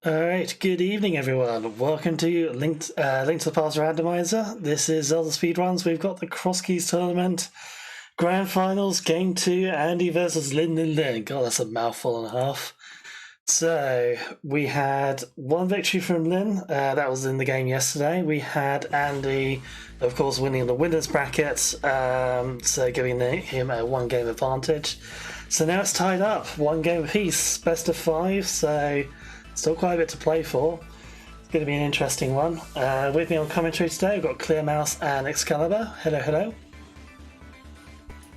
Alright, good evening everyone. Welcome to Link to the Past Randomizer. This is ZeldaSpeedRuns. We've got the Crosskeys tournament, Grand Finals, Game 2, Andy versus Linlinlin. God, that's a mouthful and a half. So, we had one victory from Lin, that was in the game yesterday. We had Andy, of course, winning the winner's bracket, so giving him a one game advantage. So now it's tied up, one game apiece, best of 5, so still quite a bit to play for. It's going to be an interesting one. With me on commentary today, we've got Clear Mouse and Excalibur. Hello, hello.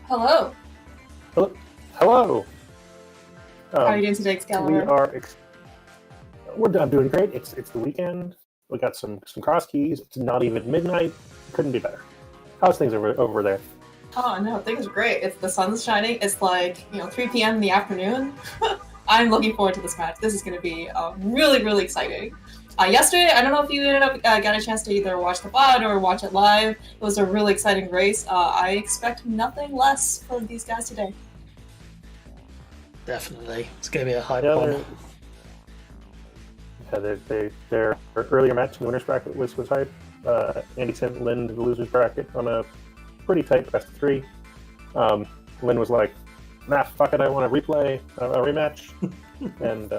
Hello. Hello. How are you doing today, Excalibur? I'm doing great. It's the weekend. We got some cross keys. It's not even midnight. Couldn't be better. How's things over there? Oh no, things are great. It's the sun's shining. It's like 3 p.m. in the afternoon. I'm looking forward to this match. This is going to be really, really exciting. Yesterday, I don't know if you ended up got a chance to either watch the VOD or watch it live. It was a really exciting race. I expect nothing less from these guys today. Definitely. It's going to be a high bomb. Their earlier match in the winner's bracket was hype. Andy sent Lin to the loser's bracket on a pretty tight best of 3. Lin was like, nah, fuck it, I want to replay a rematch. And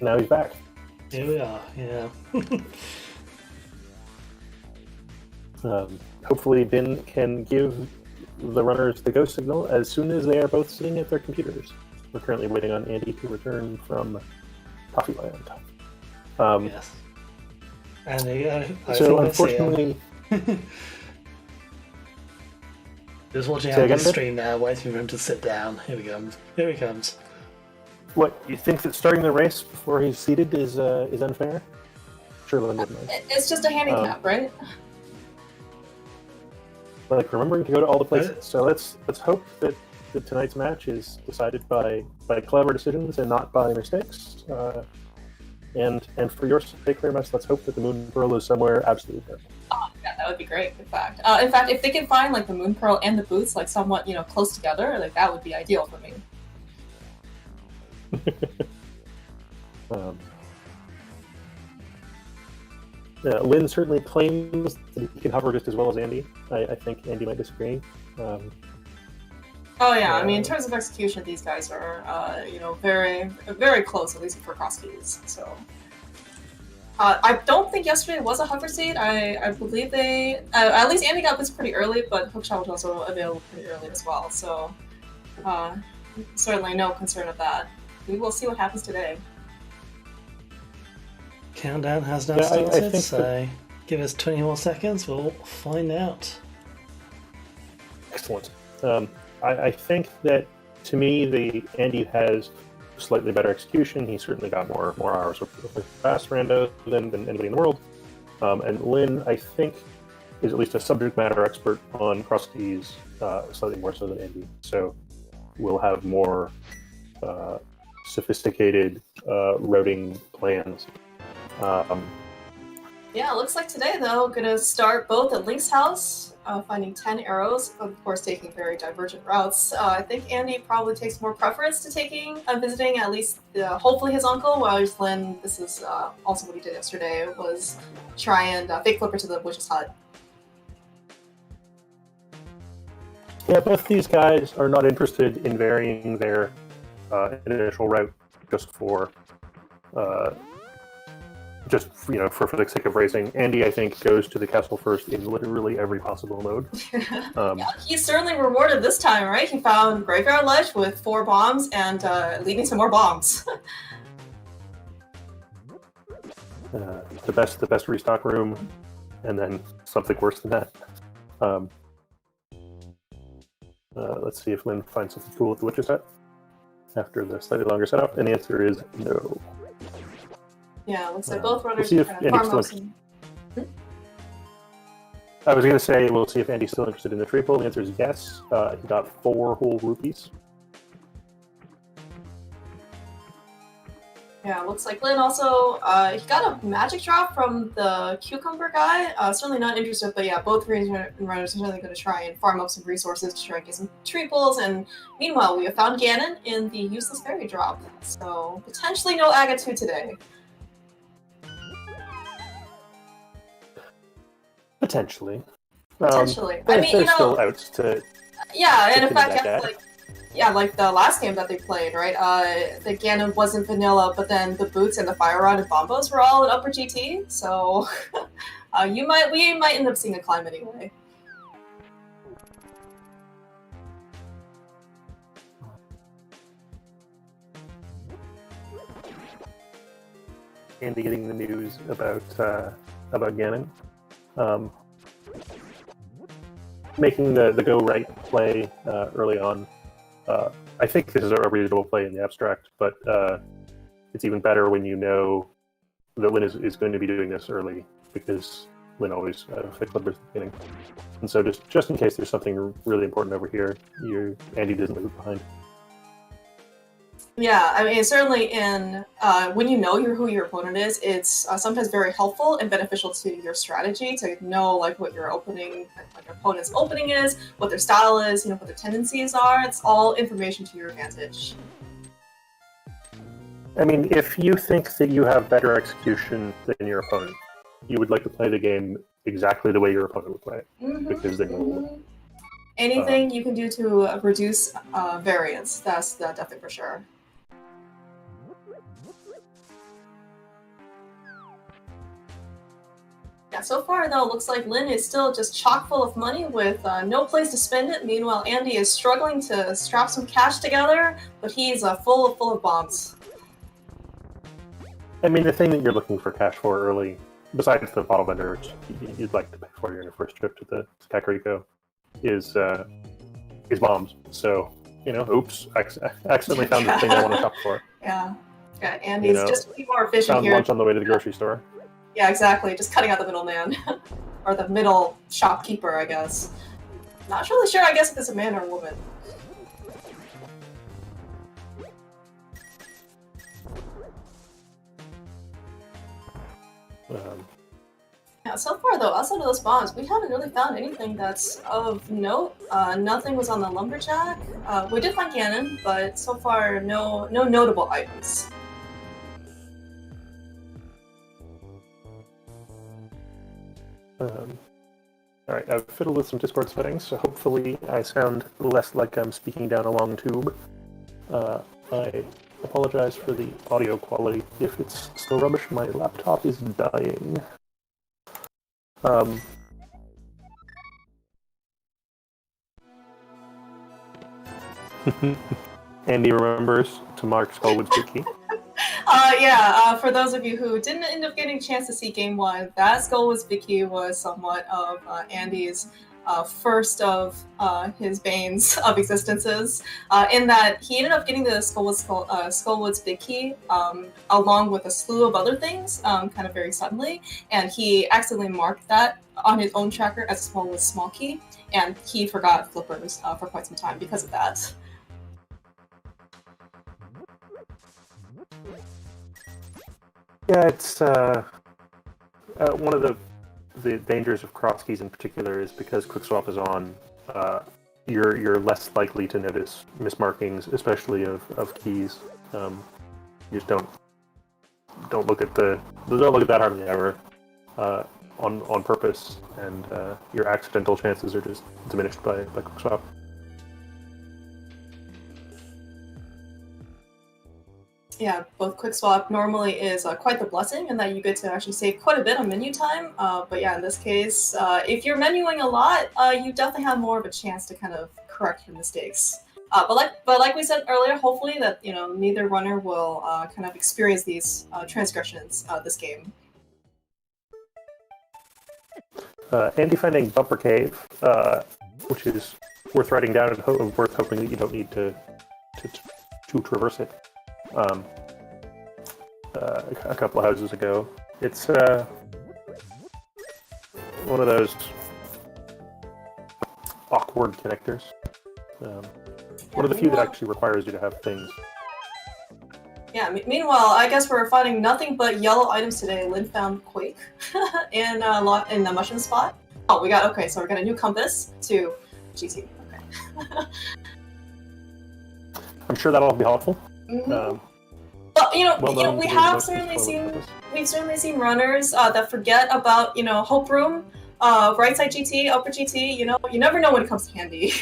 now he's back. Here we are, yeah. Hopefully Bin can give the runners the go signal as soon as they are both sitting at their computers. We're currently waiting on Andy to return from Coffeeland. Yes. And so unfortunately... Just watching Andy's stream now, waiting for him to sit down. Here he comes. What, you think that starting the race before he's seated is unfair? Sure, Lin didn't mind. It's just a handicap, right? Like remembering to go to all the places. So let's hope that tonight's match is decided by clever decisions and not by mistakes. And for your sake, Clear Mouse, let's hope that the Moon Pearl is somewhere absolutely perfect. Oh, yeah, that would be great. In fact, if they can find like the Moon Pearl and the boots like somewhat close together, like that would be ideal for me. Lin certainly claims that he can hover just as well as Andy. I think Andy might disagree. Oh yeah, I mean, in terms of execution, these guys are, very, very close, at least for Crosskeys. So, I don't think yesterday was a hover seat. I believe they, at least Andy got this pretty early, but Hookshot was also available pretty early as well. So, certainly no concern of that. We will see what happens today. Countdown has now started, so give us 20 more seconds, we'll find out. Excellent. I think that, to me, the Andy has slightly better execution. He certainly got more hours of fast rando than anybody in the world. And Lin, I think, is at least a subject matter expert on crosskeys, slightly more so than Andy. So we'll have more sophisticated routing plans. Yeah, it looks like today, though, gonna start both at Link's house, finding 10 arrows, of course taking very divergent routes. I think Andy probably takes more preference to visiting at least, hopefully his uncle, while Lin, this is also what he did yesterday, was try and fake flipper to the witch's hut. Yeah, both these guys are not interested in varying their initial route just for the sake of racing. Andy, I think, goes to the castle first in literally every possible mode. Yeah, he's certainly rewarded this time, right? He found Graveyard Ledge with 4 bombs and leaving some more bombs. The best restock room, and then something worse than that. Let's see if Lin finds something cool with the Witch's Hut after the slightly longer setup, and the answer is no. Yeah, looks like both runners we'll are kind of farmhouse. I was going to say, we'll see if Andy's still interested in the tree pull. The answer is yes. He got 4 whole rupees. Yeah, looks like Lin also, he got a magic drop from the cucumber guy. Certainly not interested, but yeah, both runners are certainly going to try and farm up some resources to try and get some treeples. And meanwhile, we have found Ganon in the useless fairy drop. So potentially no Aga 2 today. Potentially. Potentially. I mean, there's still outs to. Yeah, and in fact, that guy. like the last game that they played, right? The Ganon wasn't vanilla, but then the boots and the fire rod and bombos were all in upper GT. So we might end up seeing a climb anyway. Andy getting the news about Ganon. Making the go right play early on. I think this is a reasonable play in the abstract, but it's even better when you know that Lin is going to be doing this early, because Lin always fix flippers at the beginning. And so just in case there's something really important over here, Andy doesn't leave it behind. Yeah, I mean, certainly in when you know who your opponent is, it's sometimes very helpful and beneficial to your strategy to know like what your opponent's opening is, what their style is, what their tendencies are. It's all information to your advantage. I mean, if you think that you have better execution than your opponent, you would like to play the game exactly the way your opponent would play it, because then you'll anything you can do to reduce variance, that's definitely for sure. Yeah, so far though, it looks like Lin is still just chock full of money with no place to spend it. Meanwhile, Andy is struggling to strap some cash together, but he's full of bombs. I mean, the thing that you're looking for cash for early, besides the bottle vendor, which you'd like to pay for your first trip to the Kakariko, is bombs. So, oops, accidentally found the thing I want to shop for. Yeah, Andy's just way more efficient found here. Lunch on the way to the grocery store. Yeah, exactly. Just cutting out the middleman. Or the middle shopkeeper, I guess. Not really sure, I guess, if it's a man or a woman. Yeah, so far though, outside of those bombs, we haven't really found anything that's of note. Nothing was on the lumberjack. We did find Ganon, but so far no notable items. Alright, I've fiddled with some Discord settings, so hopefully I sound less like I'm speaking down a long tube. I apologize for the audio quality. If it's still rubbish, my laptop is dying. Andy remembers to mark Skullwood's Wiki. For those of you who didn't end up getting a chance to see Game 1, that Skullwood's Vicky was somewhat of Andy's first of his banes of existences, in that he ended up getting the Skullwood's Vicky along with a slew of other things, kind of very suddenly, and he accidentally marked that on his own tracker as Skullwood's small key, and he forgot flippers for quite some time because of that. Yeah, it's one of the dangers of Crosskeys in particular is because Quickswap is on, you're less likely to notice mismarkings, especially of keys. You just don't look at that hardly ever on purpose, and your accidental chances are just diminished by Quickswap. Yeah, both Quickswap normally is quite the blessing in that you get to actually save quite a bit on menu time. But yeah, in this case, if you're menuing a lot, you definitely have more of a chance to kind of correct your mistakes. But like we said earlier, hopefully that neither runner will kind of experience these transgressions this game. Andy finding Bumper Cave, which is worth writing down and worth hoping that you don't need to traverse it. A couple of houses ago. It's one of those awkward connectors. One of the few that actually requires you to have things. Yeah, meanwhile, I guess we're finding nothing but yellow items today. Lynn found Quake in the mushroom spot. Oh, okay, so we got a new compass to GT. Okay. I'm sure that'll be helpful. Mm-hmm. Well, we've certainly seen runners that forget about, Hope Room, right side GT, upper GT. You never know when it comes to handy.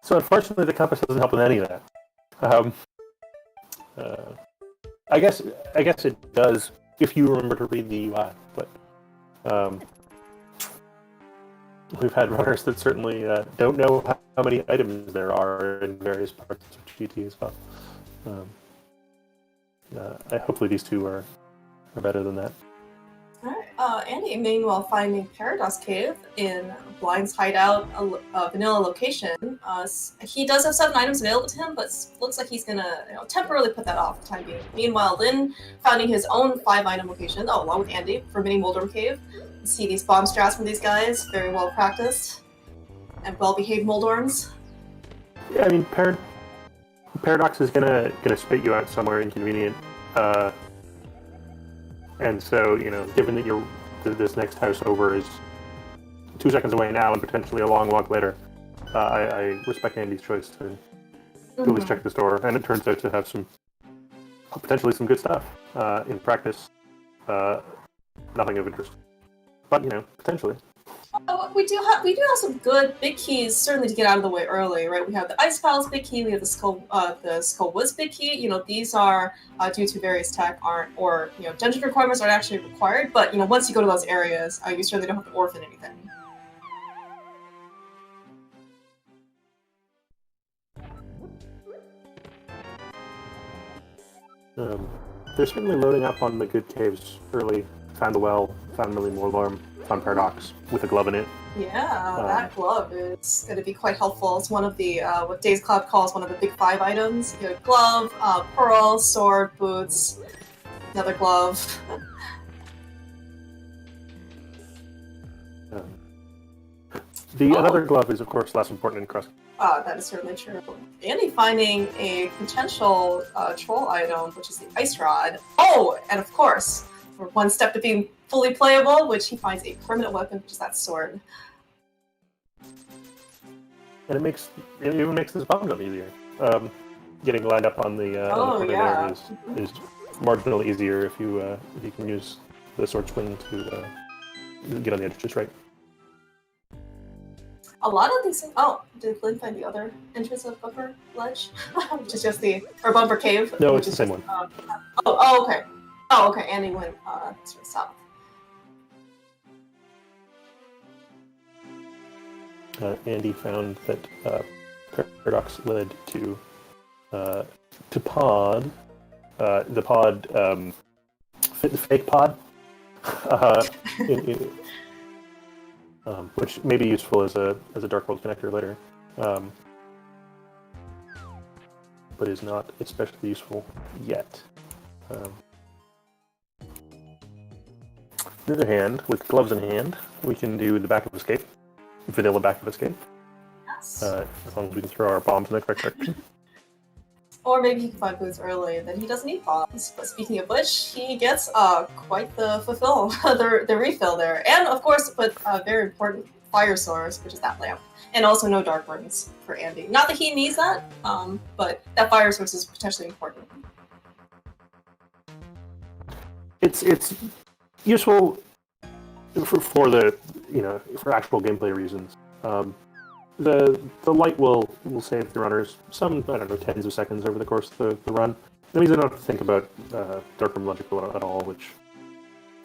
So unfortunately, the compass doesn't help with any of that. I guess it does if you remember to read the UI, but we've had runners that certainly don't know how many items there are in various parts of GT as well. Hopefully these two are better than that. Alright, Andy, meanwhile, finding Paradox Cave in Blind's hideout, vanilla location. He does have 7 items available to him, but looks like he's gonna temporarily put that off for the time being. Meanwhile, Lynn finding his own 5-item location, along with Andy, for Mini Moldorm Cave. You see these bomb strats from these guys, very well practiced and well-behaved Moldorms. Yeah, I mean, Paradox is gonna spit you out somewhere inconvenient. And so, given that this next house over is 2 seconds away now and potentially a long walk later, I respect Andy's choice to at least check the store. And it turns out to have potentially some good stuff. In practice, nothing of interest. But, potentially. We do have some good big keys, certainly to get out of the way early, right? We have the Ice Palace big key, we have the Skull Woods big key. These are due to various tech or dungeon requirements aren't actually required. But once you go to those areas, you certainly don't have to orphan anything. They're certainly loading up on the good caves early. Found the well, found Millie Moldorm, found Paradox with a glove in it. Yeah, that glove is going to be quite helpful. It's one of the, what Days Cloud calls one of the big 5 items. You have glove, pearl, sword, boots, another glove. Another glove is, of course, less important in Crosskeys. That is certainly true. Andy finding a potential troll item, which is the Ice Rod. Oh, and of course, we're one step to being fully playable, which he finds a permanent weapon, which is that sword. And it even makes this bomb jump easier. Getting lined up on the corner there is marginally easier if you can use the sword swing to get on the edge just right. A lot of these things. Oh, did Lynn find the other entrance of Bumper Ledge? Which is just Bumper Cave? No, it's the same one. Okay. Oh, okay. Andy went sort of south. Andy found that Paradox led to Pod, the Pod, the fake Pod, which may be useful as a Dark World connector later, but is not especially useful yet. On the other hand, with gloves in hand, we can do the back of escape. Vanilla back of escape. Yes. As long as we can throw our bombs in the correct direction. Or maybe he can find boots early, and then he doesn't need bombs. But speaking of which, he gets quite the fulfill, the refill there. And of course, with a very important fire source, which is that lamp. And also no dark burns for Andy. Not that he needs that, but that fire source is potentially important. It's useful for the for actual gameplay reasons. The light will save the runners some, tens of seconds over the course of the run. That means they don't have to think about darkroom logic at all, which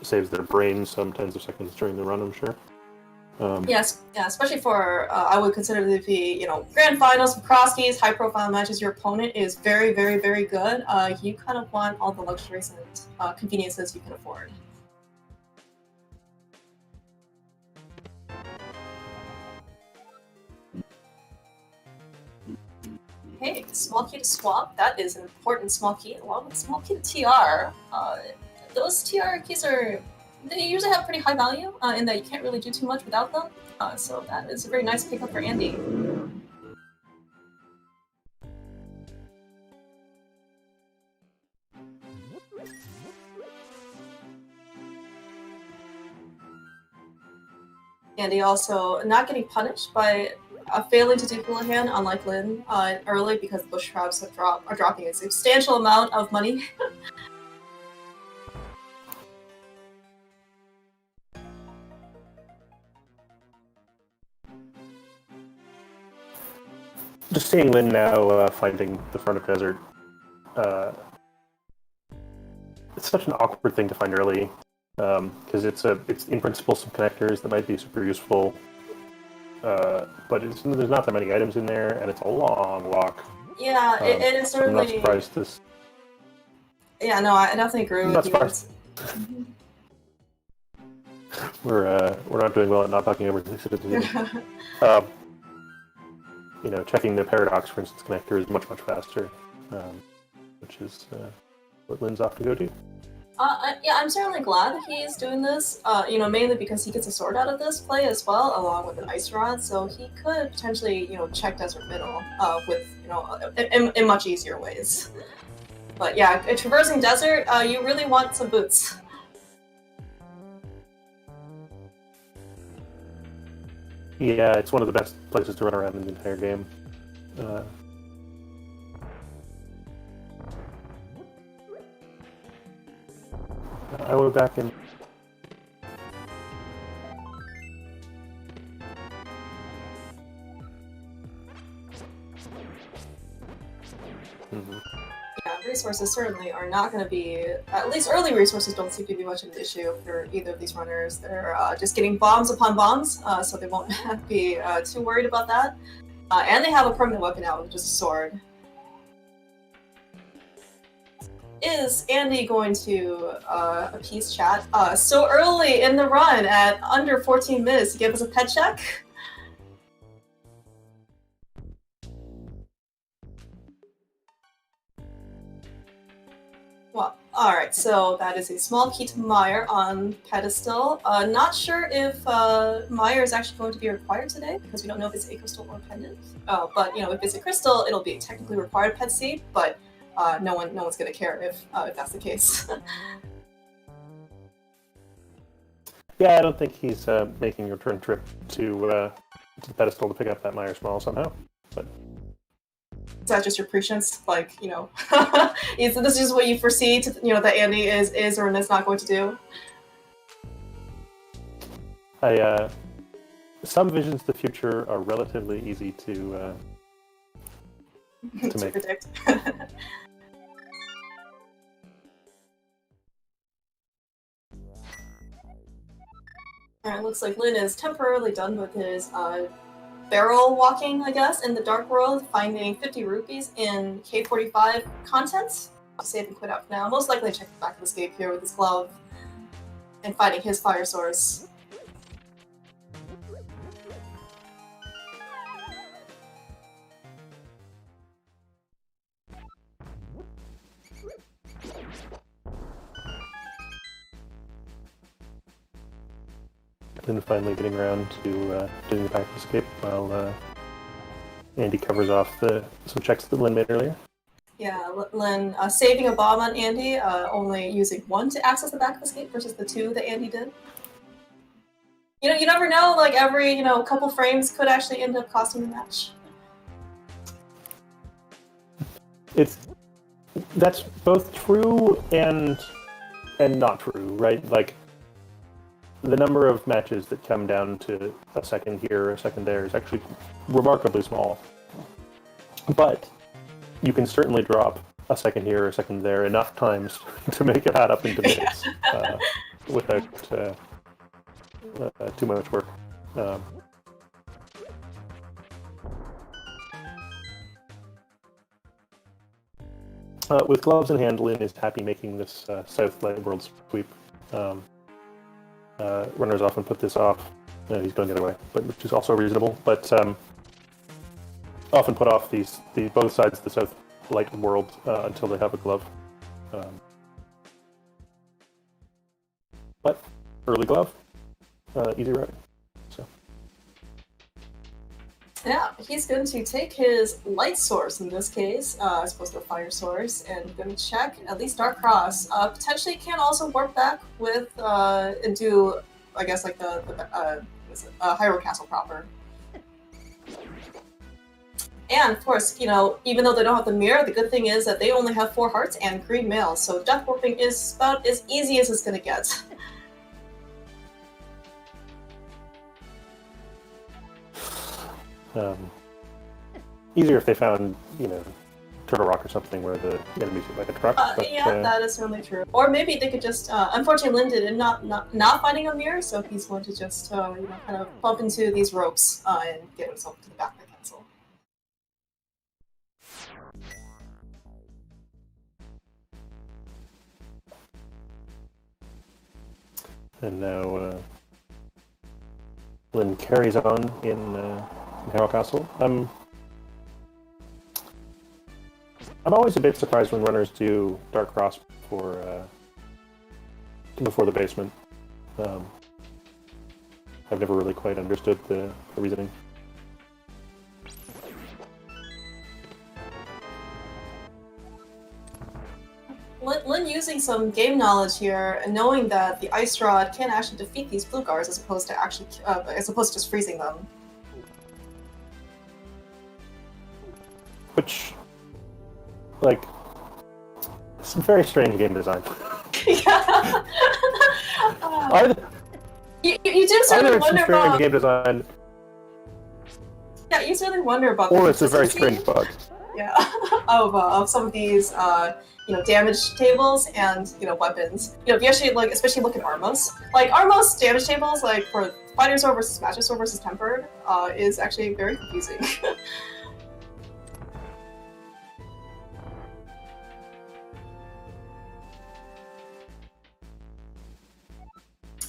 saves their brains some tens of seconds during the run, I'm sure. Yes, yeah, especially for I would consider it to be grand finals, crosskeys, high profile matches. Your opponent is very, very, very good. You kind of want all the luxuries and conveniences you can afford. Hey, small key to swap. That is an important small key, along with small key to TR. Those TR keys they usually have pretty high value in that you can't really do too much without them. So that is a very nice pickup for Andy. Andy also not getting punished by failing to do Houlihan, unlike Lin early, because the bush crabs are dropping a substantial amount of money. Just seeing Lin now finding the front of desert. It's such an awkward thing to find early, because it's in principle some connectors that might be super useful, but there's not that many items in there, and it's a long walk. Yeah, it is certainly. I'm not surprised this. Yeah, no, I definitely agree with you. Surprised. We're not doing well at not talking over the checking the paradox, for instance, connector is much faster, which is what Lin's off to go do. Yeah, I'm certainly glad that he's doing this, mainly because he gets a sword out of this play as well, along with an ice rod, so he could potentially, check Desert Middle with, in much easier ways. But yeah, traversing desert, you really want some boots. Yeah, it's one of the best places to run around in the entire game. I went back and... Yeah, resources certainly are not going to be, at least early resources don't seem to be much of an issue for either of these runners. They're just getting bombs upon bombs, so they won't be too worried about that. And they have a permanent weapon out, which is a sword. Is Andy going to appease chat so early in the run at under 14 minutes to give us a pet check? Well, alright, so that is a small key to Meyer on pedestal. Not sure if Meyer is actually going to be required today, because we don't know if it's a crystal or a pendant. But, if it's a crystal, it'll be technically required pet seed, but no one's going to care if that's the case. Yeah, I don't think he's making a return trip to the pedestal to pick up that Meyer Small somehow. But is that just your prescience? Like, this is just what you foresee, that Andy is or is not going to do? Some visions of the future are relatively easy to make. Predict. Alright, looks like Lin is temporarily done with his barrel walking, I guess, in the Dark World, finding 50 rupees in K45 contents. I'll save and quit out for now. Most likely check the back of escape here with his glove and finding his fire source. And finally getting around to doing the back escape while Andy covers off some checks that Lin made earlier. Yeah, Lin saving a bomb on Andy, only using one to access the back of escape versus the two that Andy did. You never know, like every, couple frames could actually end up costing the match. That's both true and not true, right? Like, the number of matches that come down to a second here, a second there is actually remarkably small. But you can certainly drop a second here, a second there enough times to make it add up into minutes without too much work. With gloves in hand, Lin is happy making this South Light World sweep. Runners often put this off. He's going the other way, which is also reasonable. But often put off both sides of the South Light World until they have a glove. But early glove, easy routing. So yeah, he's going to take his light source in this case, as opposed to a fire source, and going to check at least Dark Cross. Potentially can also warp back with and do, I guess, like the Hyrule Castle proper. And of course, you know, even though they don't have the mirror, the good thing is that they only have 4 hearts and green mail, so death warping is about as easy as it's gonna get. Easier if they found, you know, Turtle Rock or something where the enemies are like a truck. Yeah, that is certainly true. Or maybe they could just, unfortunately, Lin did not finding a mirror, so he's going to just, you know, kind of bump into these ropes and get himself to the back of the castle. And now Lin carries on in Hyrule Castle. I'm always a bit surprised when runners do Dark Cross before the basement. I've never really quite understood the reasoning. Lin using some game knowledge here and knowing that the Ice Rod can actually defeat these blue guards as opposed to just freezing them. Which, like, some very strange game design. Yeah. You do certainly either wonder it's about game design, yeah, you certainly wonder about or the it's a very consistency, strange bug. yeah, of some of these you know, damage tables and, you know, weapons. You know, if you actually like, especially look at Armos, like Armos damage tables, like for Fighter Sword versus Master Sword versus Tempered, is actually very confusing.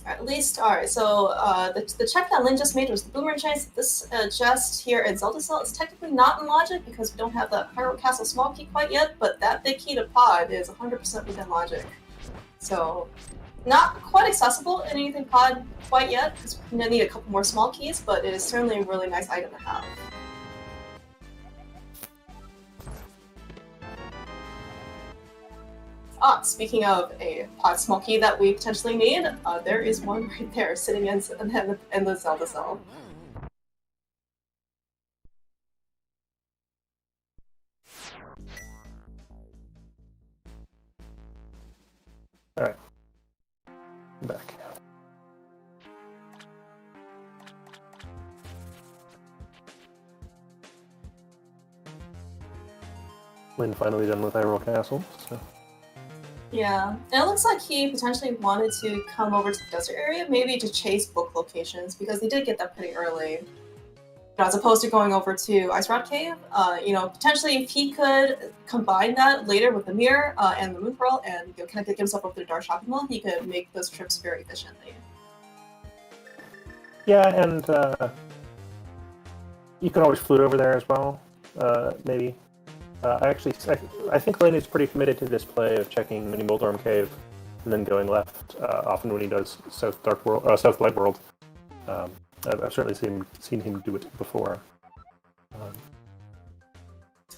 At least, alright, so the check that Lin just made was the boomerang chase. This chest here in Zelda Cell is technically not in logic because we don't have the Hyrule Castle small key quite yet, but that big key to pod is 100% within logic. So, not quite accessible in anything pod quite yet, because we're going to need a couple more small keys, but it is certainly a really nice item to have. Speaking of a pod small key that we potentially need, there is one right there sitting in the Zelda Cell. Alright. I'm back. Lin finally done with Hyrule Castle, so... Yeah, and it looks like he potentially wanted to come over to the desert area, maybe to chase book locations, because they did get that pretty early. You know, as opposed to going over to Ice Rod Cave, you know, potentially if he could combine that later with the mirror and the moon pearl, and you know, kind of get himself over to the Dark Shopping Mall, he could make those trips very efficiently. Yeah, and you can always flute over there as well, maybe. I think Lin is pretty committed to this play of checking Mini Moldorm Cave and then going left. Often when he does South Light World, I've certainly seen him do it before.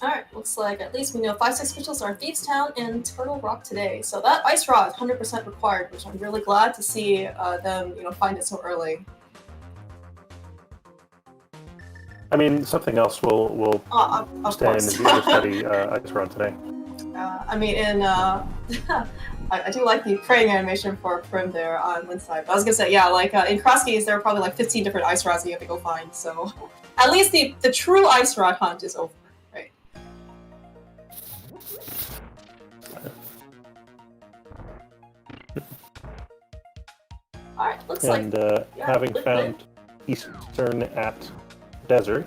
Alright, looks like at least we know 5-6 officials are Thieves Town and Turtle Rock today. So that Ice Rod is 100% required, which I'm really glad to see them, you know, find it so early. I mean, something else will stand in the understudy Ice Rod today. I mean, I do like the praying animation for Prim there on Lin's side. But I was gonna say, yeah, like in Crosskeys, there are probably like 15 different Ice Rods you have to go find. So at least the true Ice Rod hunt is over, right? All right, looks like. And having found Eastern at Desert,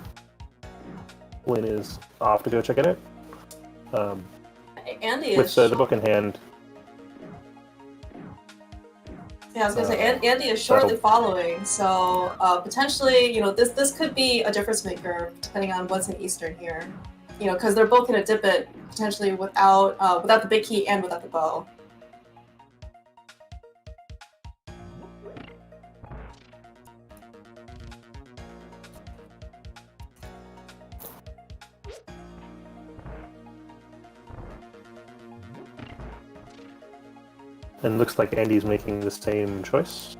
Lin is off to go check it out. Andy with is the book in hand. Yeah, I was gonna say Andy is shortly following, so potentially, you know, this could be a difference maker depending on what's in Eastern here. You know, because they're both gonna dip it potentially without the big key and without the bow. And looks like Andy's making the same choice.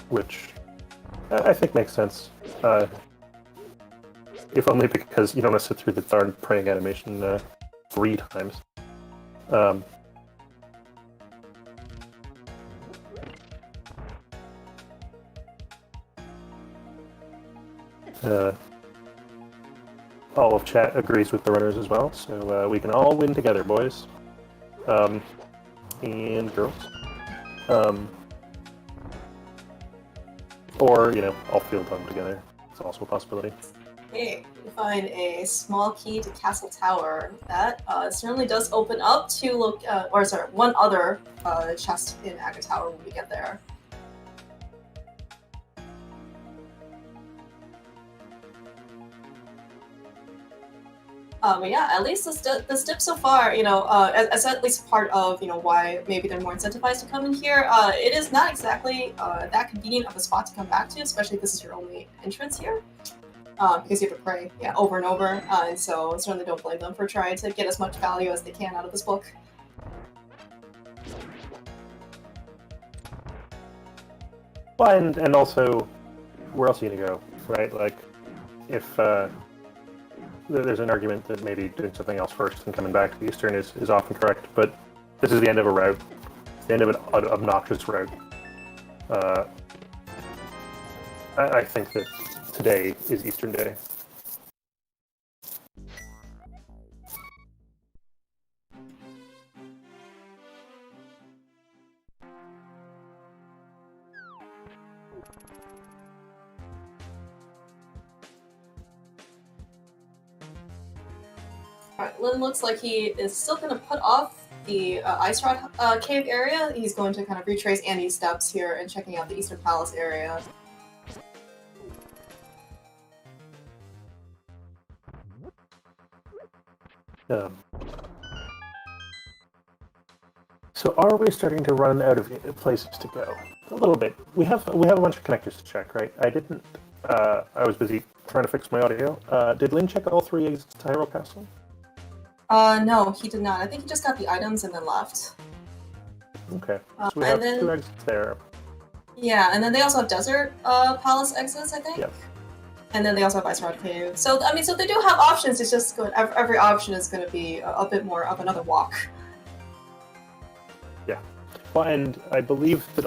which I think makes sense. If only because you don't want to sit through the darn praying animation 3 times. All of chat agrees with the runners as well, so we can all win together, boys. And girls. Or, all field them together. It's also a possibility. Okay, we find a small key to Castle Tower. That certainly does open up to look, one other chest in Agahnim Tower when we get there. But yeah, at least this dip so far, as at least part of why maybe they're more incentivized to come in here. It is not exactly that convenient of a spot to come back to, especially if this is your only entrance here, because you have to pray over and over, and so I certainly don't blame them for trying to get as much value as they can out of this book. Well, and also, where else are you gonna go, right? Like, if there's an argument that maybe doing something else first and coming back to the Eastern is often correct, but this is the end of a route. It's the end of an obnoxious route. I think that today is Eastern Day. Alright, Lin looks like he is still going to put off the Ice Rod cave area. He's going to kind of retrace Andy's steps here and checking out the Eastern Palace area. So are we starting to run out of places to go? A little bit. We have a bunch of connectors to check, right? I didn't. I was busy trying to fix my audio. Did Lin check all 3 exits to Hyrule Castle? No, he did not. I think he just got the items and then left. Okay. So we have 2 exits there. Yeah, and then they also have Desert Palace exits, I think. Yep. And then they also have Ice Rod Cave. So, I mean, so they do have options. It's just good. Every option is going to be a bit more of another walk. Yeah. Well, and I believe that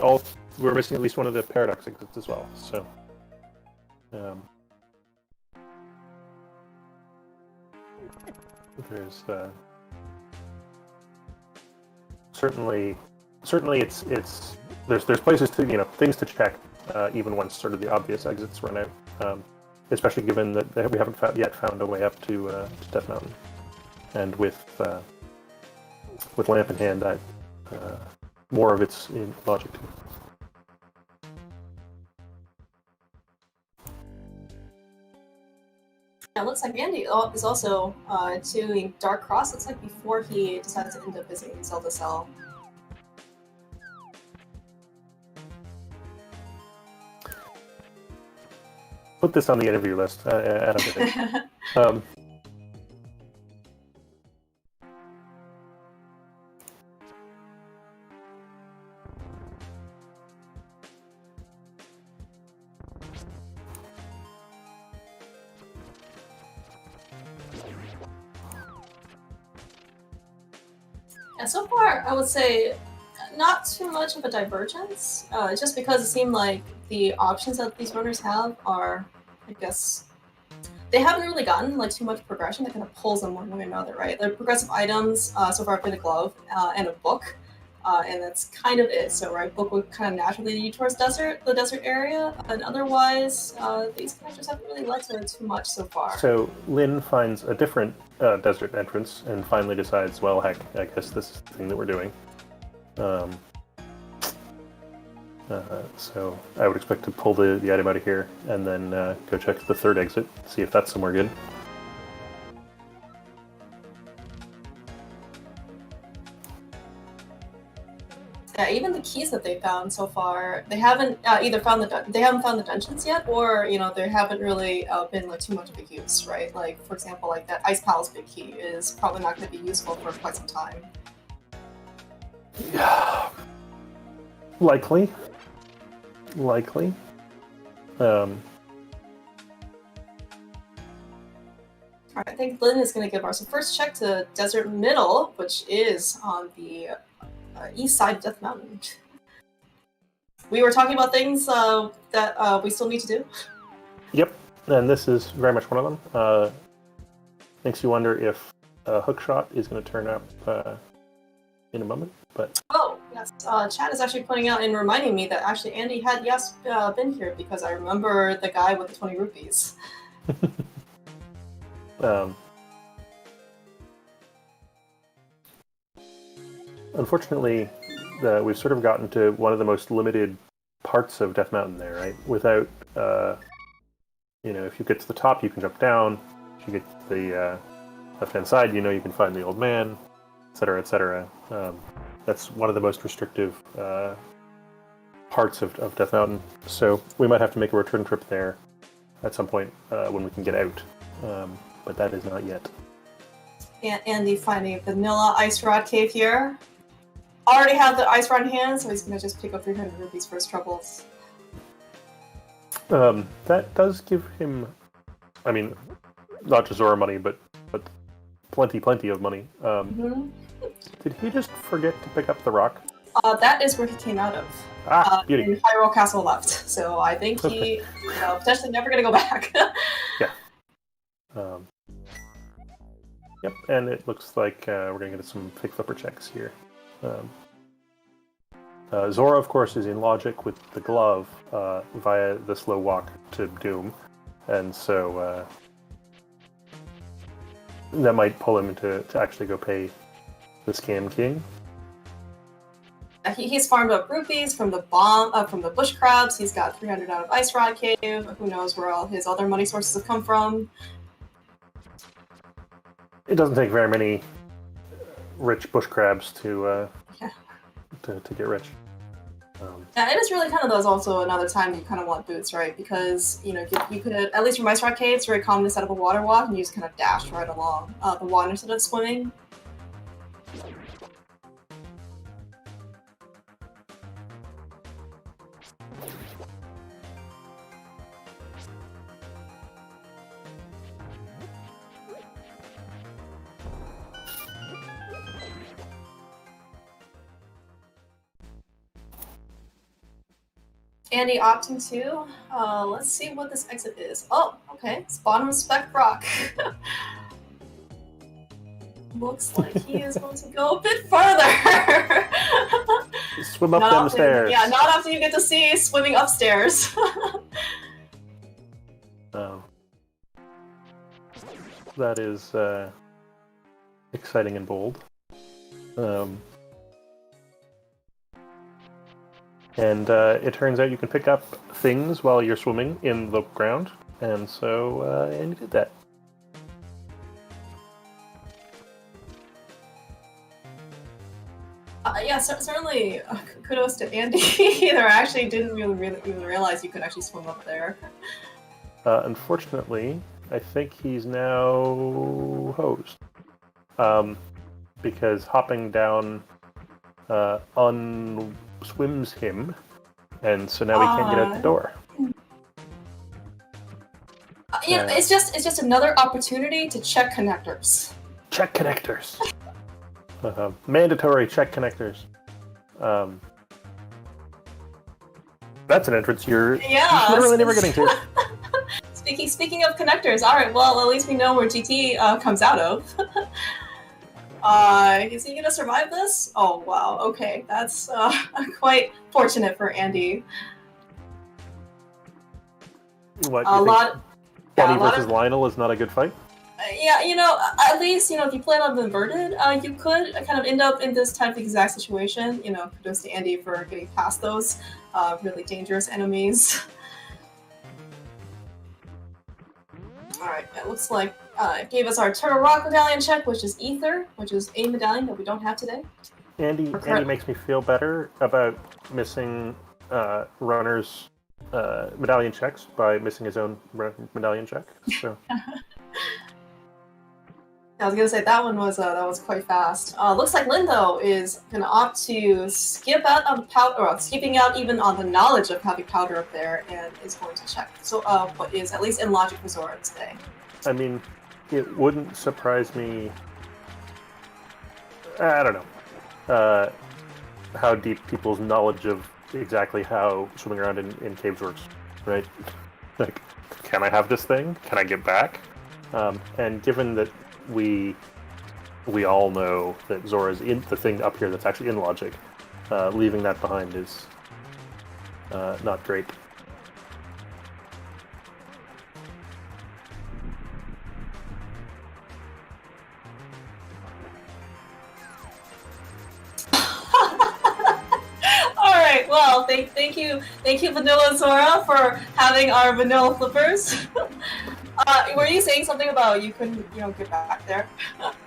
we're missing at least one of the Paradox exits as well. So, there's certainly it's there's places to things to check even once sort of the obvious exits run out. Especially given that we haven't yet found a way up to Death Mountain, and with Lamp in hand, that more of it's in logic too. Yeah, it looks like Andy is also doing Dark Cross. Looks like before he decided to end up visiting Zelda Cell. Put this on the interview list. I don't think. Yeah, so far, I would say not too much of a divergence, just because it seemed like the options that these runners have are, I guess, they haven't really gotten like too much progression that kind of pulls them one way or another, right? They're progressive items, so far I've played a glove and a book, and that's kind of it. So, right, book would kind of naturally lead you towards the desert area, and otherwise, these connectors haven't really led to too much so far. So Lin finds a different desert entrance and finally decides, well, heck, I guess this is the thing that we're doing. So I would expect to pull the item out of here and then go check the 3rd exit, see if that's somewhere good. Yeah, even the keys that they found so far, they haven't either found the dungeons yet, or they haven't really been like too much of a use, right? Like for example, like that Ice Palace big key is probably not going to be useful for quite some time. Yeah, likely. likely. All right, I think Lynn is going to give our first check to Desert Middle, which is on the east side of Death Mountain. We were talking about things that we still need to do. Yep, and this is very much one of them. Makes you wonder if Hookshot is going to turn up in a moment. But oh yes, Chad is actually pointing out and reminding me that actually Andy had been here because I remember the guy with the 20 rupees. Unfortunately, we've sort of gotten to one of the most limited parts of Death Mountain there, right? Without, if you get to the top, you can jump down. If you get to the left-hand side, you can find the old man, etc., etc. That's one of the most restrictive parts of Death Mountain. So we might have to make a return trip there at some point when we can get out. But that is not yet. And Andy finding a vanilla ice rod cave here. Already have the ice rod in hand, so he's going to just pick up 300 rupees for his troubles. That does give him, not just Zora money, but plenty of money. Did he just forget to pick up the rock? That is where he came out of. Beauty. And Hyrule Castle left, so I think he potentially never going to go back. Yeah. Yep, and it looks like we're going to get some fake flipper checks here. Zora, of course, is in logic with the glove via the slow walk to Doom, and so that might pull him to actually go pay the Scam King. He's farmed up rupees from the from the bush crabs. He's got 300 out of Ice Rod Cave. Who knows where all his other money sources have come from? It doesn't take very many rich bush crabs to get rich. Yeah, it is really kind of those also another time you kind of want boots, right? Because you could at least from Ice Rock Cave, it's very common to set up a water walk and you just kind of dash right along the water instead of swimming. Andy opting to. Let's see what this exit is. Oh, okay. It's bottom spec rock. Looks like he is going to go a bit further. Swim up them stairs. Yeah, not often you get to see swimming upstairs. That is exciting and bold. And it turns out you can pick up things while you're swimming in the ground, and so Andy did that. Yeah, certainly kudos to Andy. I actually didn't really even realize you could actually swim up there. Unfortunately, I think he's now hosed. Because hopping down unswims him, and so now he can't get out the door. It's just another opportunity to check connectors. Check connectors. Mandatory check connectors. That's an entrance you're literally never getting to. Speaking of connectors, all right. Well, at least we know where GT comes out of. Is he gonna survive this? Oh wow. Okay, that's quite fortunate for Andy. What? Bunny versus Lionel is not a good fight? Yeah, at least, if you play it on the inverted, you could kind of end up in this type of exact situation. Kudos to Andy for getting past those really dangerous enemies. Alright, it looks like it gave us our Turtle Rock medallion check, which is Ether, which is a medallion that we don't have today. Andy makes me feel better about missing runners' medallion checks by missing his own medallion check. So. I was gonna say that one was quite fast. Looks like Lin though is gonna opt to skip out on the powder, or skipping out even on the knowledge of having powder up there, and is going to check. So what is at least in logic for Zora today. I mean, it wouldn't surprise me. I don't know how deep people's knowledge of exactly how swimming around in caves works, right? Like, can I have this thing? Can I get back? And given that we all know that Zora's in the thing up here that's actually in logic, leaving that behind is not great. Well, thank you, Vanilla Zora, for having our vanilla flippers. Were you saying something about you couldn't, get back there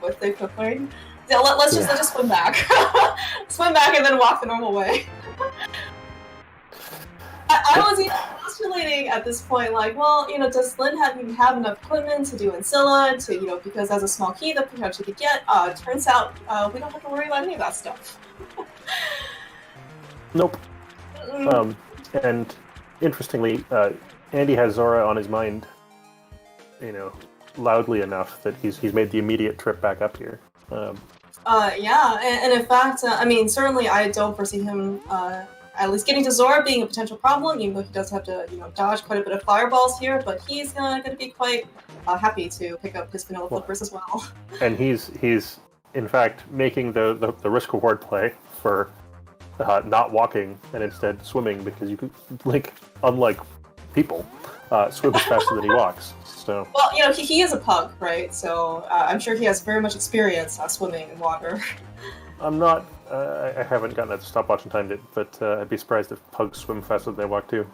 with the flipping? Yeah, let's just swim back, swim back, and then walk the normal way. I was even postulating at this point, like, well, does Lin have enough equipment to do Ancilla, to because as a small key that potentially could get? Turns out we don't have to worry about any of that stuff. Nope. And interestingly, Andy has Zora on his mind, loudly enough that he's made the immediate trip back up here. Yeah, and in fact, I mean, certainly I don't foresee him at least getting to Zora being a potential problem, even though he does have to, dodge quite a bit of fireballs here, but he's going to be quite happy to pick up his vanilla flippers as well. And he's in fact making the risk-reward play for not walking and instead swimming, because you could, unlike people, swim as faster than he walks. So, well, he is a pug, right? So I'm sure he has very much experience swimming in water. I'm not. I haven't gotten that stopwatch and timed it, but I'd be surprised if pugs swim faster than they walk too.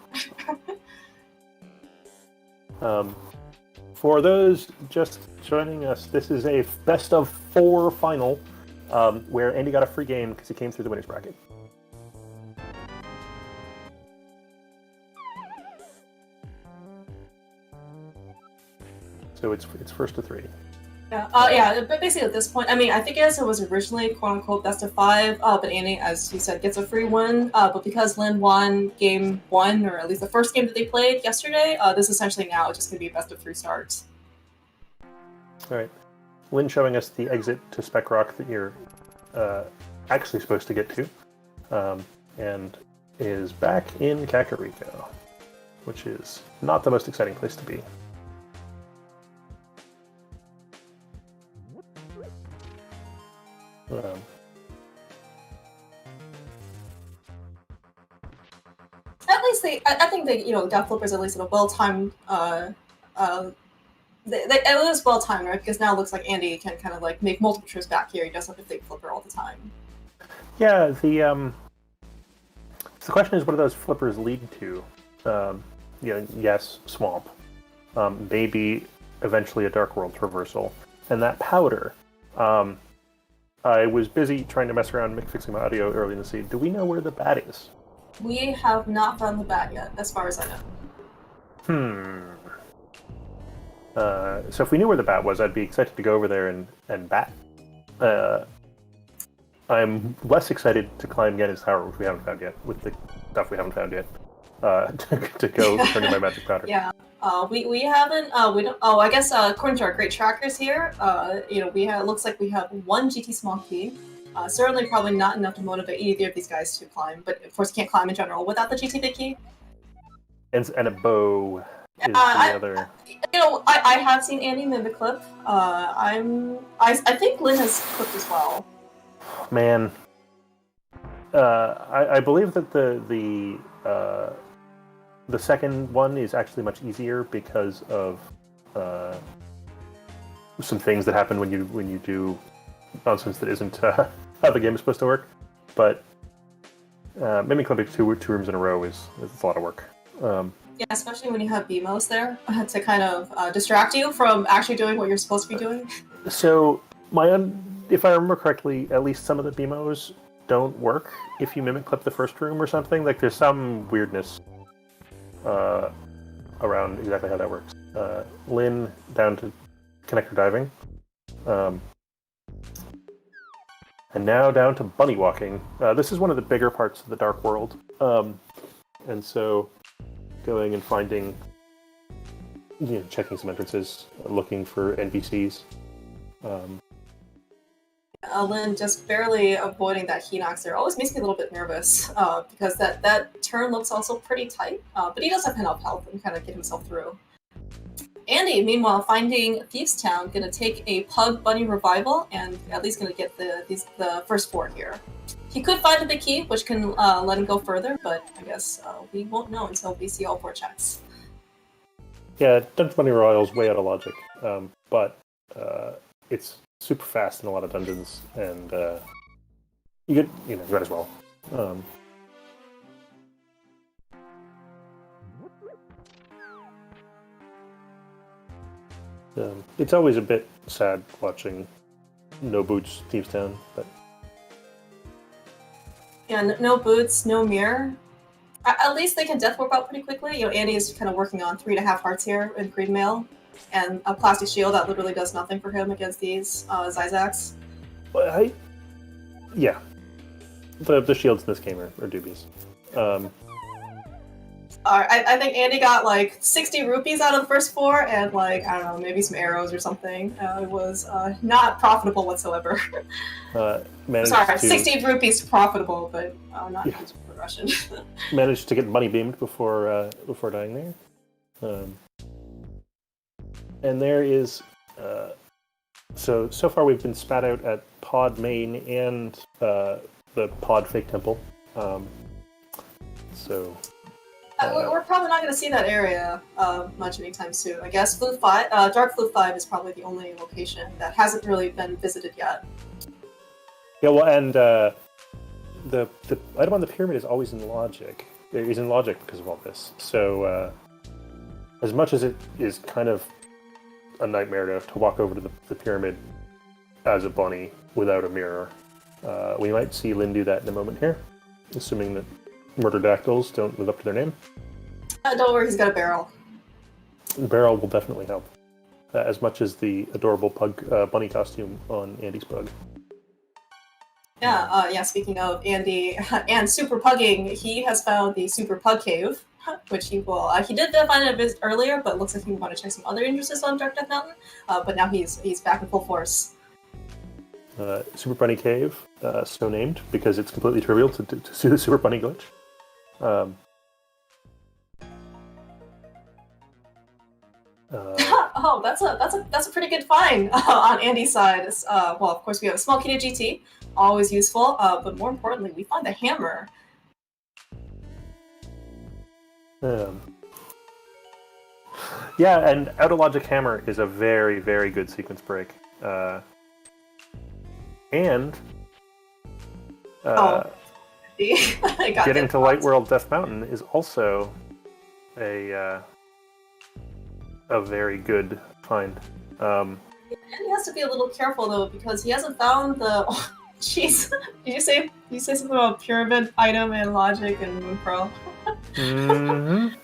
For those just joining us, this is a best of 4 final, where Andy got a free game because he came through the winners bracket. So it's first to 3. Yeah, but basically at this point, I mean, I think it was originally quote-unquote best of 5, but Andy, as you said, gets a free win. But because Lin won game 1, or at least the first game that they played yesterday, this is essentially now just going to be a best of 3 starts. All right. Lin showing us the exit to Spec Rock that you're actually supposed to get to, and is back in Kakariko, which is not the most exciting place to be. At least I think they, Death Flippers at least at a well-timed, it was well-timed, right? Because now it looks like Andy can kind of make multiple trips back here. He doesn't have to think Flipper all the time. Yeah, the question is, what do those flippers lead to? Yes, swamp. Maybe eventually a Dark World reversal. And that powder. I was busy trying to mess around fixing my audio early in the scene. Do we know where the bat is? We have not found the bat yet, as far as I know. So if we knew where the bat was, I'd be excited to go over there and bat. I'm less excited to climb Ganon's tower, which we haven't found yet, with the stuff we haven't found yet, to go turn in my magic powder. Yeah. We haven't, we don't, I guess, according to our great trackers here, looks like we have 1 GT small key. Certainly probably not enough to motivate either of these guys to climb, but of course can't climb in general without the GT big key. And a bow is the other. I have seen Andy mimic clip. I think Lin has clipped as well. Man. I believe that the second one is actually much easier because of some things that happen when you do nonsense that isn't how the game is supposed to work. But mimic clipping two rooms in a row is a lot of work. Yeah, especially when you have BMOs there to kind of distract you from actually doing what you're supposed to be doing. So if I remember correctly, at least some of the BMOs don't work if you mimic clip the first room or something. There's some weirdness around exactly how that works. Lin down to connector diving. And now down to bunny walking. This is one of the bigger parts of the Dark World. And so going and finding, checking some entrances, looking for NPCs. Lin just barely avoiding that Hinox there always makes me a little bit nervous because that turn looks also pretty tight, but he does have enough health and kind of get himself through. Andy, meanwhile, finding Thieves Town, gonna take a Pug Bunny Revival and at least gonna get the first 4 here. He could find the big key, which can let him go further, but I guess we won't know until we see all 4 checks. Yeah, Dungeon Bunny Royale is way out of logic, but it's super fast in a lot of dungeons, and you might as well. It's always a bit sad watching no boots Thieves Town, but yeah, no boots, no mirror. At least they can death warp out pretty quickly. Andy is kind of working on 3.5 hearts here in Green Mail, and a plastic shield that literally does nothing for him against these Zyzax. But the shields in this game are dubious. I think Andy got like 60 rupees out of the first 4, and I don't know, maybe some arrows or something. It was not profitable whatsoever. Sorry, 60 rupees profitable, but not used for progression. Managed to get bunny beamed before dying there. And there is so far we've been spat out at Pod Main and the Pod Fake Temple. We're probably not going to see that area much anytime soon. I guess Dark Flute 5 is probably the only location that hasn't really been visited yet. Yeah, well, and the item on the pyramid is always in logic. It is in logic because of all this. So as much as it is kind of a nightmare to walk over to the pyramid as a bunny without a mirror, we might see Lin do that in a moment here, assuming that Murderdactyls don't live up to their name. Don't worry, he's got a barrel. The barrel will definitely help, as much as the adorable bunny costume on Andy's pug. Yeah, speaking of Andy and Super Pugging, he has found the Super Pug Cave, which he did find it a bit earlier, but looks like he wanted to check some other entrances on Dark Death Mountain, but now he's back in full force. Super Bunny Cave, so named because it's completely trivial to see the Super Bunny glitch. Oh, that's a pretty good find on Andy's side. Well, of course we have a small key to GT, always useful. But more importantly, we find the hammer. Yeah, and Out of Logic Hammer is a very, very good sequence break. And getting to Light World Death Mountain is also a very good find. And he has to be a little careful though, because he hasn't found the. Oh, jeez, did you say something about pyramid item and logic and Moon Pearl? Mm-hmm.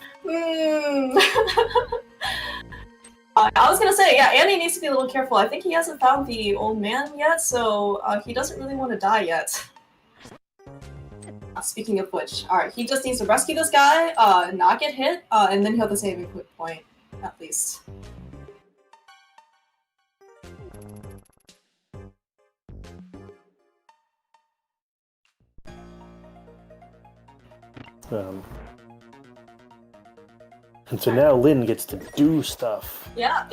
I was gonna say, yeah, Andy needs to be a little careful. I think he hasn't found the old man yet, so he doesn't really want to die yet. Speaking of which, alright, he just needs to rescue this guy, not get hit, and then he'll have the saving point, at least. And so now Lin gets to do stuff. Yeah,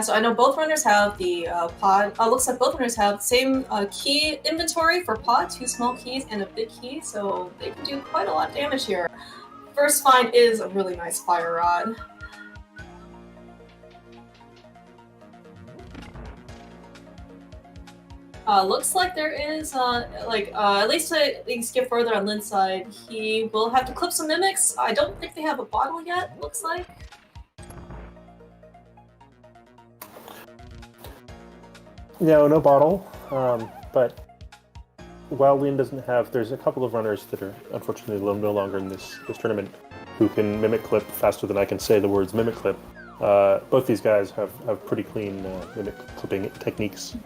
so I know both runners have the pod. Looks like both runners have the same key inventory for pod, 2 small keys and a big key, so they can do quite a lot of damage here. First find is a really nice fire rod. Looks like there is, at least to skip further on Lin's side, he will have to clip some mimics. I don't think they have a bottle yet, looks like. No bottle, but while Lin doesn't have, there's a couple of runners that are unfortunately no longer in this tournament who can mimic clip faster than I can say the words mimic clip. both these guys have pretty clean mimic clipping techniques.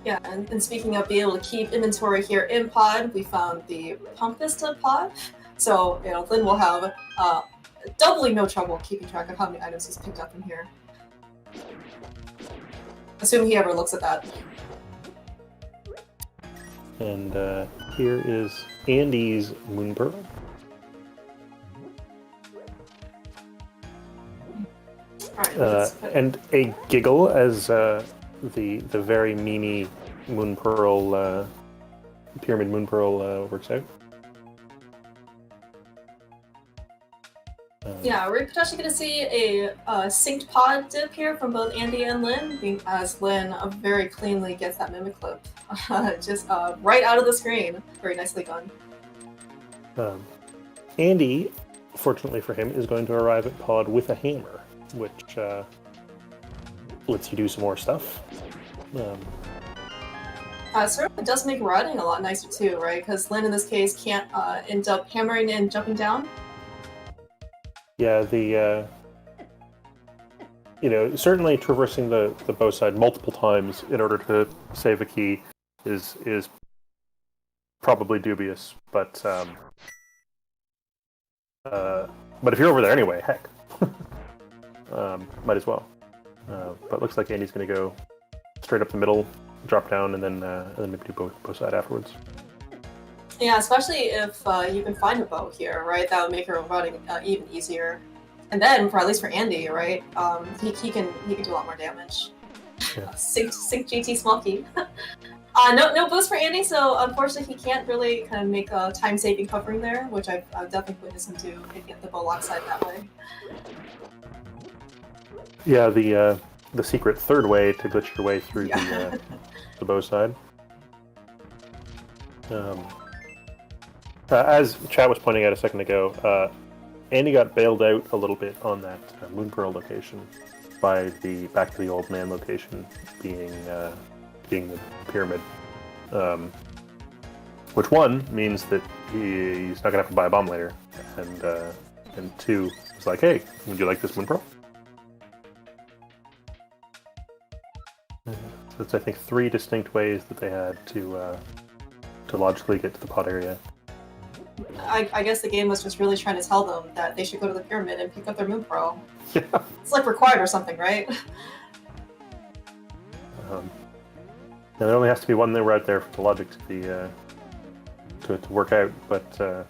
Yeah, and speaking of being able to keep inventory here in pod, we found the Pumpista pod. So, Lynn will have doubly no trouble keeping track of how many items he's picked up in here. Assuming he ever looks at that. And here is Andy's Moon Pearl. Right, and a giggle as the very memey Moon Pearl, Pyramid Moon Pearl works out. Yeah, we're potentially going to see a synced pod dip here from both Andy and Lynn, as Lynn very cleanly gets that mimic clip just right out of the screen. Very nicely done. Andy, fortunately for him, is going to arrive at pod with a hammer, which lets you do some more stuff. Certainly does make riding a lot nicer too, right? Because Lynn in this case can't end up hammering and jumping down. Yeah, certainly traversing the bow side multiple times in order to save a key is probably dubious, but if you're over there anyway, heck, might as well. But looks like Andy's going to go straight up the middle, drop down, and then maybe do both side afterwards. Yeah, especially if you can find a bow here, right? That would make your running even easier. And then, at least for Andy, right? He can do a lot more damage. Yeah. Sync GT small key. No boost for Andy, so unfortunately he can't really kind of make a time-saving hovering there, which I've definitely witnessed him do and get the bow lock side that way. Yeah, the secret third way to glitch your way through the bow side. As chat was pointing out a second ago, Andy got bailed out a little bit on that Moon Pearl location by the back to the old man location being the pyramid, which one means that he's not gonna have to buy a bomb later, and two, it's like, hey, would you like this Moon Pearl? So it's, I think, 3 distinct ways that they had to logically get to the pod area. I guess the game was just really trying to tell them that they should go to the pyramid and pick up their Moon Pearl. Yeah. It's like required or something, right? There only has to be one route there for the logic to be to work out, but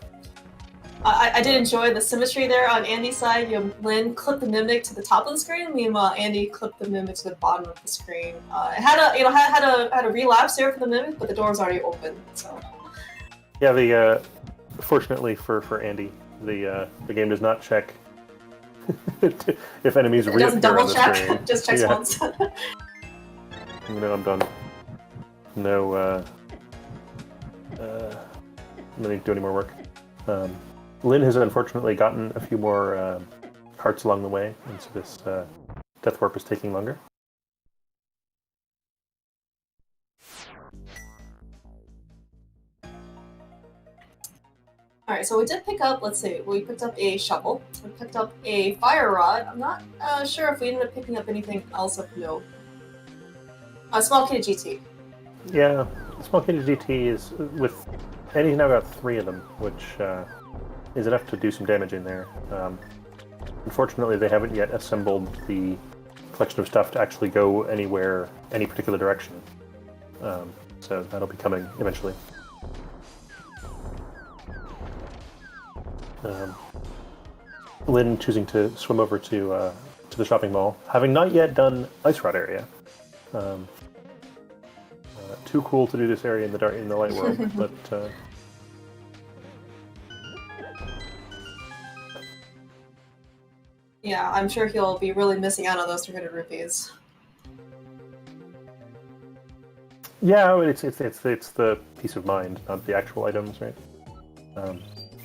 I did enjoy the symmetry there on Andy's side. Lynn clipped the mimic to the top of the screen, meanwhile Andy clipped the mimic to the bottom of the screen. It had a relapse there for the mimic, but the door was already open. So yeah, fortunately for Andy, the game does not check if enemies reappear on the double check, screen. just checks once. No, I'm done. No, I don't need to do any more work. Lynn has unfortunately gotten a few more hearts along the way, and so this death warp is taking longer. Alright, so we did pick up, let's see, we picked up a shovel, we picked up a fire rod. I'm not sure if we ended up picking up anything else of note. A small kit of GT. Yeah, small kit of GT is with... Andy's now got 3 of them, which is enough to do some damage in there. Unfortunately, they haven't yet assembled the collection of stuff to actually go anywhere, any particular direction. So that'll be coming eventually. Lynn choosing to swim over to the shopping mall, having not yet done Ice Rod area. Too cool to do this area in the light world, but yeah, I'm sure he'll be really missing out on those 300 rupees. yeah, it's the peace of mind, not the actual items, right?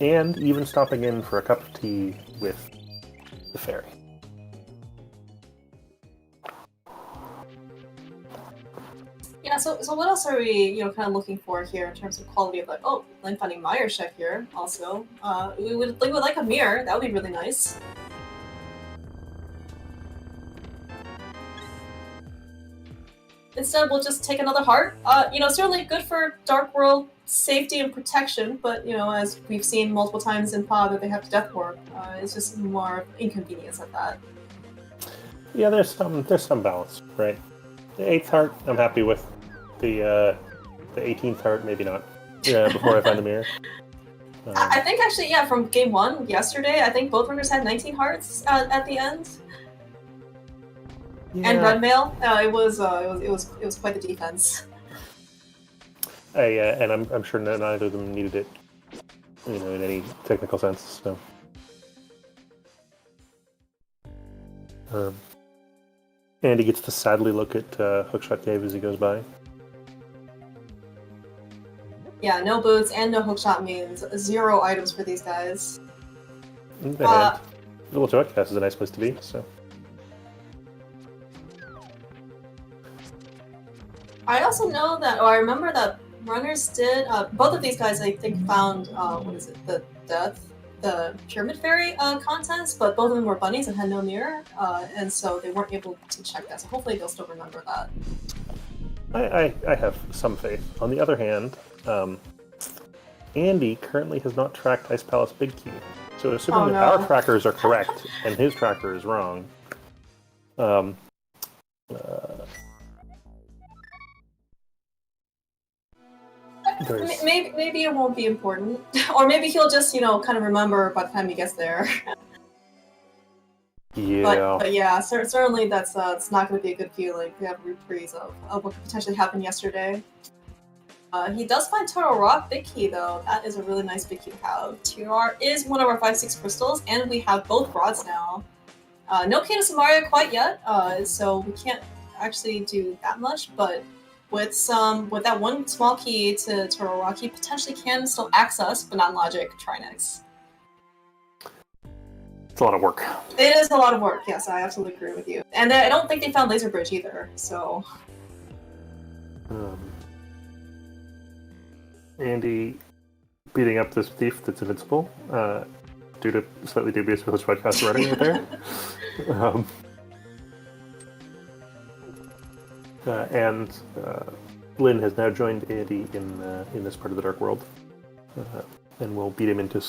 And even stopping in for a cup of tea with the fairy. Yeah, so what else are we, kind of looking for here in terms of quality of life? Oh, Lynn finding Meyer Chef here, also. We would like a mirror. That would be really nice. instead we'll just take another heart. Certainly good for Dark World safety and protection, but as we've seen multiple times in POD that they have to death warp, it's just more inconvenience at that. Yeah, there's some balance, right? The 8th heart, I'm happy with. The 18th heart, maybe not. Yeah, before I find the mirror. I think actually, yeah, from game 1 yesterday, I think both runners had 19 hearts at the end. Yeah. And red mail, it was quite the defense. And I'm sure neither of them needed it, in any technical sense. So, Andy gets to sadly look at Hookshot Cave as he goes by. Yeah, no boots and no hookshot means 0 items for these guys. Little Joycast is a nice place to be. So. I also know that, or I remember that runners did, both of these guys I think found, the Pyramid Fairy contest, but both of them were bunnies and had no mirror, and so they weren't able to check that, so hopefully they'll still remember that. I have some faith. On the other hand, Andy currently has not tracked Ice Palace Big Key, so assuming that our trackers are correct and his tracker is wrong, maybe it won't be important, or maybe he'll just kind of remember by the time he gets there. Yeah. But yeah, certainly that's it's not going to be a good feeling. We have a reprise of what could potentially happened yesterday. He does find Turtle Rock Big Key though. That is a really nice Big Key to have. TR is one of our 5/6 crystals, and we have both rods now. No Kano Samaria quite yet, so we can't actually do that much. But with that one small key to Turtle Rock, he potentially can still access, but not logic, Trinex. It's a lot of work. It is a lot of work, yes, I absolutely agree with you. And I don't think they found Laser Bridge either, so... Andy beating up this thief that's invincible, due to slightly dubious Village Podcast running right there. And Lynn has now joined Andy in this part of the Dark World, and will beat him into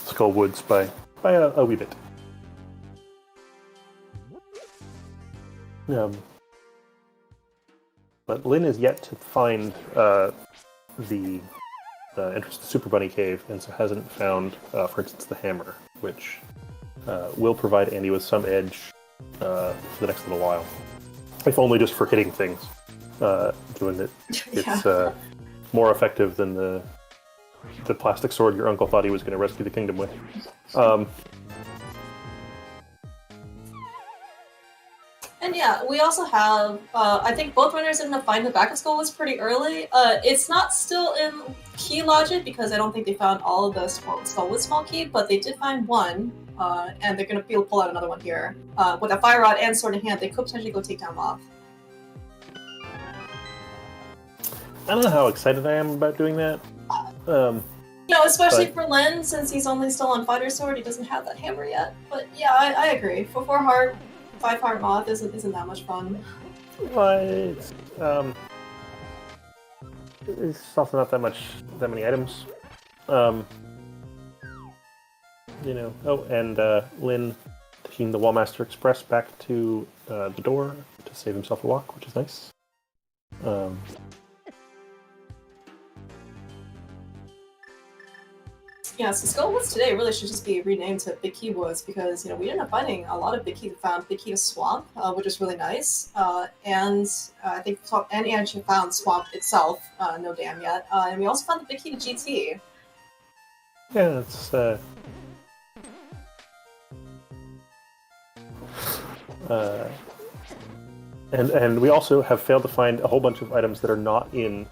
Skull Woods by a wee bit. But Lynn is yet to find the entrance to Super Bunny Cave, and so hasn't found, for instance, the hammer, which will provide Andy with some edge for the next little while. If only just for hitting things, given that it's more effective than the plastic sword your uncle thought he was going to rescue the kingdom with. And yeah, we also have, I think both runners ended up finding the backup skull was pretty early. It's not still in key logic because I don't think they found all of the skull with small key, but they did find one, and they're going to be able to pull out another one here. With a fire rod and sword in hand, they could potentially go take down Moth. I don't know how excited I am about doing that. Especially for Lynn, since he's only still on Fighter Sword, he doesn't have that hammer yet. But yeah, I agree. For 4-heart, 5-heart Moth isn't that much fun. Well, it's also not that many items. And Lynn taking the Wallmaster Express back to the door to save himself a walk, which is nice. Yeah, so Skull Woods today really should just be renamed to Big Key Woods because, we ended up finding a lot of Big Key Swamp, which is really nice. And I think Andy actually found Swamp itself, no dam yet. And we also found the Big Key to GT. Yeah, it's... And we also have failed to find a whole bunch of items that are not in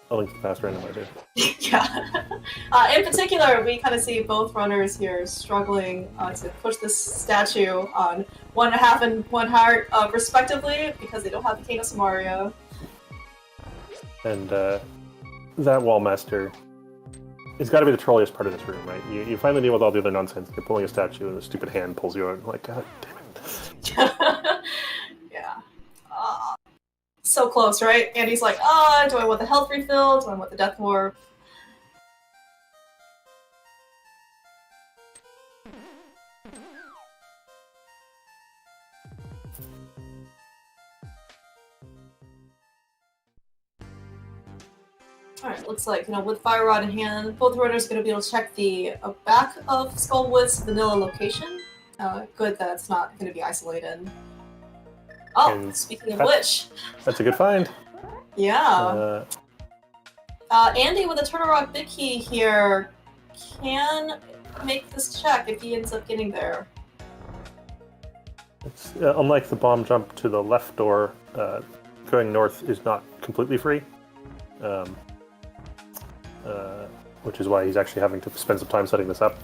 A Link to the Past Randomizer. Yeah. In particular, we kind of see both runners here struggling to push this statue on 1.5 and 1 heart, respectively, because they don't have the Kano Samaria. And that Wallmaster, it's got to be the trolliest part of this room, right? You finally deal with all the other nonsense. You're pulling a statue, and the stupid hand pulls you out. Like, God damn it. Yeah. so close, right? Andy's like, ah, do I want the health refill? Do I want the death warp? Alright, looks like, with Fire Rod in hand, both runners are going to be able to check the back of Skullwood's vanilla location. Good that it's not going to be isolated. Oh, and speaking of which... That's a good find. Yeah. Andy with a Turtle Rock Big Key here can make this check if he ends up getting there. It's, unlike the bomb jump to the left door, going north is not completely free. Which is why he's actually having to spend some time setting this up.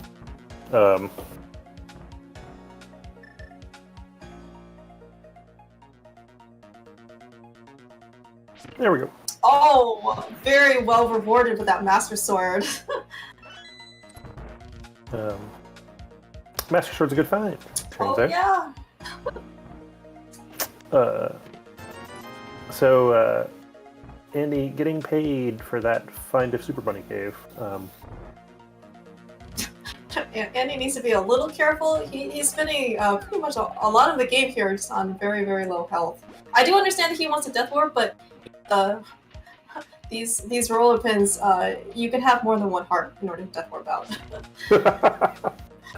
There we go. Oh, very well rewarded with that Master Sword. Master Sword's a good find. Oh, yeah. So, Andy getting paid for that find of Super Bunny Cave. Andy needs to be a little careful. He's spending pretty much a lot of the game here just on very, very low health. I do understand that he wants a Death Warp, but these roller pins, you can have more than one heart in order to Death Warp out.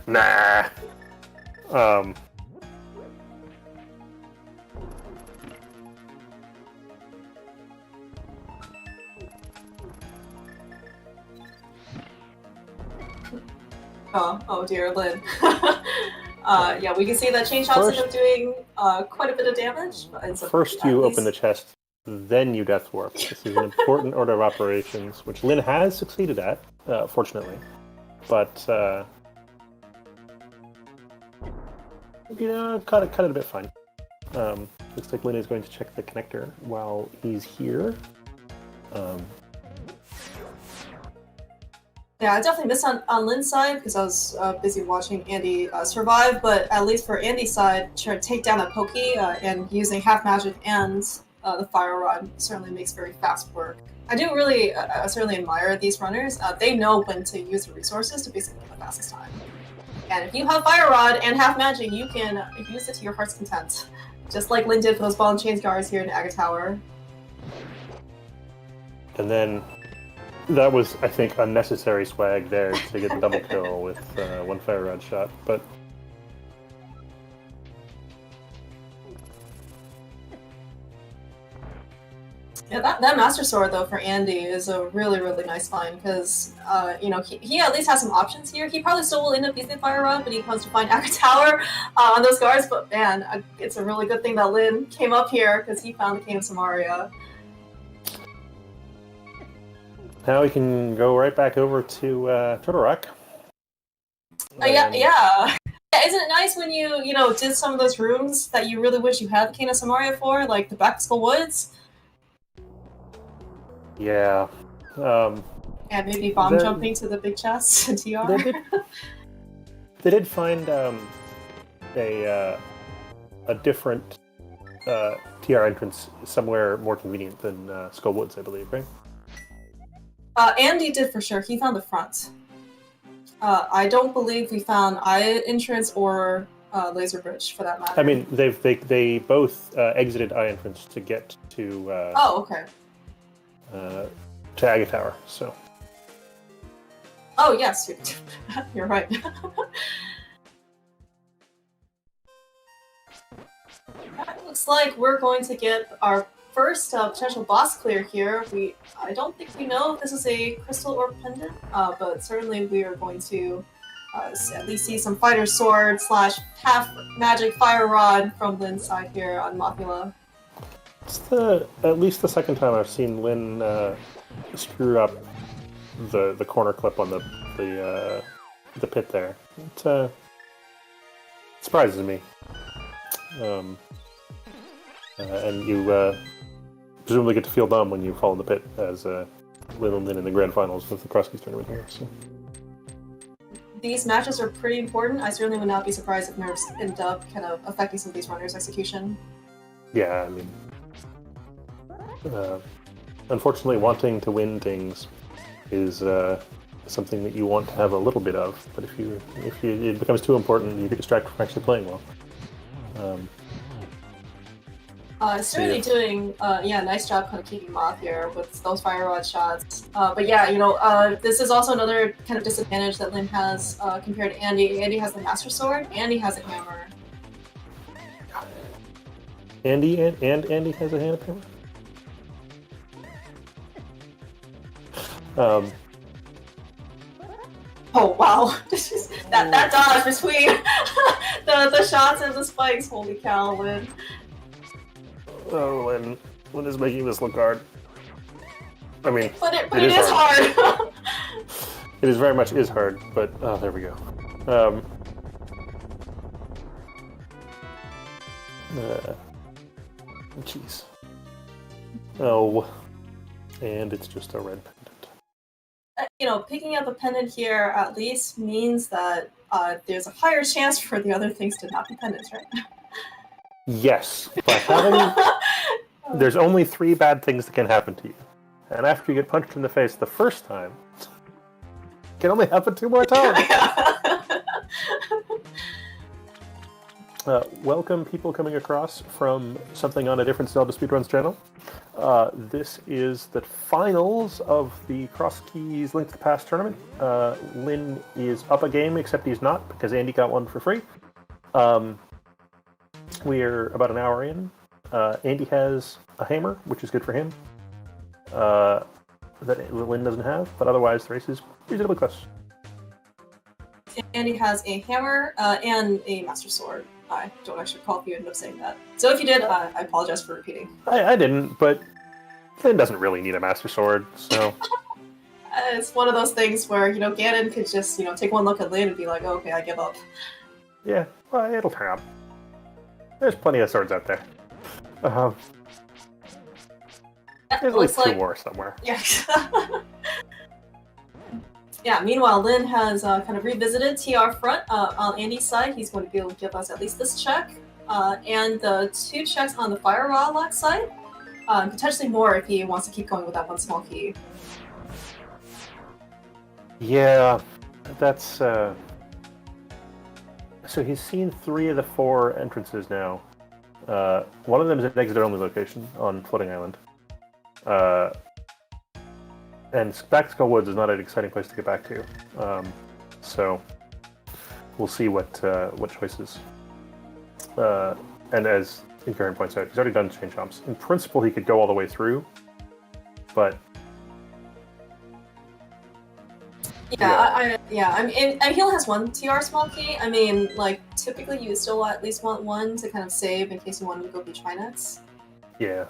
Nah. Oh dear, Lynn. Yeah, we can see that chain shots end up doing quite a bit of damage. First you open the chest, then you Death Warp. This is an important order of operations, which Lynn has succeeded at, fortunately. But, cut it a bit fine. Looks like Lynn is going to check the connector while he's here. Yeah, I definitely missed on Lynn's side because I was busy watching Andy survive, but at least for Andy's side, trying to take down that Pokey and using half magic and the Fire Rod certainly makes very fast work. I do really certainly admire these runners. They know when to use the resources to basically get the fastest time. And if you have Fire Rod and half magic, you can use it to your heart's content. Just like Lynn did for those ball and chain guards here in Agahnim Tower. And then that was, I think, unnecessary swag there to get the double kill with one Fire Rod shot, but... Yeah, that Master Sword, though, for Andy is a really, really nice find, because, he at least has some options here. He probably still will end up using Fire Rod, but he comes to find Agahnim Tower on those guards, but man, it's a really good thing that Lynn came up here, because he found the Cane of Samaria. Now we can go right back over to Turtle Rock. Yeah. Isn't it nice when you did some of those rooms that you really wish you had the Cane of Samaria for, like the Back to Skull Woods? Yeah. And maybe bomb jumping to the big chest and TR? They did find a different TR entrance somewhere more convenient than Skull Woods, I believe, right? Andy did for sure. He found the front. I don't believe we found Eye entrance or Laser Bridge for that matter. I mean, they both exited Eye entrance to get to. Okay. To Agahnim Tower. So. Oh yes, you're right. It looks like we're going to get our first potential boss clear here. I don't think we know if this is a crystal or pendant, but certainly we are going to at least see some fighter sword / half magic fire rod from Lynn's side here on Mothula. It's at least the second time I've seen Lynn screw up the corner clip on the pit there. It surprises me. And you presumably get to feel dumb when you fall in the pit as Linlinlin in the grand finals with the Crosskeys tournament here. So. These matches are pretty important. I certainly would not be surprised if nerfs end up kind of affecting some of these runners' execution. Yeah, I mean, Unfortunately, wanting to win things is something that you want to have a little bit of, but if it becomes too important, you get distracted from actually playing well. Certainly doing nice job kind of keeping Moth here with those fire rod shots. But yeah, this is also another kind of disadvantage that Lin has compared to Andy. Andy has the Master Sword, Andy has a hammer. Andy has a hammer? Oh wow! that dodge between the shots and the spikes. Holy cow, Lin! Oh, Lin is making this look hard. I mean, but it is hard. It is very much hard, but there we go. Jeez. Oh, and it's just a red pendant. Picking up a pendant here at least means that there's a higher chance for the other things to not be pendants, right? Yes, but there's only 3 bad things that can happen to you. And after you get punched in the face the first time, it can only happen 2 more times. Welcome, people coming across from something on a different ZeldaSpeedRuns channel. This is the finals of the Crosskeys Link to the Past tournament. Lin is up a game, except he's not, because Andy got one for free. We're about an hour in. Andy has a hammer, which is good for him, that Lin doesn't have, but otherwise the race is reasonably close. Andy has a hammer and a Master Sword. I don't actually recall if you ended up saying that. So if you did, I apologize for repeating. I didn't, but Lin doesn't really need a Master Sword, so... It's one of those things where, Ganon could just, take one look at Lin and be like, oh, okay, I give up. Yeah, well, it'll turn up. There's plenty of swords out there. There's at least 2 more somewhere. Yeah. Yeah, meanwhile, Lin has kind of revisited TR front on Andy's side. He's going to be able to give us at least this check, and the 2 checks on the fire rod left side. Potentially more if he wants to keep going with that one small key. Yeah, that's... So he's seen 3 of the 4 entrances now. One of them is an exit-only location on Floating Island. And back to Skull Woods is not an exciting place to get back to. So we'll see what choices. And as Agahnim points out, he's already done chain jumps. In principle, he could go all the way through, but... I mean, and Heal has 1 TR small key. I mean, typically you still at least want 1 to kind of save in case you wanted to go be Trinets. Yeah.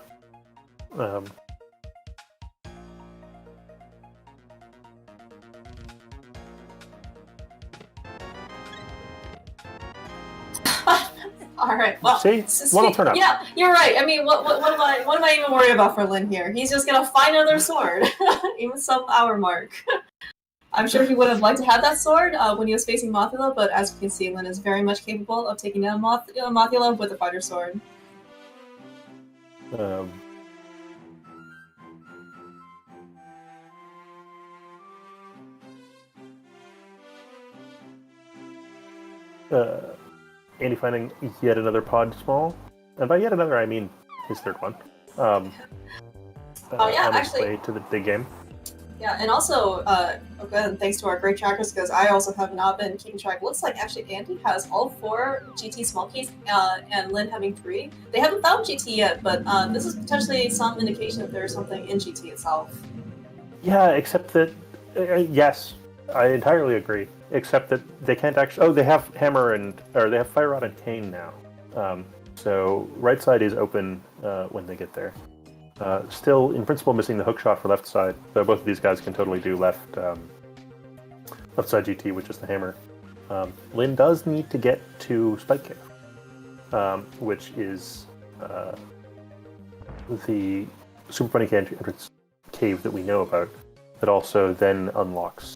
All right. Well, see, one will turn up. Yeah, you're right. I mean, what am I even worried about for Lin here? He's just gonna find another sword, even some hour mark. I'm sure he would have liked to have that sword when he was facing Mothula, but as you can see, Lin is very much capable of taking down Mothula with a fighter sword. Andy finding yet another pod small, and by yet another I mean his 3rd one. On his way to the big game. Yeah, and also, again, thanks to our great trackers, because I also have not been keeping track. It looks like actually Andy has all 4 GT small keys, and Lin having 3. They haven't found GT yet, but this is potentially some indication that there's something in GT itself. Yeah, except that, yes, I entirely agree. Except that they can't actually... Oh, they have hammer they have fire rod and cane now. So right side is open when they get there. Still, in principle, missing the hook shot for left side. So both of these guys can totally do left side GT with just the hammer. Lin does need to get to Spike Cave, which is the super funny entrance cave that we know about, that also then unlocks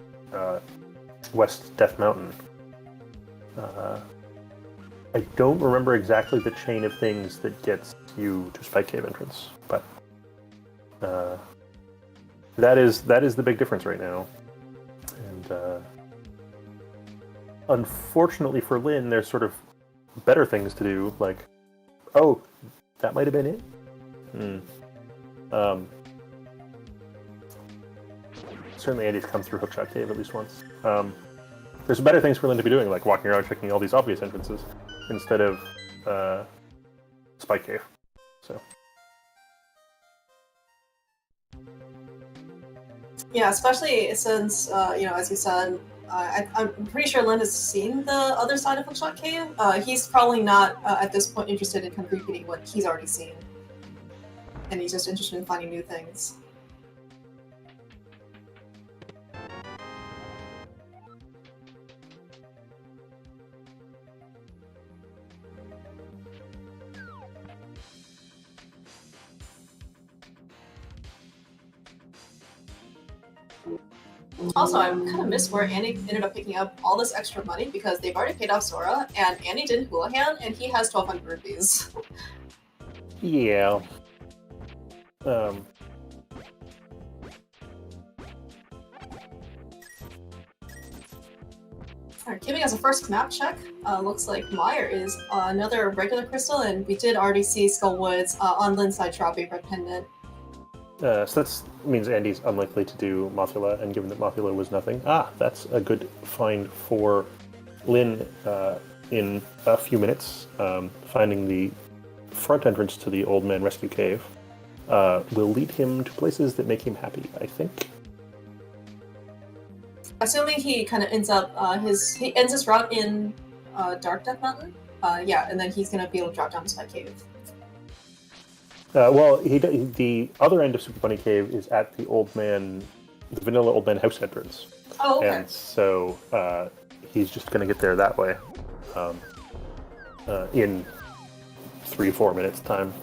West Death Mountain. I don't remember exactly the chain of things that gets you to Spike Cave entrance, but That is the big difference right now. And unfortunately for Lin, there's sort of better things to do, like, oh, that might have been it? Certainly Andy's come through Hookshot Cave at least once. There's better things for Lin to be doing, like walking around checking all these obvious entrances, instead of Spike Cave. So. Yeah, especially since, as you said, I'm pretty sure Lin has seen the other side of Hookshot Cave. He's probably not, at this point, interested in kind of repeating what he's already seen. And he's just interested in finding new things. Also, I kind of missed where Annie ended up picking up all this extra money because they've already paid off Sora, and Annie did Houlihan, and he has 1,200 rupees. Yeah. Alright, giving us a first map check. Looks like Meyer is another regular crystal, and we did already see Skullwoods on Lin's side dropping Red Pendant. So that means Andy's unlikely to do Mothula, and given that Mothula was nothing, that's a good find for Lin in a few minutes. Finding the front entrance to the Old Man Rescue Cave will lead him to places that make him happy, I think. Assuming he kind of ends up he ends his route in Dark Death Mountain. And then he's gonna be able to drop down to Spike Cave. Well, the other end of Super Bunny Cave is at the vanilla Old Man house entrance. Oh, okay. And so he's just going to get there that way in 3-4 minutes time.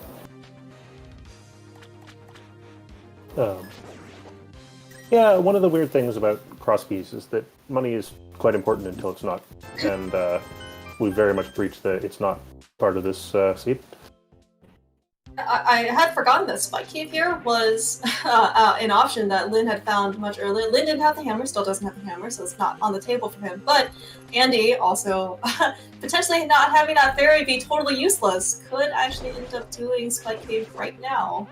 Yeah, one of the weird things about Crosskeys is that money is quite important until it's not. And we very much breached that it's not part of this seed. I had forgotten that Spike Cave here was an option that Lin had found much earlier. Lin didn't have the hammer, still doesn't have the hammer, so it's not on the table for him. But Andy also, potentially not having that fairy be totally useless, could actually end up doing Spike Cave right now.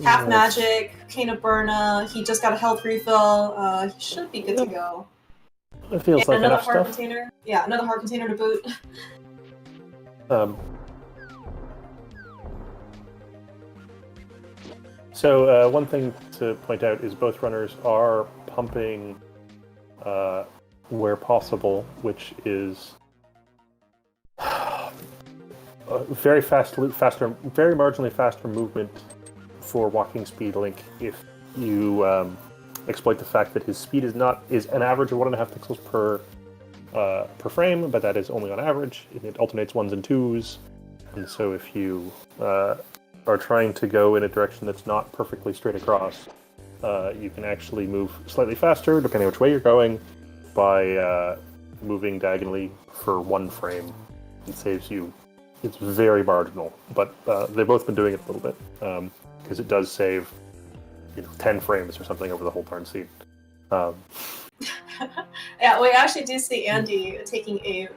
Half magic, Cane of Burna, he just got a health refill, he should be good to go. It feels and like another enough heart stuff. container. Yeah, another heart container to boot. So one thing to point out is both runners are pumping where possible, which is very very marginally faster movement for walking speed Link if you exploit the fact that his speed is an average of 1.5 pixels per frame, but that is only on average. It alternates 1s and 2s, and so if you are trying to go in a direction that's not perfectly straight across, you can actually move slightly faster, depending which way you're going, by moving diagonally for 1 frame. It saves you. It's very marginal, but they've both been doing it a little bit, because it does save 10 frames or something over the whole darn scene. Yeah, we actually do see Andy taking a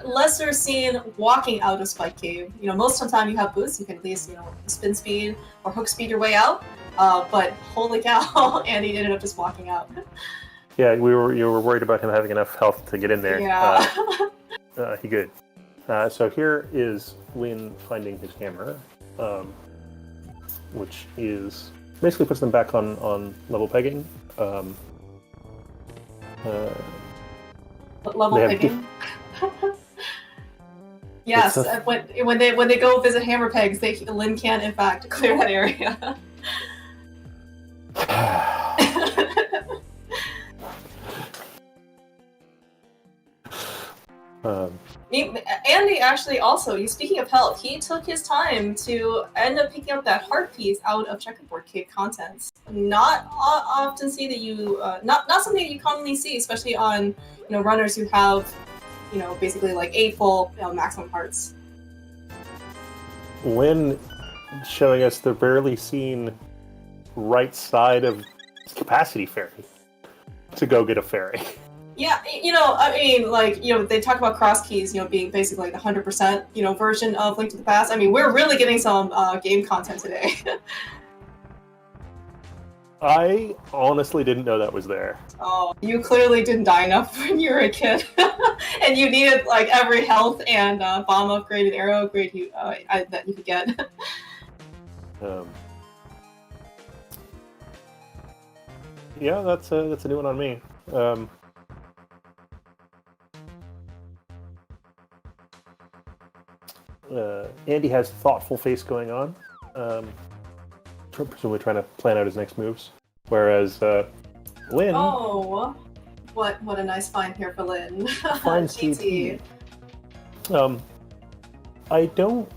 lesser scene walking out of Spike Cave. Most of the time you have boosts, you can at least, spin speed or hook speed your way out. But holy cow, Andy ended up just walking out. Yeah, you were worried about him having enough health to get in there. Yeah. He good. So here is Lin finding his hammer, which is basically puts them back on level pegging. Level picking. Yes, when they go visit hammer pegs, Lin can in fact clear that area. Andy actually also, speaking of health, he took his time to end up picking up that heart piece out of Checkerboard Cave contents. Not often see that you, not something that you commonly see, especially on runners who have basically like 8 full maximum hearts. Lin showing us the rarely seen right side of Capacity Ferry to go get a ferry. Yeah, I mean, like, they talk about Crosskeys, being basically like the 100%, version of Link to the Past. I mean, we're really getting some game content today. I honestly didn't know that was there. Oh, you clearly didn't die enough when you were a kid, and you needed like every health and bomb upgraded arrow upgrade that you could get. Yeah, that's a new one on me. Andy has thoughtful face going on, presumably trying to plan out his next moves. Whereas Lin, oh, what a nice find here for Lin. finds GT. I don't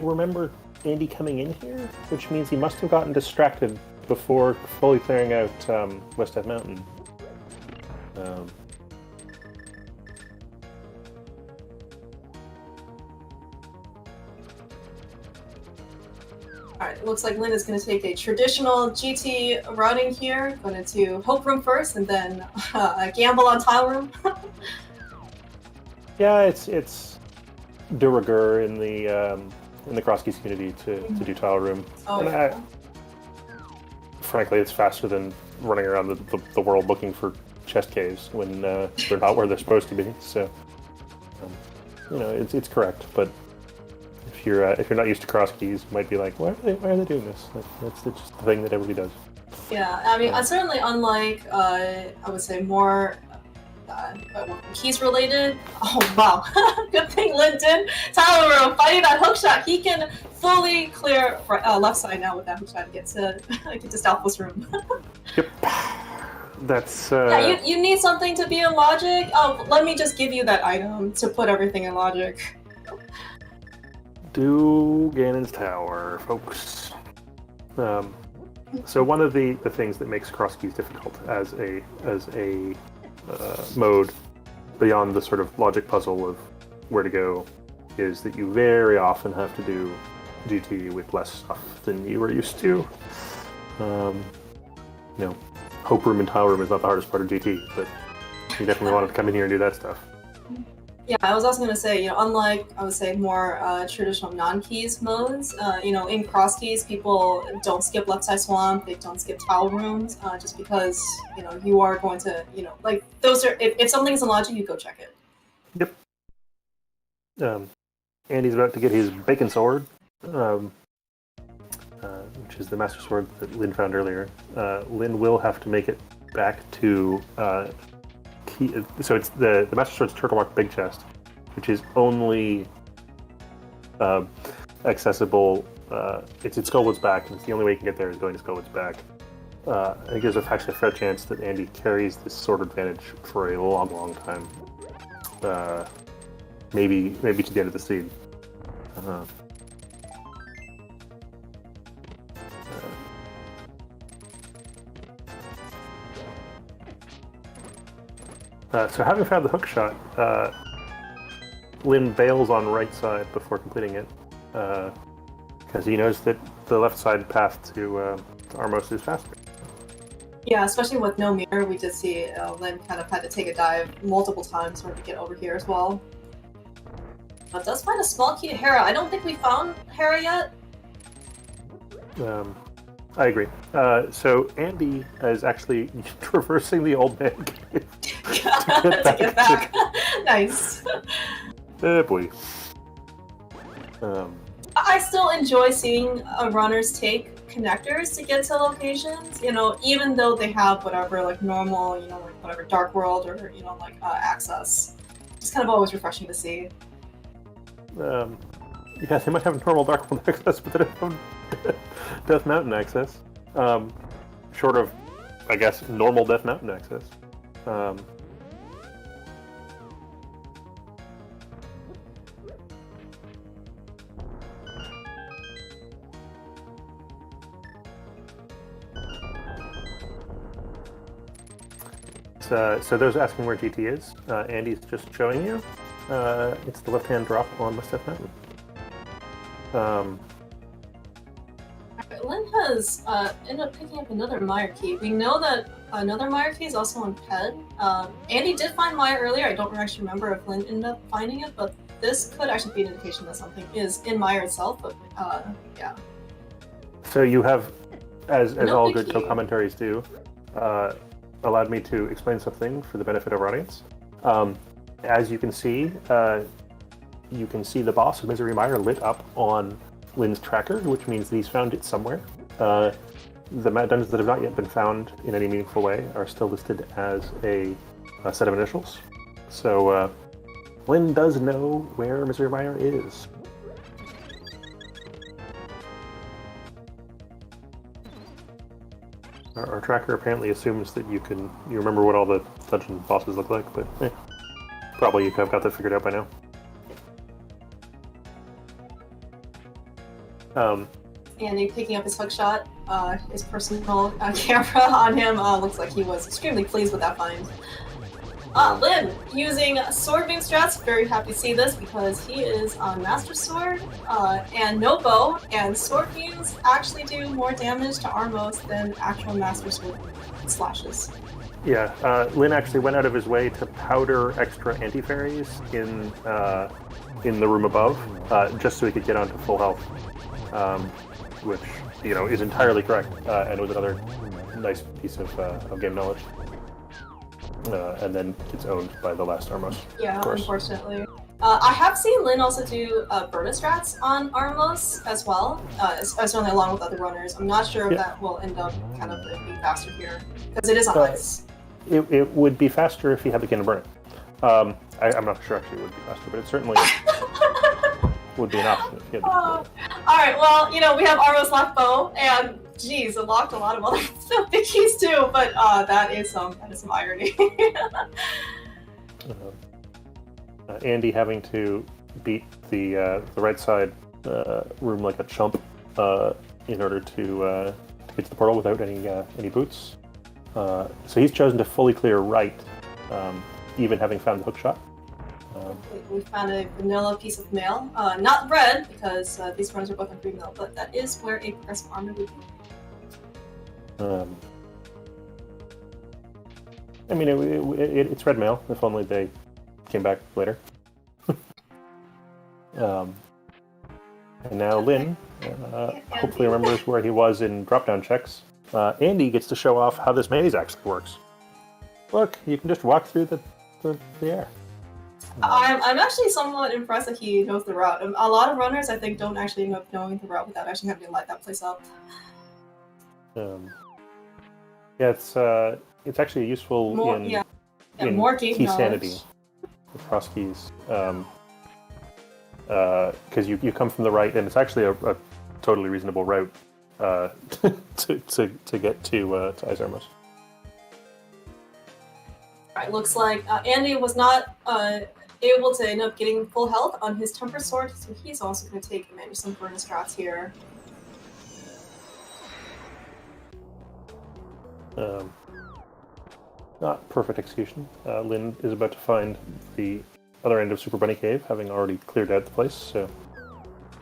remember Andy coming in here, which means he must have gotten distracted before fully clearing out West Death Mountain. Alright, it looks like Lin is going to take a traditional GT routing here. Going to Hope Room first, and then gamble on Tile Room. Yeah, it's de rigueur in the Crosskeys community to do Tile Room. Oh, and yeah. Frankly, it's faster than running around the world looking for chest caves when they're not where they're supposed to be. So, it's correct. But if you're not used to Crosskeys, you might be like, why are they doing this? It's just the thing that everybody does. Yeah, I mean, certainly unlike, I would say more keys related. Oh wow, good thing Lin did. Tyler fighting that hookshot. He can fully clear left side now with that hookshot to get to Stalfo's room. Yep. That's yeah, you need something to be in logic. Oh, let me just give you that item to put everything in logic. Do Ganon's Tower, folks. So one of the things that makes Crosskeys difficult as a mode beyond the sort of logic puzzle of where to go is that you very often have to do GT with less stuff than you were used to. Hope Room and Tile Room is not the hardest part of GT, but you definitely wanted to come in here and do that stuff. Yeah, I was also going to say, unlike, I would say, more traditional non-keys modes, in Crosskeys, people don't skip Left Side Swamp, they don't skip Tile Rooms, just because, you are going to, like, those are, if something's in logic, you go check it. Yep. Andy's about to get his Bacon Sword, which is the Master Sword that Lin found earlier. Lin will have to make it back to... So it's the Master Sword's Turtle Mark Big Chest, which is only accessible. It's at Skullwood's Back, and it's the only way you can get there is going to Skullwood's Back. I think there's actually a fair chance that Andy carries this sword advantage for a long, long time. Maybe to the end of the seed. So having found the hookshot, Lin bails on right side before completing it, because he knows that the left side path to Armos is faster. Yeah, especially with no mirror, we did see Lin kind of had to take a dive multiple times in order to get over here as well. But does find a small key to Hera. I don't think we found Hera yet. I agree. So Andy is actually traversing the old man cave to get back. Nice. Boy. I still enjoy seeing runners take connectors to get to locations. Even though they have whatever like normal, like whatever dark world or access. It's kind of always refreshing to see. Yeah, they might have normal dark world access, but they don't have Death Mountain access. Short of, I guess, normal Death Mountain access. So those asking where GT is, Andy's just showing you. It's the left-hand drop on West Death Mountain. Lin has ended up picking up another Meyer key. We know that another Meyer key is also on Ped. Andy did find Meyer earlier. I don't actually remember if Lin ended up finding it, but this could actually be an indication that something is in Meyer itself. But yeah. So you have, as No, all thank good you. co-commentaries do, allowed me to explain something for the benefit of our audience. As you can see the boss of Misery Mire lit up on Lin's tracker, which means that he's found it somewhere. The dungeons that have not yet been found in any meaningful way are still listed as a set of initials. So Lin does know where Misery Mire is. Our tracker apparently assumes that you remember what all the dungeon bosses look like, but probably you have got that figured out by now. Andy picking up his hookshot, his personal camera on him. Looks like he was extremely pleased with that find. Lin, using sword beam strats, very happy to see this because he is on Master Sword and no bow, and sword beams actually do more damage to Armos than actual Master Sword slashes. Yeah, Lin actually went out of his way to powder extra anti-fairies in the room above, just so he could get onto full health, which is entirely correct, and was another nice piece of game knowledge. And then it's owned by the last Armos. Yeah, of course. Unfortunately. I have seen Lin also do Burna strats on Armos as well, certainly along with other runners. I'm not sure if that will end up kind of being faster here, because it is on ice. It would be faster if he had the Cannon Burn It. I'm not sure actually it would be faster, but it certainly would be an option if he had the Alright, well, we have Armos left bow, and geez, it locked a lot of other big keys too, but that is some irony. Andy having to beat the right side room like a chump in order to get to the portal without any boots. So he's chosen to fully clear right, even having found the hook shot. We found a vanilla piece of mail, not red because these runs are both on green mail, but that is where a progressive armor would be. I mean, it's red mail. If only they came back later. And now Lin hopefully remembers where he was in drop-down checks. Andy gets to show off how this maze actually works. Look, you can just walk through the air. I'm actually somewhat impressed that he knows the route. A lot of runners, I think, don't actually end up knowing the route without actually having to light that place up. It's actually useful in more game key knowledge. sanity with Crosskeys, because you come from the right, and it's actually a totally reasonable route to get to Izarmos. Right, looks like Andy was not able to end up getting full health on his Temper Sword, so he's also going to take advantage of some Burna strats here. Not perfect execution. Lin is about to find the other end of Super Bunny Cave, having already cleared out the place, so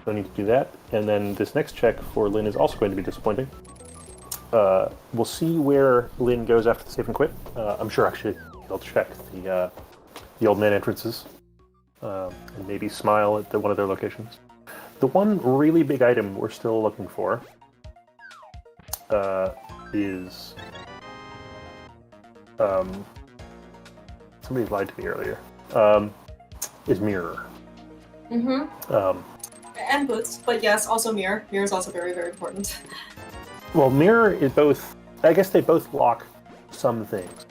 no need to do that. And then this next check for Lin is also going to be disappointing. We'll see where Lin goes after the save and quit. I'm sure actually he'll check the old man entrances and maybe smile at one of their locations. The one really big item we're still looking for is somebody lied to me earlier. Is mirror. And boots, but yes, also mirror. Mirror is also very, very important. Well, mirror is both. I guess they both lock some things.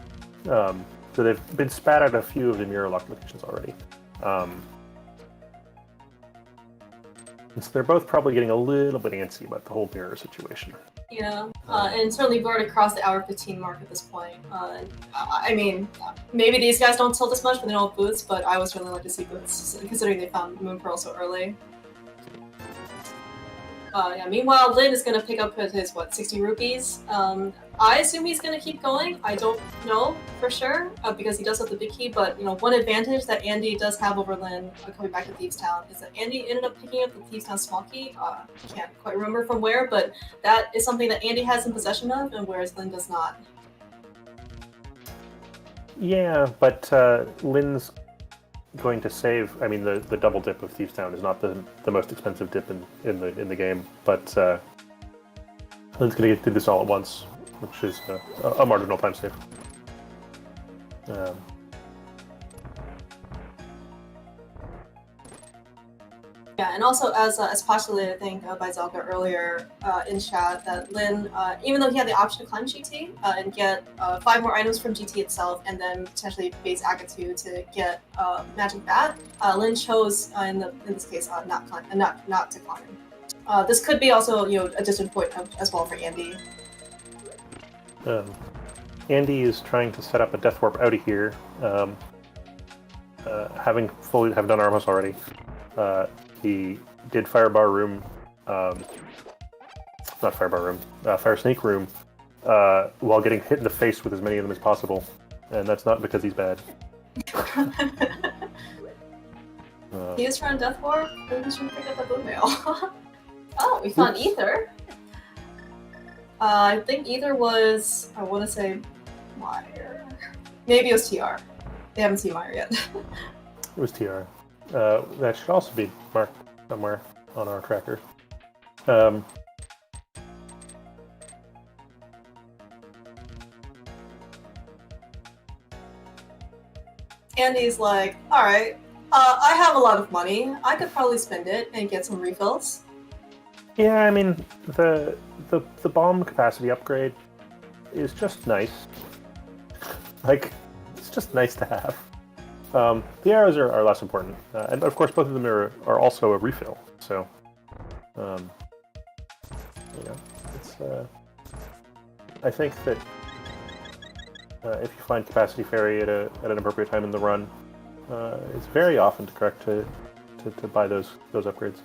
So they've been spat out a few of the mirror lock locations already. And so they're both probably getting a little bit antsy about the whole mirror situation. Yeah, and certainly we've already crossed the hour 15 mark at this point. I mean, maybe these guys don't tilt as much, but they don't have boots, but I would really like to see boots, considering they found Moon Pearl so early. Yeah. Meanwhile, Lin is gonna pick up his 60 rupees. I assume he's gonna keep going. I don't know for sure because he does have the big key. But one advantage that Andy does have over Lin coming back to Thieves Town is that Andy ended up picking up the Thieves Town small key. Can't quite remember from where, but that is something that Andy has in possession of, and whereas Lin does not. Yeah, but Lin's going to save. I mean, the double dip of Thieves Town is not the most expensive dip in the game, but Lin's going to do this all at once, which is a marginal time save. Yeah, and also as postulated, I think by Zelda earlier in chat, that Lin, even though he had the option to climb GT and get 5 more items from GT itself, and then potentially base Agahnim to get Magic Bat, Lin chose in this case not to climb. This could be also a distant point as well for Andy. Andy is trying to set up a Death Warp out of here, having done Armos already. He did Firebar Room, not Firebar Room, Fire Snake Room, while getting hit in the face with as many of them as possible, and that's not because he's bad. He is trying Death Warp, maybe he's trying to pick up a Blue Mail. Oh, we found Ether. I think Ether was, I want to say, Meyer. Maybe it was TR. They haven't seen Meyer yet. It was TR. That should also be marked somewhere on our tracker. Andy's like, alright, I have a lot of money. I could probably spend it and get some refills. Yeah, I mean, the bomb capacity upgrade is just nice. Like, it's just nice to have. The arrows are less important, and of course both of them are also a refill. So, it's. I think that if you find Capacity Fairy at an appropriate time in the run, it's very often correct to buy those upgrades.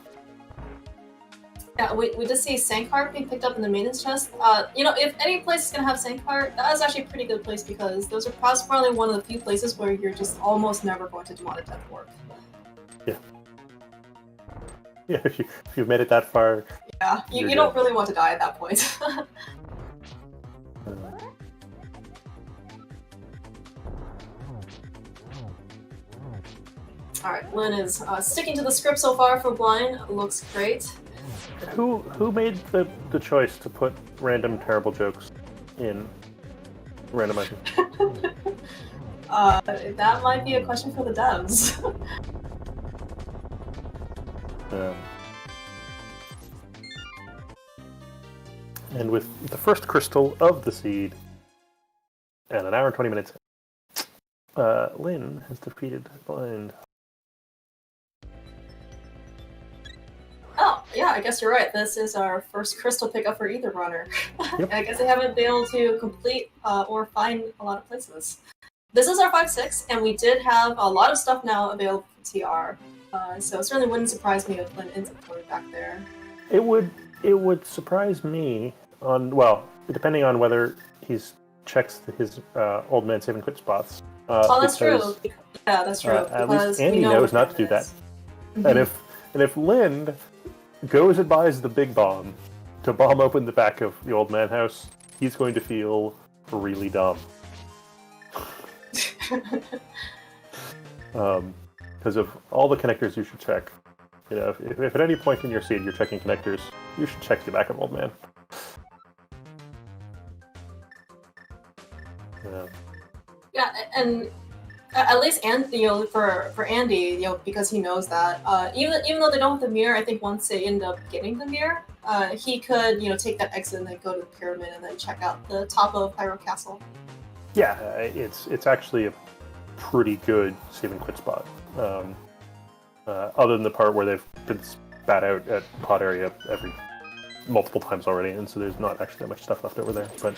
Yeah, we just see Sankheart being picked up in the maintenance chest. If any place is going to have Sankheart, that is actually a pretty good place because those are probably one of the few places where you're just almost never going to do a lot of Death Warp. Yeah. Yeah, if you've made it that far. Yeah, you don't really want to die at that point. Alright, Lin is sticking to the script so far for Blind. Looks great. Who made the choice to put random terrible jokes in Randomizer? That might be a question for the devs. And with the first crystal of the seed, and an hour and 20 minutes, Lin has defeated Blind. Oh, yeah, I guess you're right. This is our first crystal pickup for either runner. Yep. I guess they haven't been able to complete or find a lot of places. This is our 5-6, and we did have a lot of stuff now available for TR. So it certainly wouldn't surprise me if Lin ends up going back there. It would surprise me depending on whether he checks his old man save and quit spots. That's true. Yeah, that's true. At least Andy knows not to do that. Mm-hmm. And if Lin goes and buys the big bomb to bomb open the back of the old man house, he's going to feel really dumb. Because of all the connectors you should check. If at any point in your seed you're checking connectors, you should check the back of old man. Yeah, and at least Andy, for Andy, because he knows that, even though they don't have the mirror, I think once they end up getting the mirror, he could, take that exit and then go to the pyramid and then check out the top of Pyro Castle. Yeah, it's actually a pretty good save and quit spot. Other than the part where they've been spat out at pod area multiple times already, and so there's not actually that much stuff left over there. But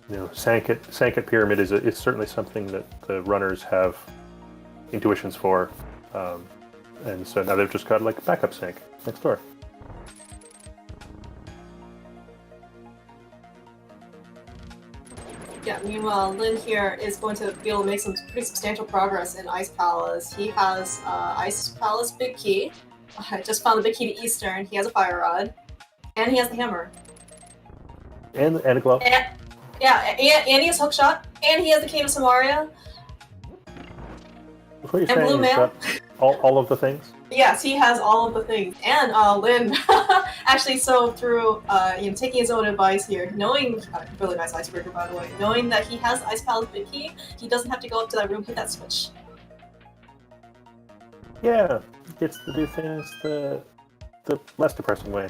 Sanket Pyramid is certainly something that the runners have intuitions for. And so now they've just got like a backup snake next door. Yeah, meanwhile, Lin here is going to be able to make some pretty substantial progress in Ice Palace. He has Ice Palace Big Key. I just found the Big Key to Eastern. He has a Fire Rod. And he has the Hammer. And a glove. And he has Hookshot. And he has the Cane of Samaria. What you're And saying Blue is Mail. that all of the things? Yes, he has all of the things. And Lin, actually, so through taking his own advice here, knowing, really nice icebreaker by the way, knowing that he has Ice Palace Big Key, he doesn't have to go up to that room, hit that switch. Yeah, gets to do things the less depressing way.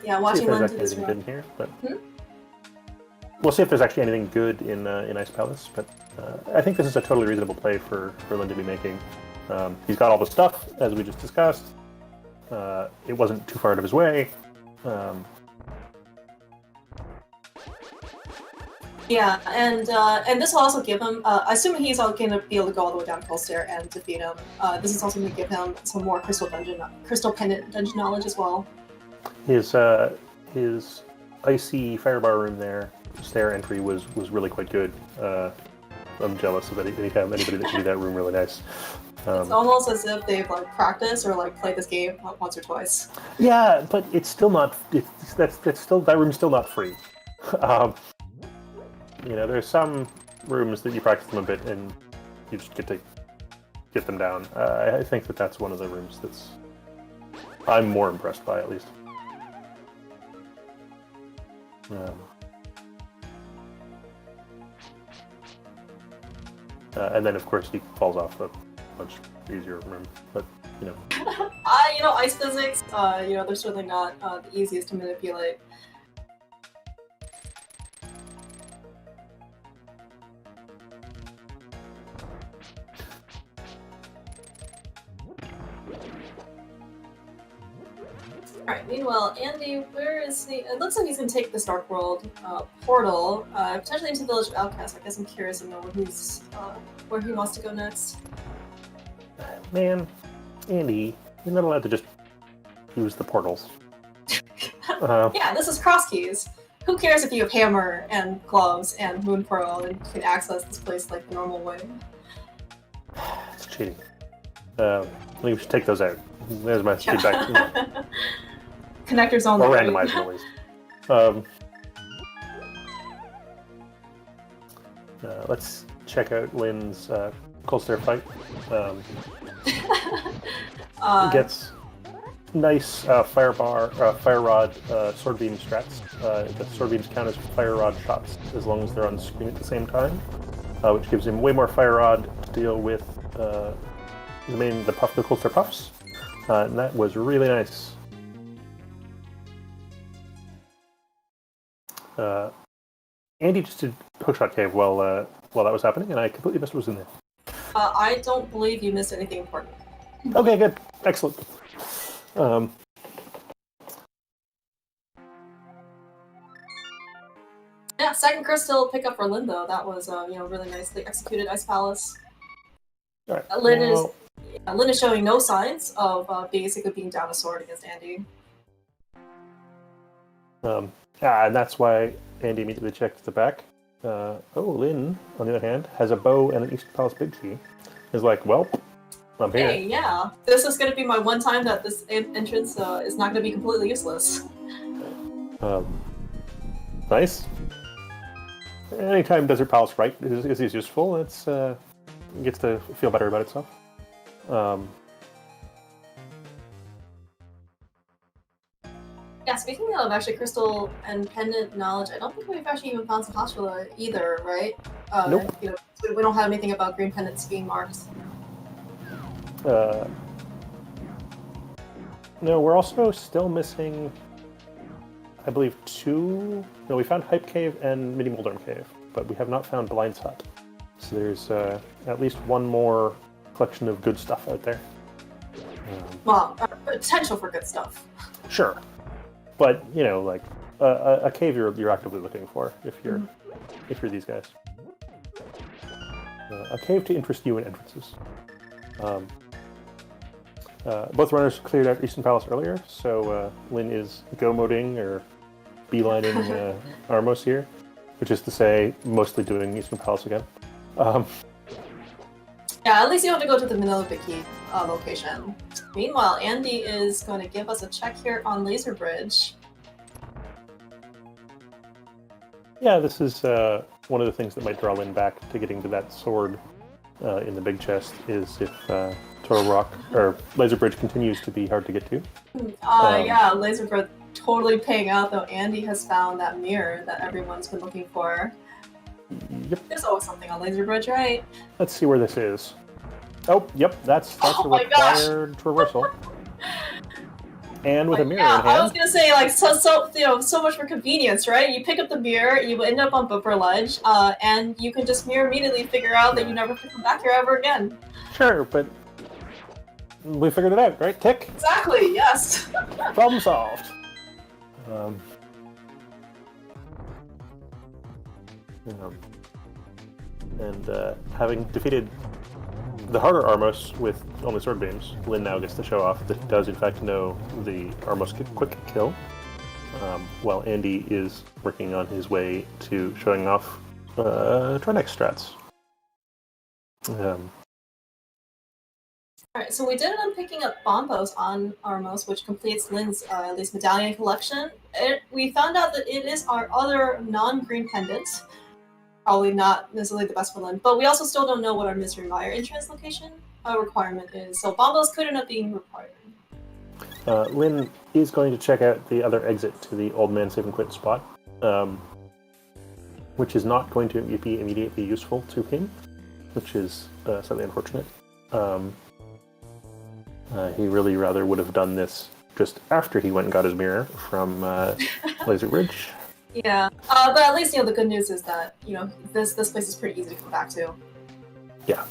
Yeah, See watching if there's Lin actually do this anything run. good in here, but we'll see if there's actually anything good in Ice Palace. But I think this is a totally reasonable play for Lin to be making. He's got all the stuff as we just discussed. It wasn't too far out of his way. Yeah, and this will also give him, assuming he's all going to be able to go all the way down Cold Stair and defeat him, this is also going to give him some more Crystal Pendant dungeon knowledge as well. His icy firebar room there, stair entry was really quite good. I'm jealous of anybody that can do that room really nice. It's almost as if they've practiced or played this game once or twice. Yeah, but it's still not. That room's still not free. There's some rooms that you practice them a bit and you just get to get them down. I think that's one of the rooms that's I'm more impressed by, at least. And then, of course, he falls off a much easier room. But, ice physics, they're certainly not the easiest to manipulate. Alright, meanwhile, Andy, where is he? It looks like he's going to take this Dark World portal, potentially into the Village of Outcasts. I guess I'm curious to know where he wants to go next. Man, Andy, you're not allowed to just use the portals. Yeah, this is Crosskeys. Who cares if you have Hammer and Gloves and Moon Pearl and you can access this place the normal way? It's cheating. I think we should take those out. There's my feedback. Connectors on or the randomizer, at least. Let's check out Lin's Cold Stair fight. Gets nice fire rod, sword beam strats. The sword beams count as fire rod shots as long as they're on screen at the same time, which gives him way more fire rod to deal with the Cold Stair puffs. And that was really nice. Andy just did Hookshot Cave while that was happening, and I completely missed what was in there. I don't believe you missed anything important. Okay, good. Excellent. Yeah, second crystal pickup for Lin, though. That was, really nicely executed. Ice Palace. All right. Lin is showing no signs of basically being down a sword against Andy. And that's why Andy immediately checked the back. Lin, on the other hand, has a bow and an East Palace Big Key. He's like, well, I'm here. Hey, yeah. This is going to be my one time that this entrance is not going to be completely useless. Nice. Anytime Desert Palace right is useful, it gets to feel better about itself. Yeah, speaking of actually crystal and pendant knowledge, I don't think we've actually even found Sahasrahla either, right? Nope. We don't have anything about green pendants being marked. No, we're also still missing, I believe, two. No, we found Hype Cave and Mini Moldorm Cave, but we have not found Blind's Hut. So there's at least one more collection of good stuff out there. Well, potential for good stuff. Sure. but you know, like a cave you're actively looking for if you're these guys. A cave to interest you in entrances. Both runners cleared out Eastern Palace earlier, so Lynn is go-moding or beelining Armos here, which is to say, mostly doing Eastern Palace again. Yeah, at least you don't have to go to the Manila Biki location. Meanwhile, Andy is going to give us a check here on Laser Bridge. Yeah, this is one of the things that might draw Lynn back to getting to that sword in the big chest, is if Turtle Rock or Laser Bridge continues to be hard to get to. Yeah, Laser Bridge totally paying out, though. Andy has found that mirror that everyone's been looking for. Yep. There's always something on Laser Bridge, right? Let's see where this is. Oh, yep, that's a required traversal. And with a mirror in hand. I was gonna say, like, so much for convenience, right? You pick up the mirror, you end up on Booper Ledge, and you can just mirror immediately figure out that you never have to come back here ever again. Sure, but we figured it out, right? Tick? Exactly, yes. Problem solved. Having defeated the harder Armos with only sword beams, Lynn now gets to show off that he does in fact know the Armos quick kill, while Andy is working on his way to showing off Trinex strats. Alright, so we did end up picking up Bombos on Armos, which completes Lynn's at least medallion collection. We found out that it is our other non-green pendant. Probably not necessarily the best for Lynn, but we also still don't know what our Mystery Mire entrance location requirement is, so Bombos could end up being required. Lynn is going to check out the other exit to the Old Man Save and Quit spot, which is not going to be immediately useful to him, which is slightly unfortunate. He really rather would have done this just after he went and got his mirror from Laser Bridge. Yeah, but at least, the good news is that, this place is pretty easy to come back to. Yeah.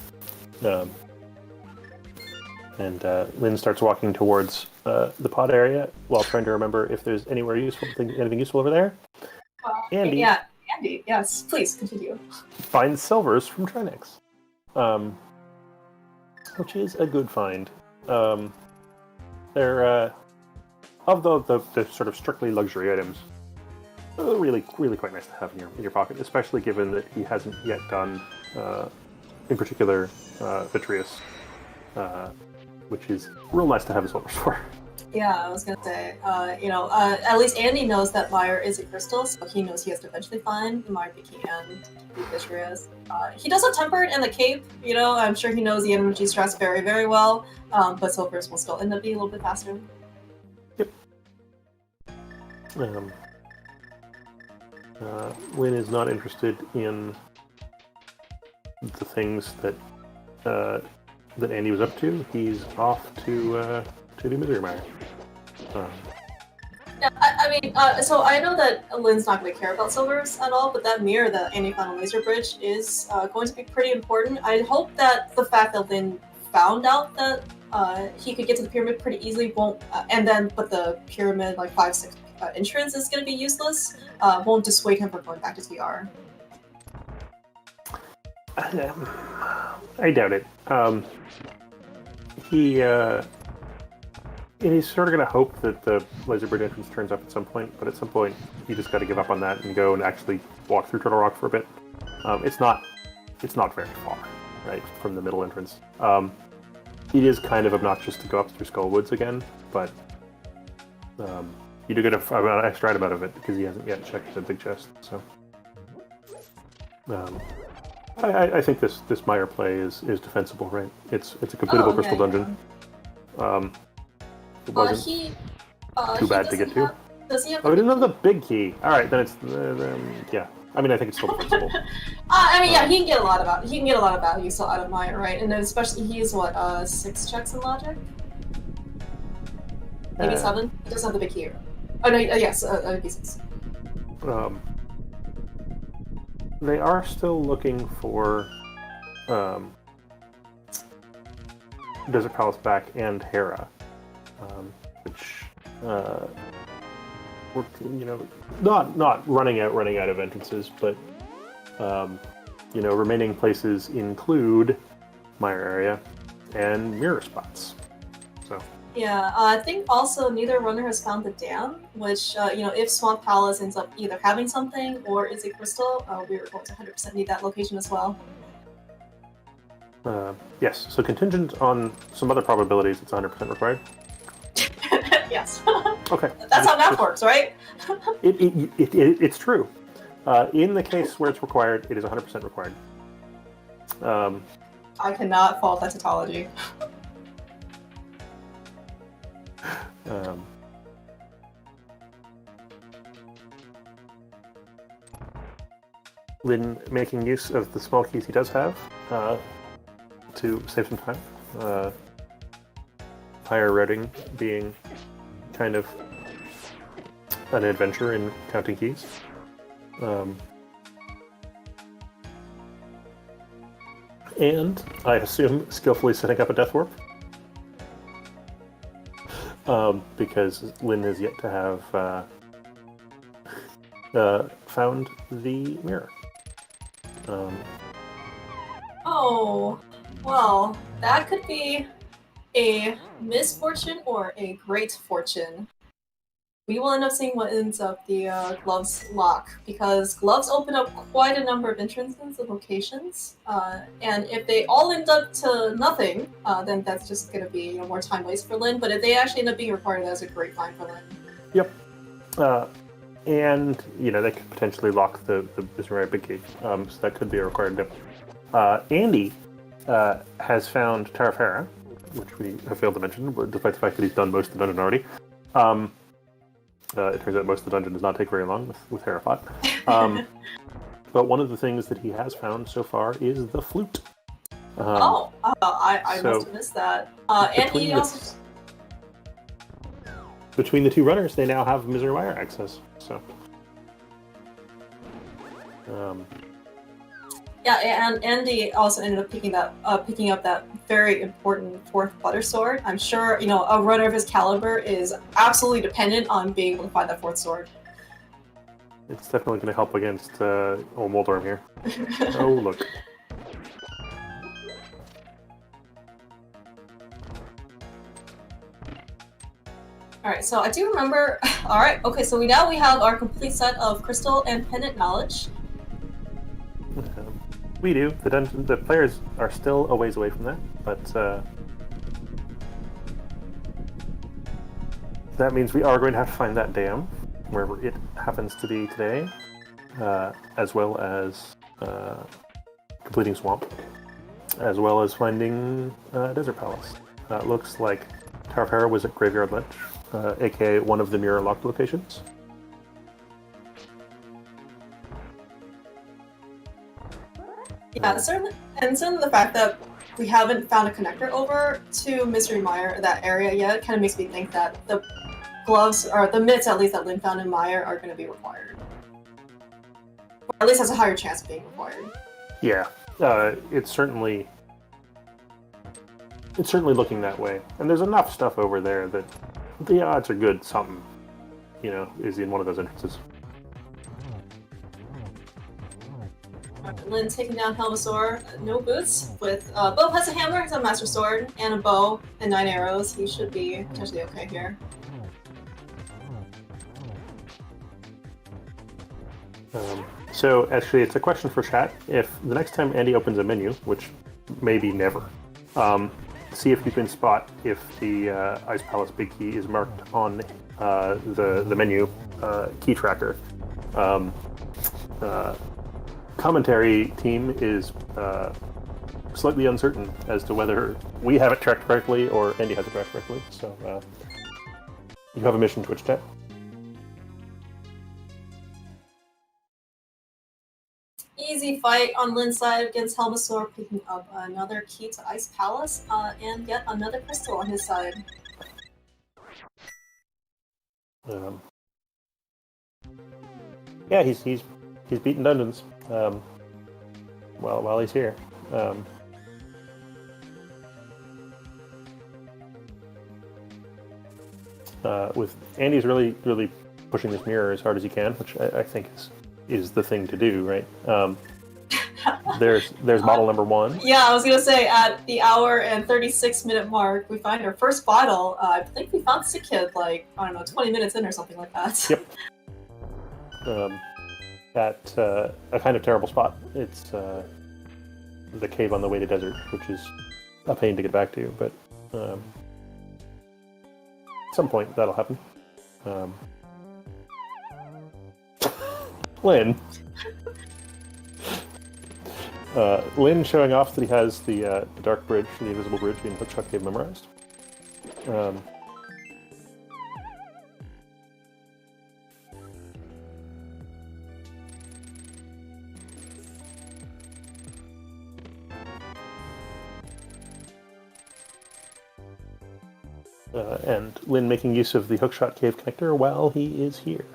Lynn starts walking towards the pod area while trying to remember if there's anything useful over there. Andy. Yeah, Andy, yes, please, continue. Finds silvers from Trinex, which is a good find. They're, of the sort of strictly luxury items, really quite nice to have in your pocket, especially given that he hasn't yet done, in particular, Vitreous, which is real nice to have his silvers for. Yeah, I was gonna say, at least Andy knows that Mire is a crystal, so he knows he has to eventually find the Mire Biki and the Vitreous. He does have Tempered and the Cape, I'm sure he knows the energy stress very, very well, but silvers will still end up being a little bit faster. Yep. Lynn is not interested in the things that Andy was up to. He's off to do Mystery Mire. Yeah, so I know that Lynn's not going to care about silvers at all, but that mirror that Andy found on Laser Bridge is going to be pretty important. I hope that the fact that Lynn found out that he could get to the pyramid pretty easily but the pyramid, 5-6 entrance is going to be useless, won't dissuade him from going back to TR. I doubt it. He's sort of going to hope that the Laser Bridge entrance turns up at some point, but at some point you just got to give up on that and go and actually walk through Turtle Rock for a bit. It's not very far, right, from the middle entrance. It is kind of obnoxious to go up through Skull Woods again, but you do get an extra item out of it because he hasn't yet checked the big chest. So I think this Mire play is defensible, right? It's a completable crystal dungeon. It wasn't too bad to get to. Does he have? Oh, we didn't have the big key. All right, then it's yeah. I mean, I think it's still defensible. Yeah, he can get a lot of value still out of Mire, right? And then especially he's 6 checks in logic, maybe 7. He doesn't have the big key. Oh no, yes, maybe 6. They are still looking for Desert Palace back and Hera, which we're not running out of entrances, but remaining places include Mire area and mirror spots. So yeah, I think also neither runner has found the dam, which if Swamp Palace ends up either having something or is a crystal, we're going to 100% need that location as well. Yes, so contingent on some other probabilities, it's 100% required. Yes. Okay. That's how math works, right? It's true. In the case where it's required, it is 100% required. I cannot fault that tautology. Lin making use of the small keys he does have to save some time. Higher routing being kind of an adventure in counting keys. And I assume skillfully setting up a death warp. Because Lin is yet to have found the mirror. Oh, well, that could be a misfortune or a great fortune. We will end up seeing what ends up the gloves lock, because gloves open up quite a number of entrances and locations, and if they all end up to nothing, then that's just going to be more time waste for Lin. But if they actually end up being required, that's a great find for Lin. Yep. And they could potentially lock the Missouri Big Key, so that could be a required dip. Andy has found Tarafera, which we have failed to mention, but despite the fact that he's done most of the dungeon already. It turns out most of the dungeon does not take very long with Herafot. But one of the things that he has found so far is the flute. I must have missed that. And he also... Between the two runners, they now have Misery Wire access. So, yeah, and Andy also ended up picking up that very important fourth butter sword. I'm sure a runner of his caliber is absolutely dependent on being able to find that fourth sword. It's definitely going to help against old Moldorm here. Oh look. Alright, so I do remember... Alright, okay, so we have our complete set of crystal and pendant knowledge. We do. The players are still a ways away from that, but that means we are going to have to find that dam, wherever it happens to be today, as well as completing Swamp, as well as finding Desert Palace. It looks like Tarafera was at Graveyard Ledge, aka one of the mirror locked locations. Yeah, certainly the fact that we haven't found a connector over to Mystery Mire, that area yet, kind of makes me think that the gloves, or the mitts at least that Lin found in Mire, are going to be required. Or at least has a higher chance of being required. Yeah, it's certainly looking that way. And there's enough stuff over there that the odds are good something, is in one of those entrances. Lin taking down Helmasaur, no boots, with Bo has a hammer, has a master sword, and a bow, and 9 arrows. He should be potentially okay here. So actually, it's a question for chat. If the next time Andy opens a menu, which maybe never, see if you can spot if the Ice Palace Big Key is marked on the menu key tracker. Commentary team is slightly uncertain as to whether we have it tracked correctly or Andy has it tracked correctly. So you have a mission, Twitch chat. Easy fight on Lin's side against Helmasaur, picking up another key to Ice Palace, and yet another crystal on his side. Yeah, he's beaten dungeons while he's here. With Andy's really pushing this mirror as hard as he can, which I think is the thing to do, right? There's bottle number 1. Yeah, I was gonna say at the hour and 36-minute mark, we find our first bottle. I think we found Sick Kid like, I don't know, 20 minutes in or something like that. Yep. At a kind of terrible spot. It's the cave on the way to desert, which is a pain to get back to, but at some point that'll happen. Lynn. Lynn showing off that he has the dark bridge, the invisible bridge in Hookshot Cave memorized. And Lynn making use of the Hookshot Cave connector while he is here.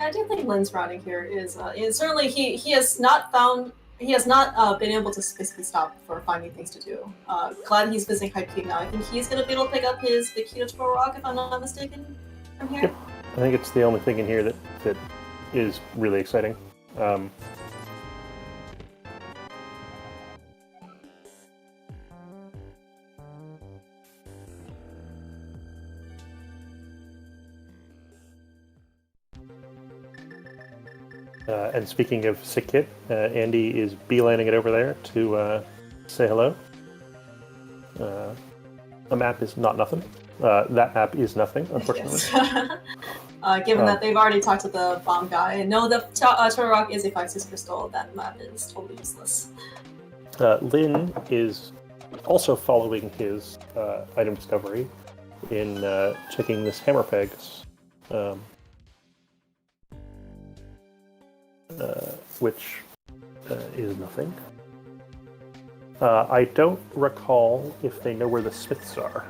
I do think Lynn's routing here is certainly he has not been able to basically stop for finding things to do. Glad he's visiting Hype Cave now. I think he's going to be able to pick up his Vikito Turtle Rock, if I'm not mistaken, from here. Yep. I think it's the only thing in here that is really exciting. And speaking of Sick Kid, Andy is beelining it over there to say hello. A map is not nothing. That map is nothing, unfortunately. Yes. Given that they've already talked to the bomb guy and know the Turtle Rock is a 5/6 crystal, that map is totally useless. Lynn is also following his item discovery in checking this hammer pegs, which is nothing. I don't recall if they know where the smiths are.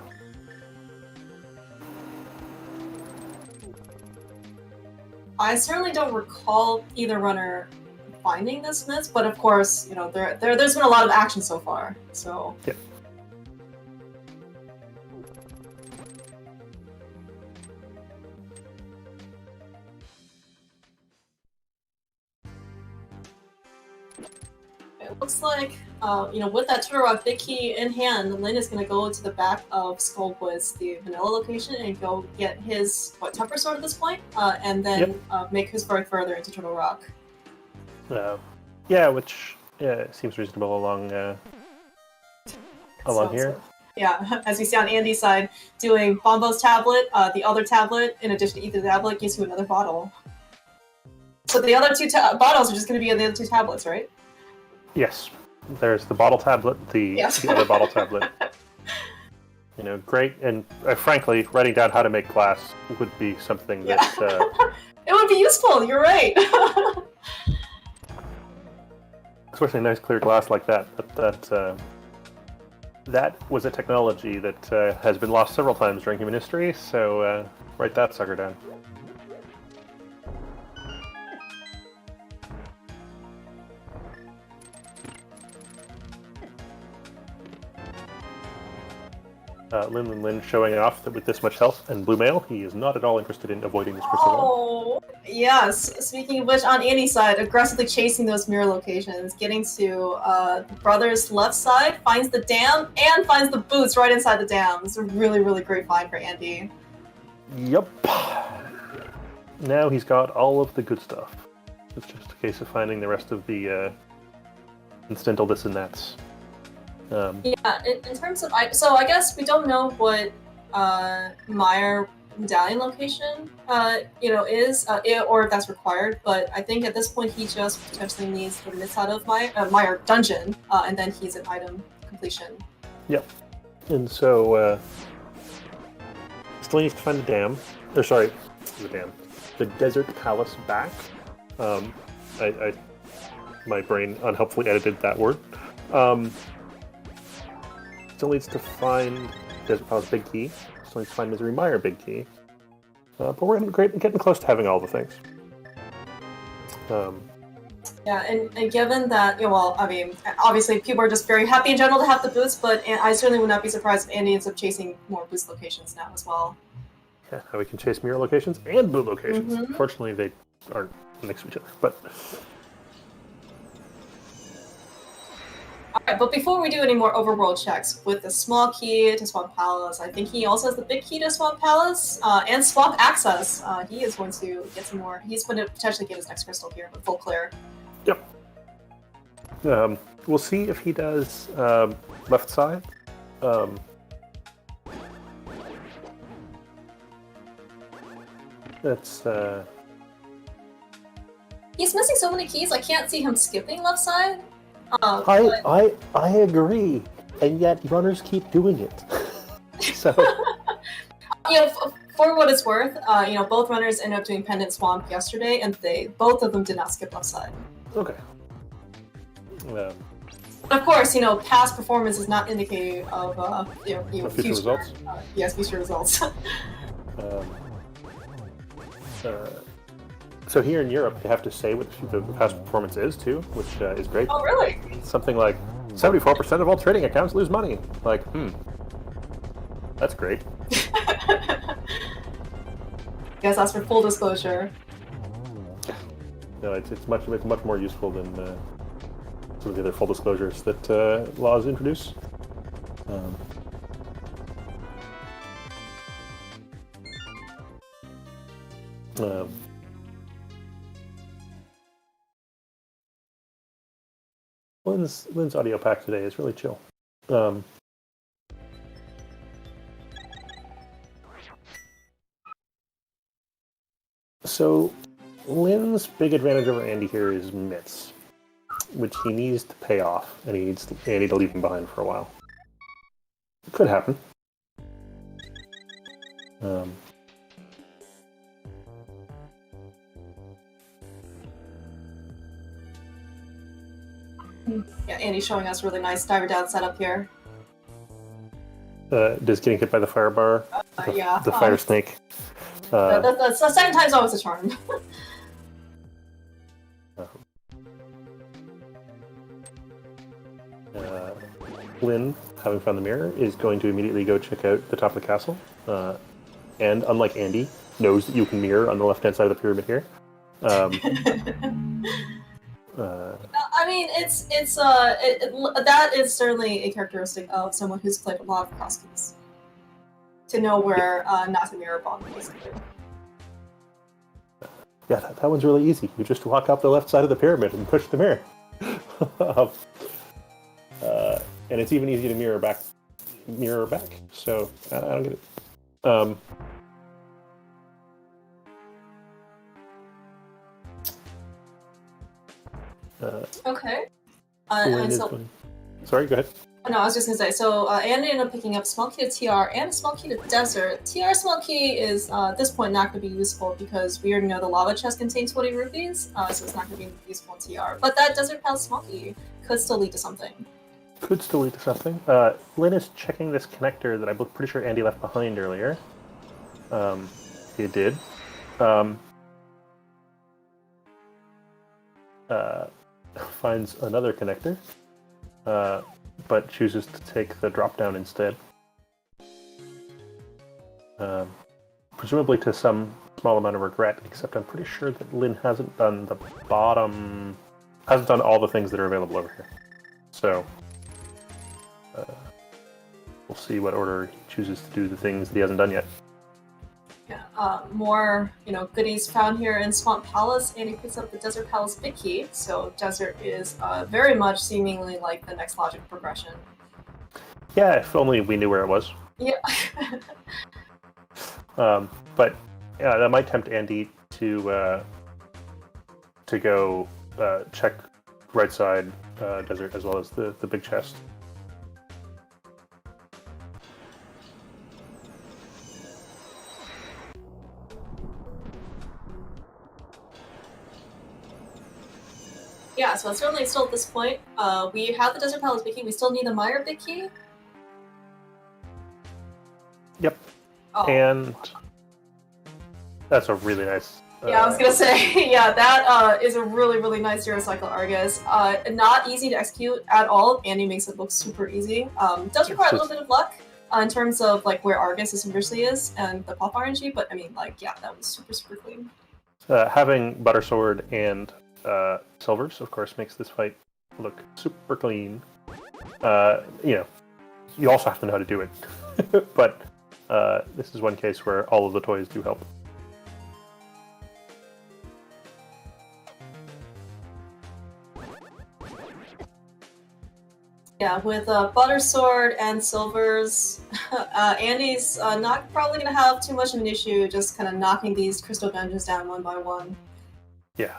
I certainly don't recall either runner finding the smiths, but of course, you know, there's been a lot of action so far, so... Yeah. It looks like, you know, with that Turtle Rock Big Key in hand, Lynn is going to go to the back of Skullwoods, the vanilla location, and go get his, Temper Sword at this point, and then make his way further into Turtle Rock. Yeah, which seems reasonable along here. Yeah, as we see on Andy's side, doing Bombo's tablet, the other tablet, in addition to either tablet, gives you another bottle. So the other two bottles are just going to be in the other two tablets, right? Yes. There's the bottle tablet, the other bottle tablet. You know, great. And frankly, writing down how to make glass would be something that... It would be useful, you're right! Especially nice clear glass like that. That was a technology that has been lost several times during human history, so write that sucker down. Linlinlin showing off that with this much health and blue mail, he is not at all interested in avoiding this crystal. Oh, yes. Speaking of which, on Annie's side, aggressively chasing those mirror locations, getting to the brother's left side, finds the dam, and finds the boots right inside the dam. It's a really, really great find for Andy. Yep. Now he's got all of the good stuff. It's just a case of finding the rest of the incidental this and that's. Yeah, in terms of... So I guess we don't know what Meyer medallion location, is, or if that's required, but I think at this point he just potentially needs the miss out of Meyer dungeon, and then he's at item completion. Yep. And so, still needs to find the dam. Or sorry, the dam. The Desert Palace back. My brain unhelpfully edited that word. Still needs to find Desert Palace Big Key. Still needs to find Misery Mire Big Key. But we're getting close to having all the things. Yeah, Yeah, and given that, well, I mean, obviously people are just very happy in general to have the boost, but I certainly would not be surprised if Andy ends up chasing more boost locations now as well. Yeah, we can chase mirror locations and boot locations. Mm-hmm. Fortunately, they aren't next to each other, but... Alright, but before we do any more overworld checks, with the small key to Swamp Palace, I think he also has the big key to Swamp Palace, and Swamp Access. He is going to get some more. He's going to potentially get his next crystal here, with full clear. Yep. We'll see if he does left side. That's... He's missing so many keys, I can't see him skipping left side. I agree, and yet runners keep doing it. So, for what it's worth, both runners ended up doing Pendant Swamp yesterday, and both of them did not skip left side. Okay. Of course, past performance is not indicative of future results. Yes, future results. So here in Europe, you have to say what the past performance is too, which is great. Oh, really? Something like 74% of all trading accounts lose money. Like, that's great. Guess that's for full disclosure. No, it's much more useful than some of the other full disclosures that laws introduce. Lynn's audio pack today is really chill. So Lynn's big advantage over Andy here is mitts, which he needs to pay off, and he needs Andy to leave him behind for a while. It could happen. Yeah, Andy's showing us really nice diver down setup here. Does getting hit by the fire bar, the fire snake. The second time's always a charm. Lynn, having found the mirror, is going to immediately go check out the top of the castle. And unlike Andy, knows that you can mirror on the left-hand side of the pyramid here. I mean, that is certainly a characteristic of someone who's played a lot of Crosskeys. To know where not to mirror bomb, basically. Yeah, that one's really easy. You just walk up the left side of the pyramid and push the mirror. And it's even easy to mirror back. So I don't get it. Okay. Sorry, go ahead. No, I was just gonna say. So Andy ended up picking up small key to TR and a small key to Desert. TR small key is at this point not going to be useful because we already know the lava chest contains 20 rupees, so it's not going to be useful in TR. But that Desert Palace small key could still lead to something. Lynn is checking this connector that I'm pretty sure Andy left behind earlier. He did. Finds another connector, but chooses to take the drop down instead. Presumably to some small amount of regret, except I'm pretty sure that Lynn hasn't done all the things that are available over here. So, we'll see what order he chooses to do the things that he hasn't done yet. Yeah, more, goodies found here in Swamp Palace, and he picks up the Desert Palace big key, so Desert is very much seemingly like the next logical progression. Yeah, if only we knew where it was. Yeah. But yeah, that might tempt Andy to go check right side Desert as well as the big chest. Yeah, so it's certainly still at this point. We have the Desert Palace big key. We still need the Meyer big key. Yep. Oh. And that's a really nice Yeah, I was gonna say, yeah, that is a really nice Zero Cycle Argus. Not easy to execute at all. Andy makes it look super easy. Does require a little bit of luck in terms of like where Argus universally is and the pop RNG, but I mean, like, yeah, that was super clean. Having Buttersword and Silvers, of course, makes this fight look super clean. You also have to know how to do it, but this is one case where all of the toys do help. Yeah, with Buttersword and Silvers, Andy's not probably going to have too much of an issue just kind of knocking these crystal dungeons down one by one. Yeah.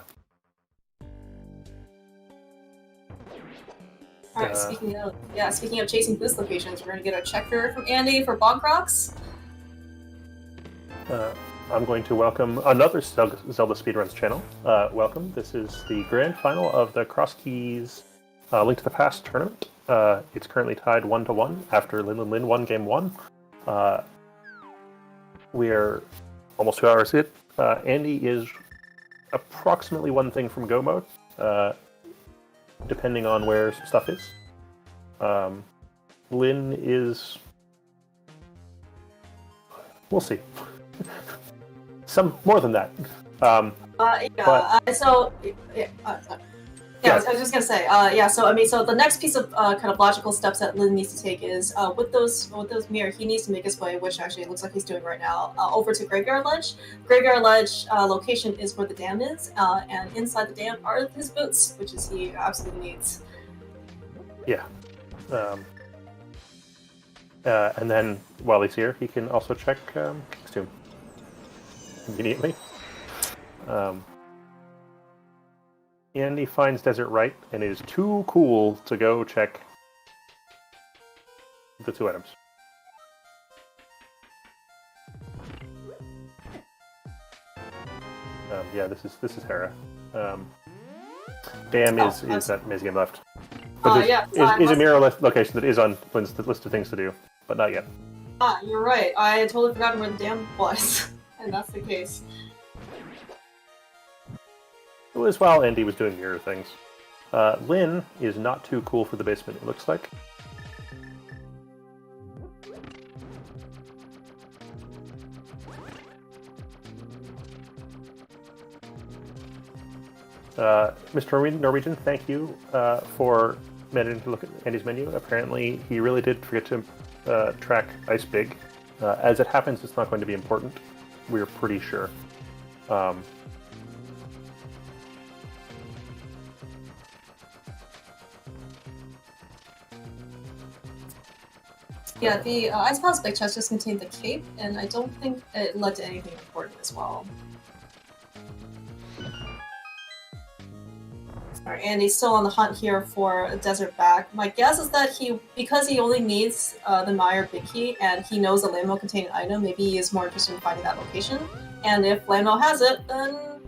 Alright, speaking of chasing boost locations, we're going to get a checker from Andy for Bog Rocks. I'm going to welcome another Zelda Speedruns channel. Welcome. This is the grand final of the Crosskeys Link to the Past tournament. It's currently tied 1-1 after Linlinlin won game 1. We are almost 2 hours in. Andy is approximately one thing from go mode, depending on where stuff is. Lin is... We'll see. Some more than that. I was just gonna say, so the next piece of kind of logical steps that Lin needs to take is with those mirror, he needs to make his way, which actually looks like he's doing right now, over to Graveyard Ledge. Graveyard Ledge location is where the dam is, and inside the dam are his boots, which is he absolutely needs. Yeah. And then while he's here, he can also check King's Tomb conveniently. Andy finds Desert Right and is too cool to go check the 2 items. This is Hera. Dam is that maze game left. But is a mirror location that is on Lynn's list of things to do, but not yet. You're right. I had totally forgotten where the dam was, and that's the case. It was while Andy was doing mirror things. Lynn is not too cool for the basement, it looks like. Mr. Norwegian, thank you for managing to look at Andy's menu. Apparently, he really did forget to track Ice Big. As it happens, it's not going to be important. We're pretty sure. Yeah, the Ice Palace Big Chest just contained the cape, and I don't think it led to anything important as well. Alright, Andy's still on the hunt here for a Desert Back. My guess is that because he only needs the Meyer Big Key, and he knows the Landmill contained an item, maybe he is more interested in finding that location. And if Landmill has it, then,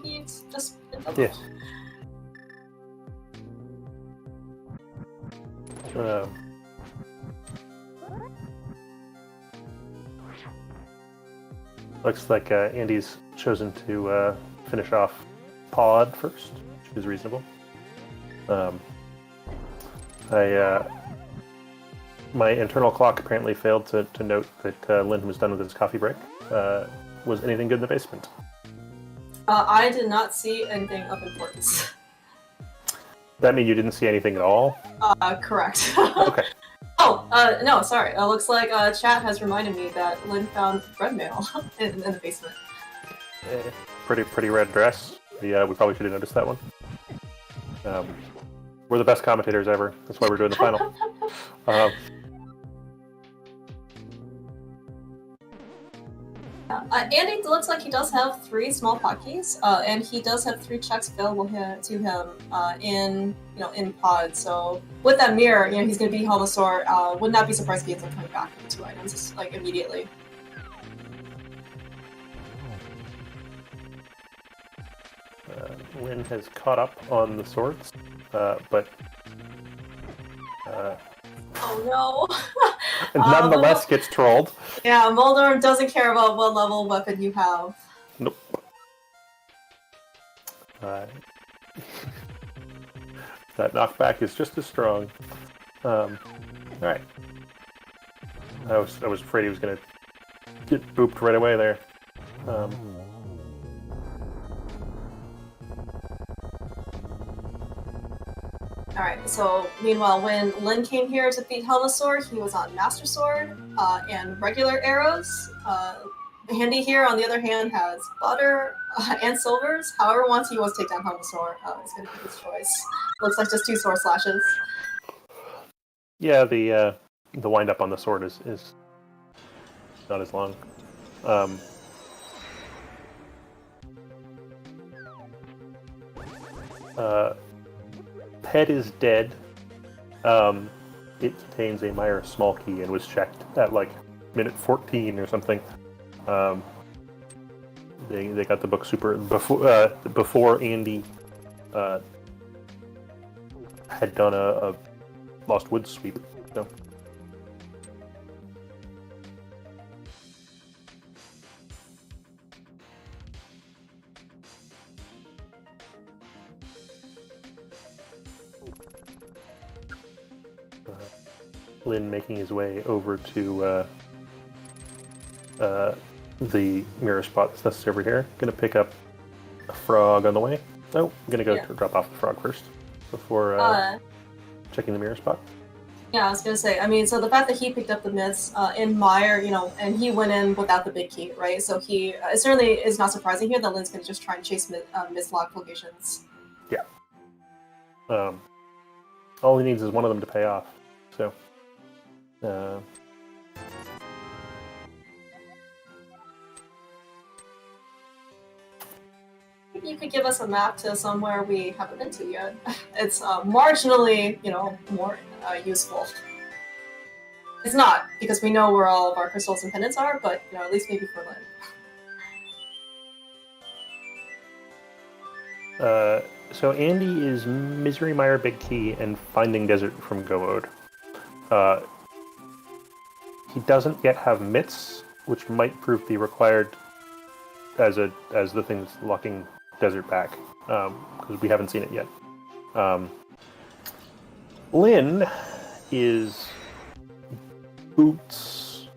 he's just... Yes. Looks like Andy's chosen to finish off Pod first, which is reasonable. My internal clock apparently failed to note that Lynn was done with his coffee break. Was anything good in the basement? I did not see anything of importance. That mean you didn't see anything at all? Correct. Okay. No, sorry. Looks like chat has reminded me that Lynn found bread mail in the basement. Pretty red dress. We probably should have noticed that one. We're the best commentators ever. That's why we're doing the final. Andy looks like he does have 3 small potkeys, and he does have 3 checks available to him in pod. So with that mirror, he's going to be Helmasaur. Would not be surprised if he ends up coming back with 2 items like immediately. Lynn has caught up on the swords, but oh no! nonetheless gets trolled. Yeah, Moldorm doesn't care about what level weapon you have. Nope. That knockback is just as strong. All right. I was afraid he was gonna get booped right away there. Alright, so meanwhile, when Lin came here to beat Helmasaur, he was on Master Sword and regular arrows. Handy here, on the other hand, has Butter and Silvers. However, once he wants to take down Helmasaur, it's going to be his choice. Looks like just 2 sword slashes. Yeah, the wind up on the sword is not as long. Pet is dead. It contains a Myra small key and was checked at like minute 14 or something. They got the book before Andy had done a Lost Woods sweep. So. Lin making his way over to the mirror spot that's necessary over here. Gonna pick up a frog on the way. No, I'm gonna go drop off the frog first before checking the mirror spot. Yeah, I was gonna say, I mean, so the fact that he picked up the myths in Meyer, and he went in without the big key, right? So he, it certainly is not surprising here that Lin's gonna just try and chase myth lock locations. Yeah. All he needs is one of them to pay off, so. Maybe you could give us a map to somewhere we haven't been to yet. It's marginally, more useful. It's not, because we know where all of our crystals and pendants are, but, at least maybe for Lin. So Andy is Misery Mire Big Key and Finding Desert from Go Mode. He doesn't yet have mitts, which might prove to be required as the thing that's locking Desert back, because we haven't seen it yet. Lin is boots.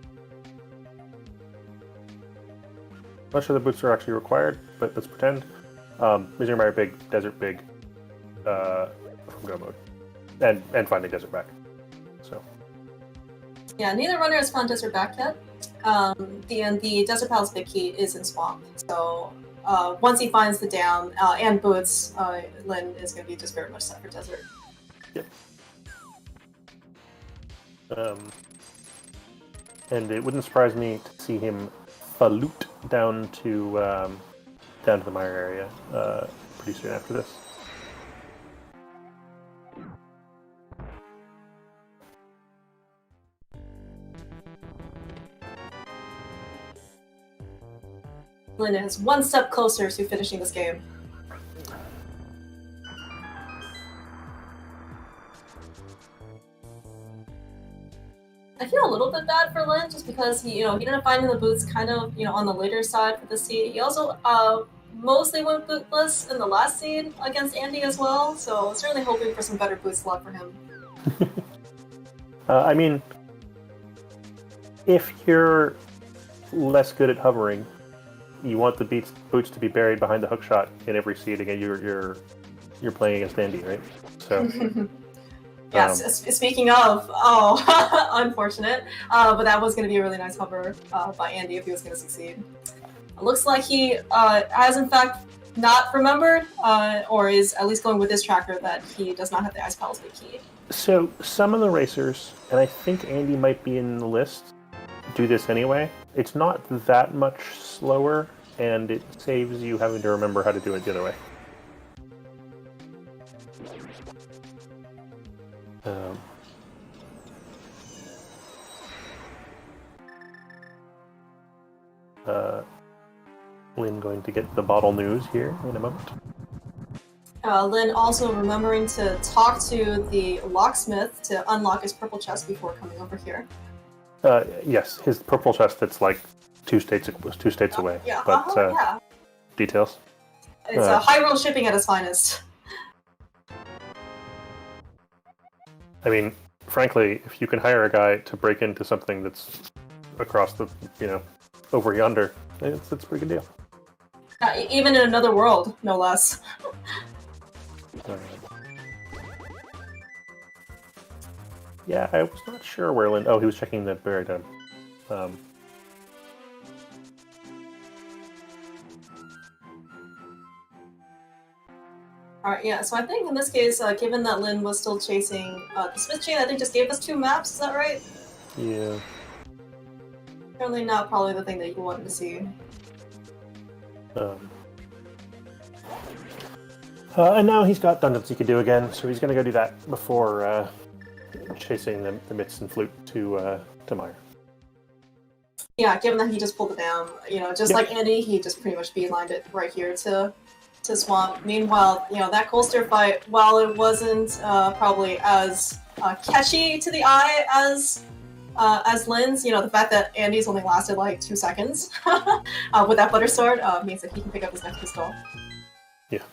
I'm not sure the boots are actually required, but let's pretend. Misery Mire Big, Desert Big, from Go Mode, and Finding Desert back. So. Yeah, neither runner has found Desert back yet. The Desert Palace Big Key is in Swamp, so once he finds the dam and boots, Lin is going to be just very much set for Desert. Yep. And it wouldn't surprise me to see him falloot down to the Mire area pretty soon after this. Lin is one step closer to finishing this game. I feel a little bit bad for Lin just because he didn't find the boots kind of, on the later side for the seed. He also mostly went bootless in the last seed against Andy as well, so certainly hoping for some better boots luck for him. I mean, if you're less good at hovering, you want the boots to be buried behind the hookshot in every seed. Again, you're playing against Andy, right? So. Yes. Speaking of, unfortunate, but that was going to be a really nice hover by Andy if he was going to succeed. It looks like he has in fact not remembered, or is at least going with his tracker that he does not have the Ice Palace Big Key. So some of the racers, and I think Andy might be in the list, do this anyway. It's not that much slower, and it saves you having to remember how to do it the other way. Lin going to get the bottle news here in a moment. Lin also remembering to talk to the locksmith to unlock his purple chest before coming over here. Yes, his purple chest that's like two states away. Yeah, but yeah. Details. It's Hyrule shipping at its finest. I mean, frankly, if you can hire a guy to break into something that's across the, over yonder, it's a pretty good deal. Even in another world, no less. Yeah, I was not sure where Lin... Oh, he was checking the Baradon. Alright, yeah, so I think in this case, given that Lin was still chasing the Smith chain, I think just gave us 2 maps, is that right? Yeah. Certainly not probably the thing that you wanted to see. And now he's got dungeons he could do again, so he's going to go do that before chasing the mitts and flute to Meyer. Yeah, given that he just pulled it down, just like Andy, he just pretty much beelined it right here to Swamp. Meanwhile, that Colster fight, while it wasn't probably as catchy to the eye as Lin's, the fact that Andy's only lasted like 2 seconds with that butter sword means that he can pick up his next pistol. Yeah.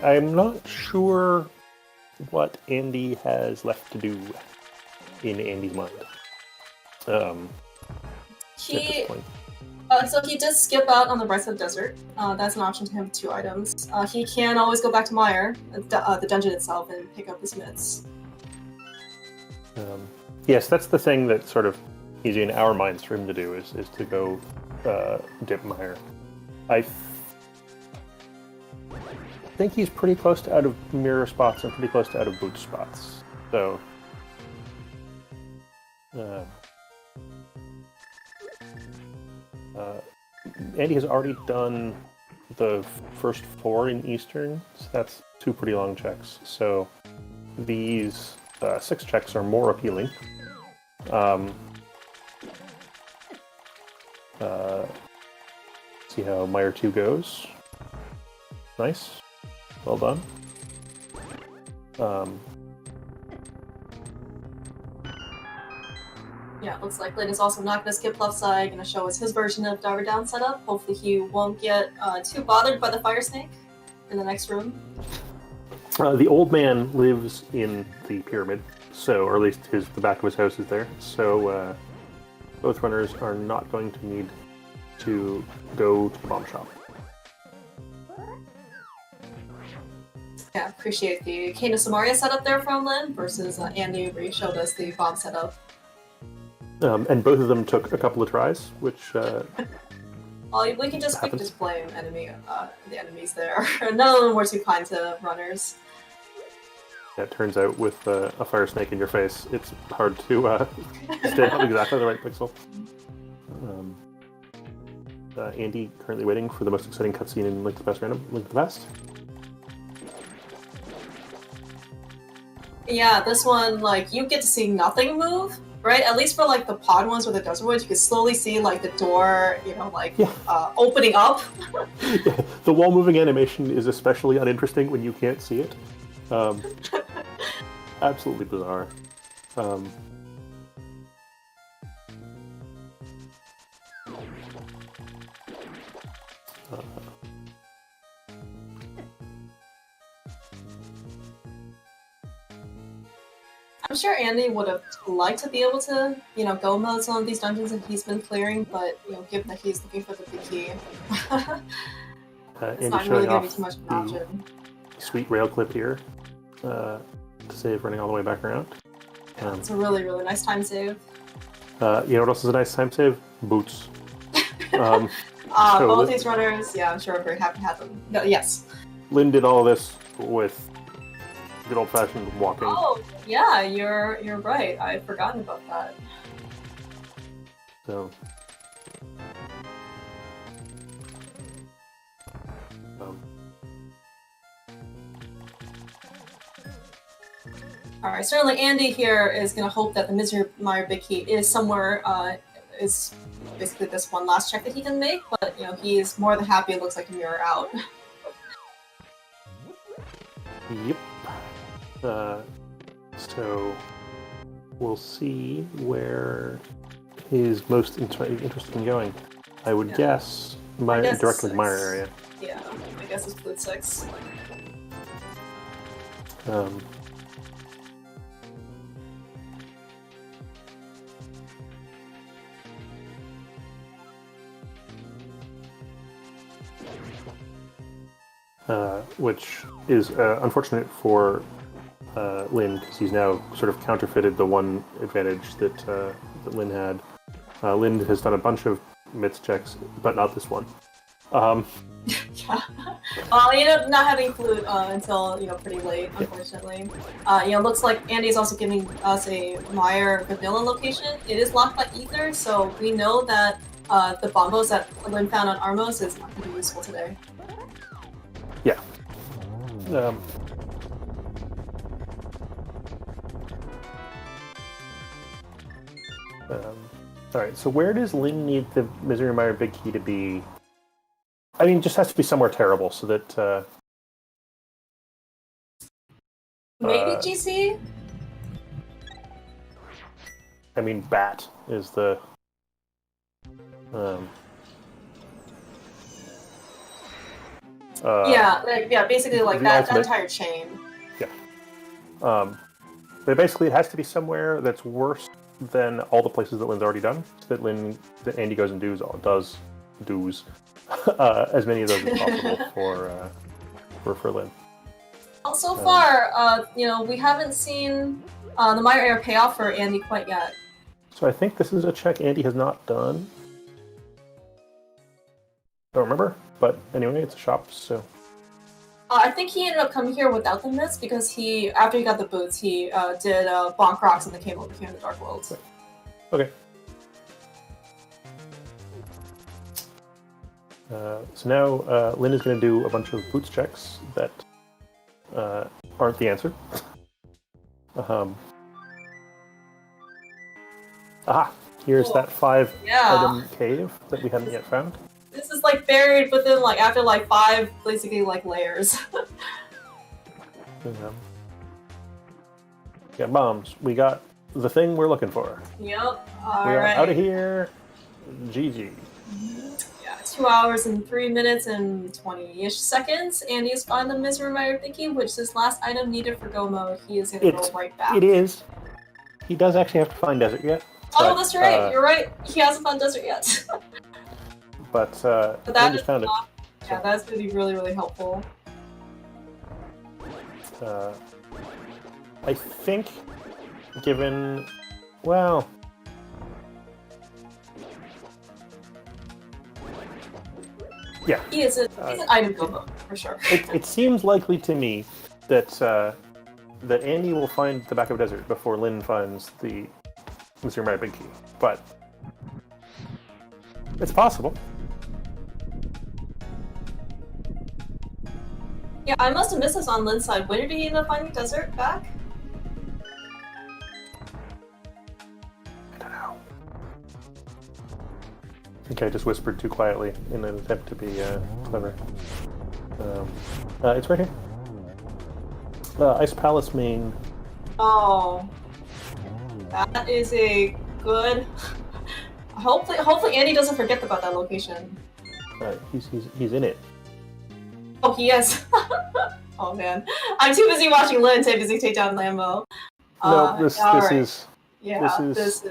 I'm not sure what Andy has left to do in Andy's mind. At this point. So he does skip out on the rest of the desert. That's an option to him with 2 items. He can always go back to Meyer, the dungeon itself, and pick up his mitts. Yes, that's the thing that sort of easy in our minds for him to do is to go dip Meyer. I think he's pretty close to out of mirror spots and pretty close to out of boot spots. So Andy has already done the first 4 in Eastern, so that's 2 pretty long checks. So these 6 checks are more appealing. See how Meyer 2 goes. Nice. Well done. Yeah, looks like Lin is also not going to skip left side, going to show us his version of Diver Down setup. Hopefully he won't get too bothered by the fire snake in the next room. The old man lives in the pyramid, or at least the back of his house is there, so both runners are not going to need to go to the bomb shop. Yeah, appreciate the Kane of Samaria setup there from Lin versus Andy, where he showed us the bomb setup. And both of them took a couple of tries, which well, we can just blame the enemies there. None of them were too kind to runners. Yeah, it turns out with a fire snake in your face, it's hard to stay on exactly the right pixel. Andy currently waiting for the most exciting cutscene in Link to the Past. Yeah, this one, you get to see nothing move, right? At least for, the pod ones or the desert ones, you can slowly see, the door, opening up. Yeah, the wall moving animation is especially uninteresting when you can't see it. Absolutely bizarre. I'm sure Andy would have liked to be able to, go mode some of these dungeons that he's been clearing, but, given that he's looking for the big key, it's not really going to be too much of an option. Sweet rail clip here to save running all the way back around. It's a really, really nice time save. You know what else is a nice time save? Boots. Both these runners, yeah, I'm sure I'm very happy to have them. No, yes. Lin did all this with good old-fashioned walking. Oh, yeah, you're right. I had forgotten about that. So, Alright, certainly Andy here is going to hope that the Misery Mire Big Key is somewhere, is basically this one last check that he can make, but, he is more than happy it looks like a mirror out. Yep. So we'll see where his most interested in going. I would guess Directly to Mire area. Yeah, I guess it's Flute 6. Which is unfortunate for Lin, because he's now sort of counterfeited the one advantage that Lin had. Lin has done a bunch of myths checks, but not this one. Yeah. Well, you know, not having Flute until, you know, pretty late, unfortunately. You know, looks like Andy's also giving us a Mire vanilla location. It is locked by Ether, so we know that the bombos that Lin found on Armos is not going to be useful today. Yeah. Alright, so where does Lin need the Misery Mire Big Key to be? I mean, it just has to be somewhere terrible so that... Maybe GC? I mean, Bat is the... yeah, basically like that entire chain. Yeah. But basically it has to be somewhere that's worse than all the places that Lin's already done, so that Andy goes and does as many of those as possible for Lin. Well, so far, you know, we haven't seen the Mire area pay off for Andy quite yet. So I think this is a check Andy has not done. Don't remember, but anyway, it's a shop, so... I think he ended up coming here without the myths because after he got the boots, he did Bonk Rocks and then came over here in the Dark Worlds. Okay. So now Lin is going to do a bunch of boots checks that aren't the answer. Here's that 5-item cave that we haven't yet found. This is like buried within like after like 5 basically like layers. Yeah, bombs. We got the thing we're looking for. Yep. We are out of here. GG. Yeah, 2 hours and 3 minutes and 20-ish seconds. Andy has found the Misery Mire Thinky, which is this last item needed for go mode. He is going to go right back. It is. He does actually have to find desert yet. Oh, that's right. You're right. He hasn't found desert yet. But that just found it. Yeah, that's going to be really, really helpful. I think, given, well... Yeah. He's an item go for sure. It seems likely to me that that Andy will find the back of desert before Lin finds the Misery Mire Big Key, but it's possible. Yeah, I must have missed this on Lin's side. When did he end up finding desert back? I don't know. I think I just whispered too quietly in an attempt to be clever. It's right here. Ice Palace main. Oh, that is a good. Hopefully Andy doesn't forget about that location. He's in it. Oh, he is. Oh man, I'm too busy watching Lin to busy take down Lambo. No, this right. is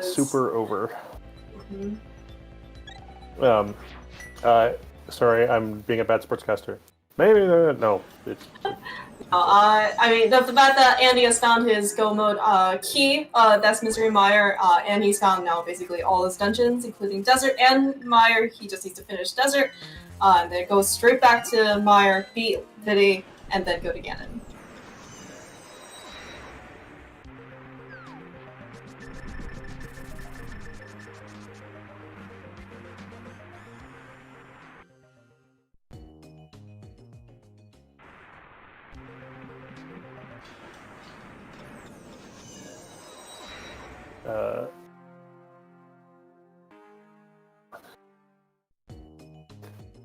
super over. Sorry, I'm being a bad sportscaster. Maybe no. It's... I mean, the fact that Andy has found his go mode key, that's Misery Mire, and he's found now basically all his dungeons, including Desert and Mire. He just needs to finish Desert, and then go straight back to Mire, beat Viddy, and then go to Ganon.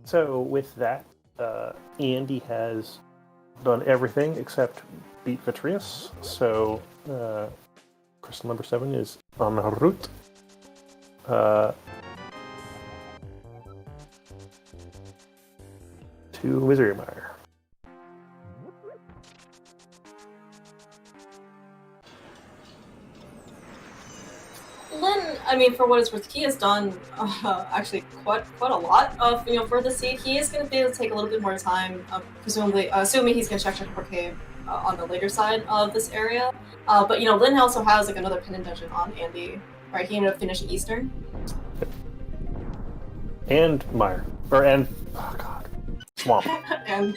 So with that, Andy has done everything except beat Vitreous. So crystal number 7 is en route. to Misery Mire. Lin, I mean, for what it's worth, he has done actually quite a lot of for the seed. He is going to be able to take a little bit more time, presumably, assuming he's going to check for cave on the later side of this area. But Lin also has like another pendant dungeon on Andy. Right, he ended up finishing Eastern. And Mire, oh god, Swamp. and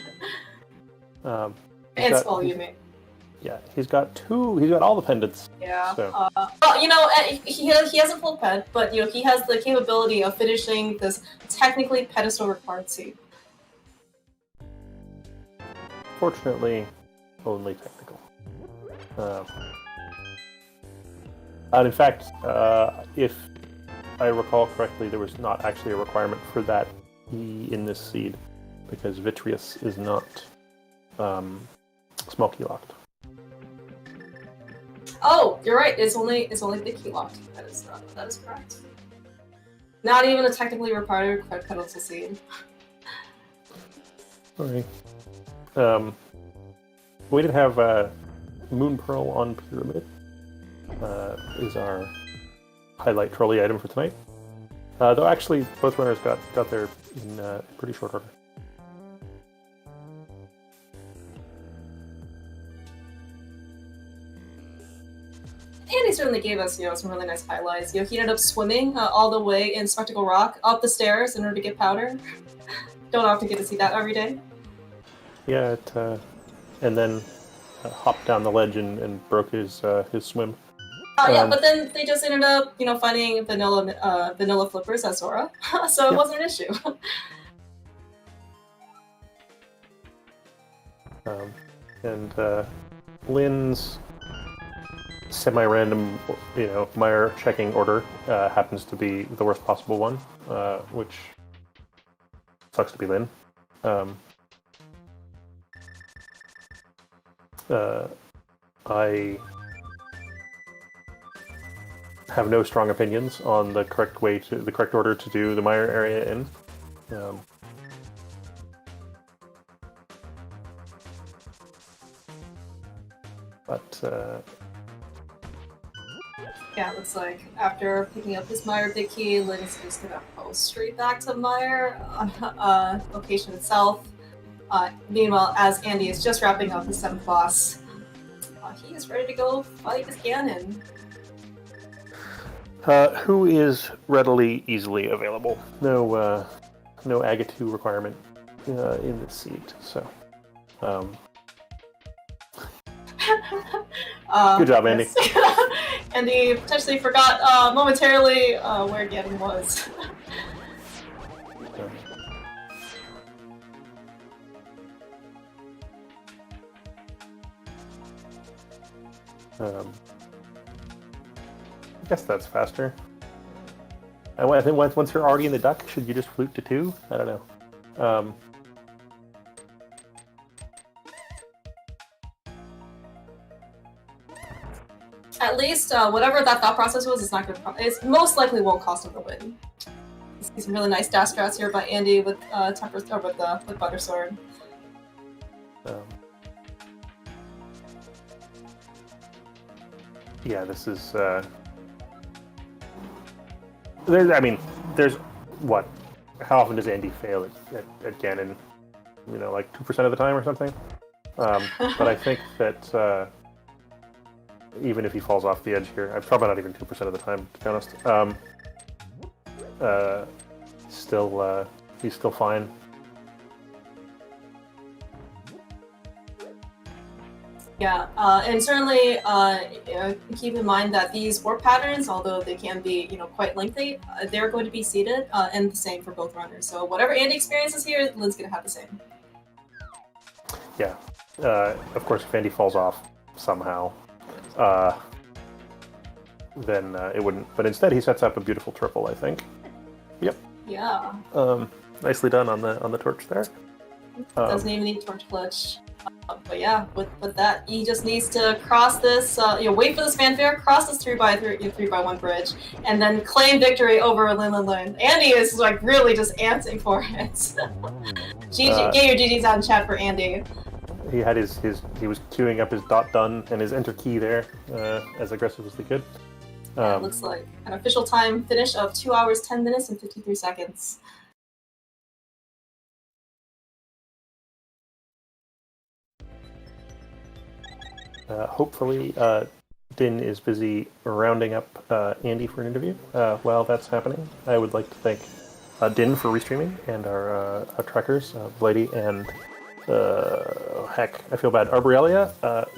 Skull, you mean? Yeah, he's got all the pendants. Yeah. So. Well, he has a full pet, but he has the capability of finishing this technically pedestal required seed. Fortunately, only technical. And in fact, if I recall correctly, there was not actually a requirement for that in this seed, because Vitreous is not small key locked. Oh, you're right. It's only big key locked. That is correct. Not even a technically required pedestal seed. Sorry. We did have Moon Pearl on Pyramid. Is our highlight trolley item for tonight. Though actually, both runners got there in pretty short order. Andy certainly gave us, some really nice highlights. He ended up swimming all the way in Spectacle Rock up the stairs in order to get powder. Don't often get to see that every day. Yeah, and then hopped down the ledge and broke his swim. Yeah, but then they just ended up, finding vanilla flippers at Zora, so it wasn't an issue. And Lynn's semi-random, Mire checking order happens to be the worst possible one, which sucks to be Lynn. I have no strong opinions on the correct order to do the Mire area in. Yeah, it looks like after picking up his Mire big key, Lynn is just gonna post straight back to Mire location itself. Meanwhile, as Andy is just wrapping up his 7th boss, he is ready to go fight with Ganon. Who is easily available. No Agahnim requirement in this seat, so. Good job, Andy. Yes. Andy potentially forgot momentarily where Ganon was. I guess that's faster. I think once you're already in the duck, should you just flute to 2? I don't know. At least whatever that thought process was, it's not going to. It most likely won't cost him the win. You see some really nice dash strats here by Andy with with Butter Sword. Yeah, this is. There's what? How often does Andy fail at Ganon? Like 2% of the time or something. But I think that even if he falls off the edge here, probably not even 2% of the time, to be honest. He's still fine. Yeah, and certainly keep in mind that these warp patterns, although they can be, quite lengthy, they're going to be seeded and the same for both runners. So whatever Andy experiences here, Lynn's going to have the same. Yeah. Of course, if Andy falls off somehow, then it wouldn't. But instead, he sets up a beautiful triple, I think. Yep. Yeah. Nicely done on the torch there. Doesn't even need torch glitch. But yeah, with that, he just needs to cross this, wait for this fanfare, cross this 3x1 bridge, and then claim victory over Linlinlin. Andy is like really just antsing for it. GG, get your GGs out in chat for Andy. He had he was queuing up his .done and his enter key there as aggressive as he could. It looks like an official time finish of 2 hours, 10 minutes, and 53 seconds. Hopefully, Din is busy rounding up Andy for an interview. While that's happening, I would like to thank Din for restreaming and our trackers, Blighty and I feel bad, Arborelia,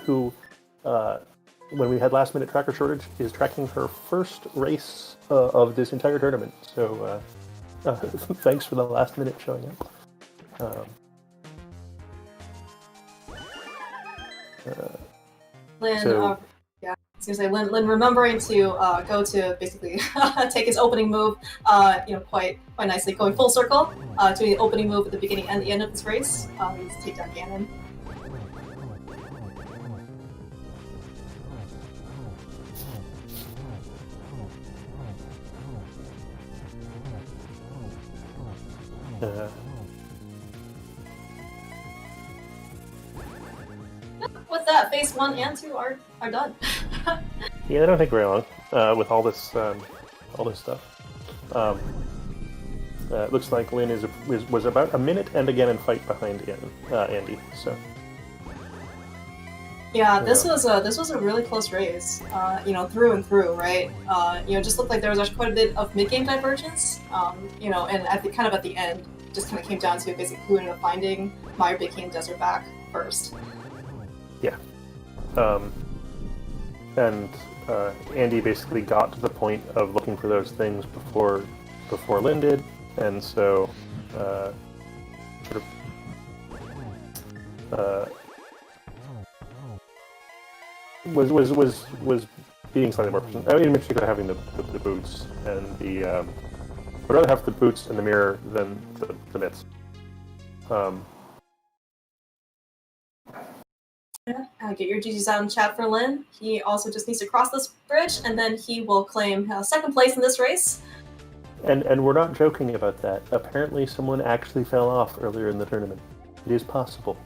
who, when we had last minute tracker shortage, is tracking her first race of this entire tournament. So thanks for the last minute showing up. Lin, yeah, I was gonna say Lin remembering to go to basically take his opening move, quite nicely, going full circle, doing the opening move at the beginning and the end of this race. He needs to take down Ganon. With that, phase 1 and 2 are done. Yeah, they don't take very long with all this stuff. It looks like Lin was about a minute and a Ganon fight behind Andy. So yeah, this was a really close race. Through and through, right? Just looked like there was actually quite a bit of mid-game divergence. And at the end, just kind of came down to basically who ended up finding Meyer Big King Desert back first. Yeah. And Andy basically got to the point of looking for those things before Lin did, and so was being slightly more patient. I mean, in particular, having the boots and the I'd rather have the boots and the mirror than the mitts. Get your GGs out in chat for Lin. He also just needs to cross this bridge, and then he will claim second place in this race. And we're not joking about that. Apparently, someone actually fell off earlier in the tournament. It is possible.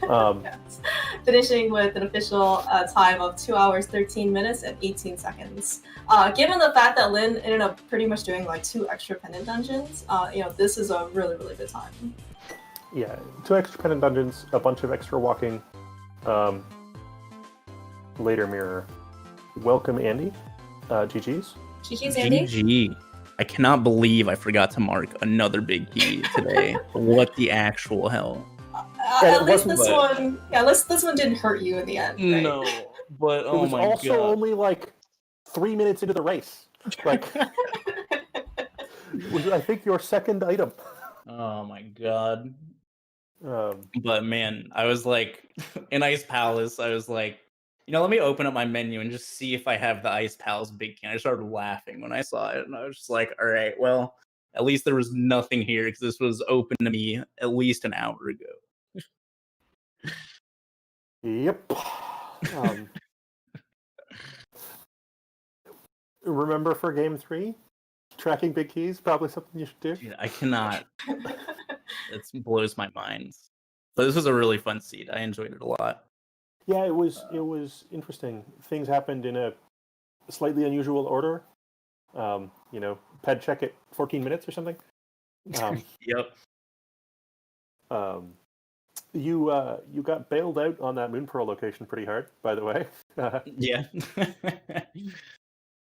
Yes. Finishing with an official time of 2 hours, 13 minutes, and 18 seconds. Given the fact that Lin ended up pretty much doing like 2 extra pendant dungeons, this is a really, really good time. Yeah, 2 extra pendant dungeons, a bunch of extra walking. Later mirror. Welcome, Andy. GG's. GG's, Andy. GG. I cannot believe I forgot to mark another big key today. What the actual hell? At least this one, this one didn't hurt you in the end. Right? No, but it was also only like 3 minutes into the race. Like, it was, I think, your second item. Oh my god. But man, I was like, in Ice Palace, I was like, let me open up my menu and just see if I have the Ice Palace Big King. I started laughing when I saw it, and I was just like, all right, well, at least there was nothing here, because this was open to me at least an hour ago. Yep. Remember for Game 3? Tracking big keys, probably something you should do. Dude, I cannot. It blows my mind. So this was a really fun seed. I enjoyed it a lot. Yeah, it was interesting. Things happened in a slightly unusual order. Ped check at 14 minutes or something. Yep. You got bailed out on that Moon Pearl location pretty hard, by the way. Yeah.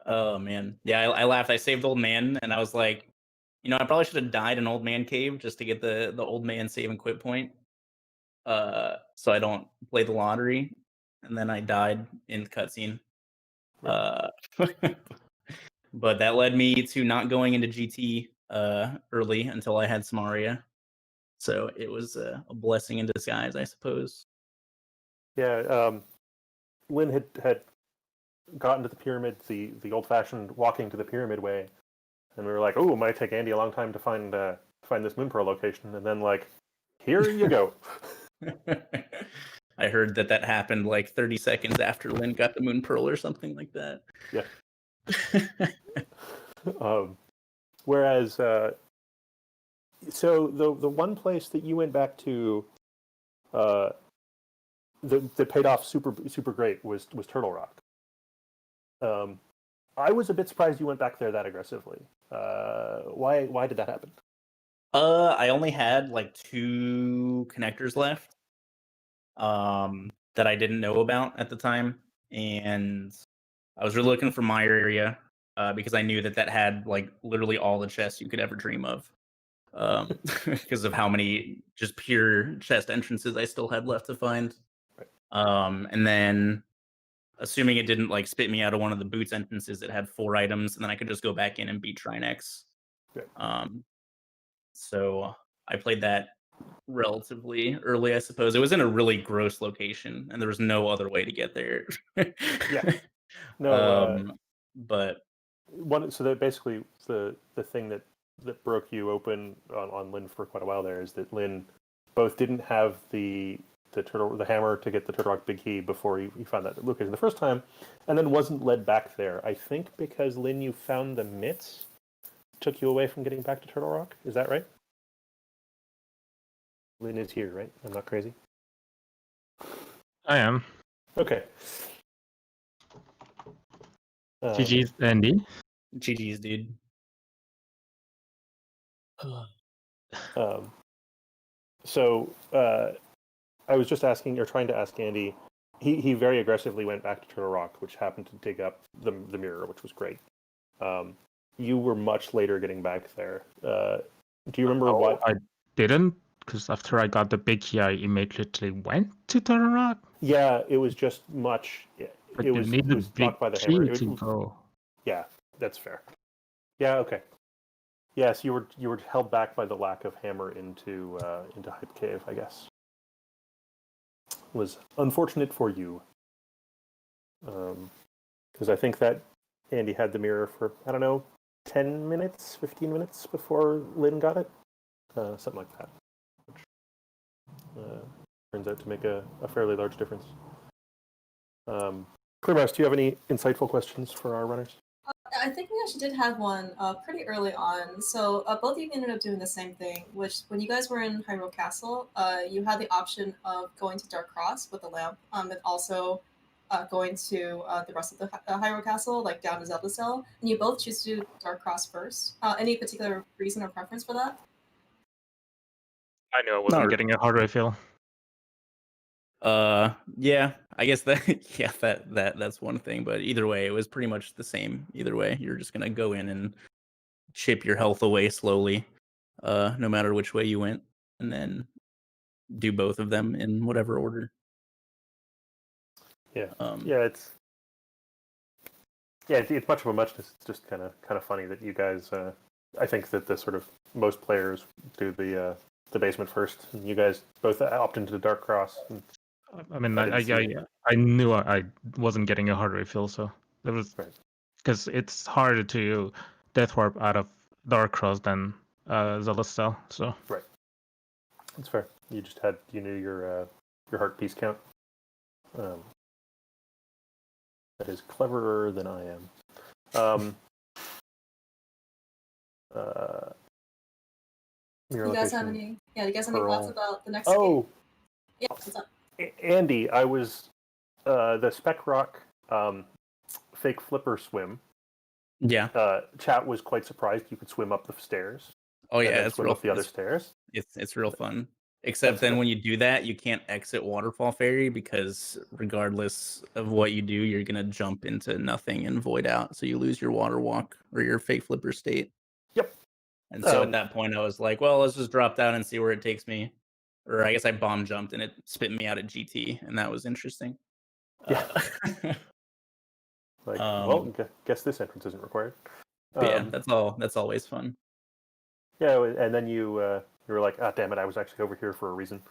Oh man. Yeah, I laughed. I saved Old Man, and I was like, I probably should have died in Old Man Cave just to get the Old Man save and quit point. So I don't play the lottery, and then I died in the cutscene. But that led me to not going into GT early until I had Samaria. So it was a blessing in disguise, I suppose. Yeah, Lin had gotten to the pyramid the old-fashioned walking to the pyramid way, and we were like, "Oh, it might take Andy a long time to find this Moon Pearl location," and then like, here you go. I heard that happened like 30 seconds after Lynn got the Moon Pearl or something like that. Yeah. Whereas, so the one place that you went back to, that paid off super great was Turtle Rock. I was a bit surprised you went back there that aggressively. Why did that happen? I only had like 2 connectors left, that I didn't know about at the time, and I was really looking for my area, because I knew that had like literally all the chests you could ever dream of, because of how many just pure chest entrances I still had left to find. And then, assuming it didn't like spit me out of one of the boots entrances, it had 4 items, and then I could just go back in and beat Shrine X. So I played that relatively early, I suppose. It was in a really gross location, and there was no other way to get there. Yeah. No. But so that basically the thing that broke you open on Lynn for quite a while there is that Lynn both didn't have the hammer to get the Turtle Rock Big Key before he found that location the first time, and then wasn't led back there. I think because Lynn, you found the mitts, took you away from getting back to Turtle Rock. Is that right? Lynn is here, right? I'm not crazy. I am. Okay. GG's, Andy. GG's, dude. So I was just asking, or trying to ask Andy. He very aggressively went back to Turtle Rock, which happened to dig up the mirror, which was great. You were much later getting back there. Do you remember what? I didn't, because after I got the big key, I immediately went to Turtle Rock. Yeah, it was just much. But it was blocked by the hammer. To go. Yeah, that's fair. Yeah, okay. Yes, you were held back by the lack of hammer into Hype Cave, I guess. It was unfortunate for you. Because I think that Andy had the mirror for, I don't know, 10 minutes, 15 minutes before Lynn got it. Something like that. Which turns out to make a fairly large difference. Clearmouse, do you have any insightful questions for our runners? I think we actually did have one pretty early on. So both of you ended up doing the same thing, which when you guys were in Hyrule Castle, you had the option of going to Dark Cross with the lamp, and also going to the rest of the Hyrule Castle, like down to Zelda Cell. And you both choose to do Dark Cross first. Any particular reason or preference for that? I knew I wasn't getting a hard refill. Yeah, I guess that's one thing, but either way, it was pretty much the same. Either way, you're just gonna go in and chip your health away slowly, no matter which way you went, and then do both of them in whatever order. Yeah, it's much of a muchness. It's just kind of funny that you guys. I think that the sort of most players do the basement first, and you guys both opt into the Dark Cross. I mean, I knew I wasn't getting a hard refill, so it was because it's harder to death warp out of Dark Cross than Zelda Cell. So right, that's fair. You knew your heart piece count. That is cleverer than I am. Do you guys have any thoughts about the next game? Oh, yeah, what's up? Andy, I was the Spec Rock fake flipper swim. Yeah. Chat was quite surprised you could swim up the stairs. Oh yeah, it's swim up the other stairs. It's real fun. Except then when you do that, you can't exit Waterfall Fairy because regardless of what you do, you're gonna jump into nothing and void out. So you lose your water walk or your fake flipper state. Yep. And so at that point, I was like, well, let's just drop down and see where it takes me. Or I guess I bomb jumped and it spit me out at GT, and that was interesting. Yeah. Well, guess this entrance isn't required. Yeah, that's always fun. Yeah, and then you were like, ah, damn it, I was actually over here for a reason.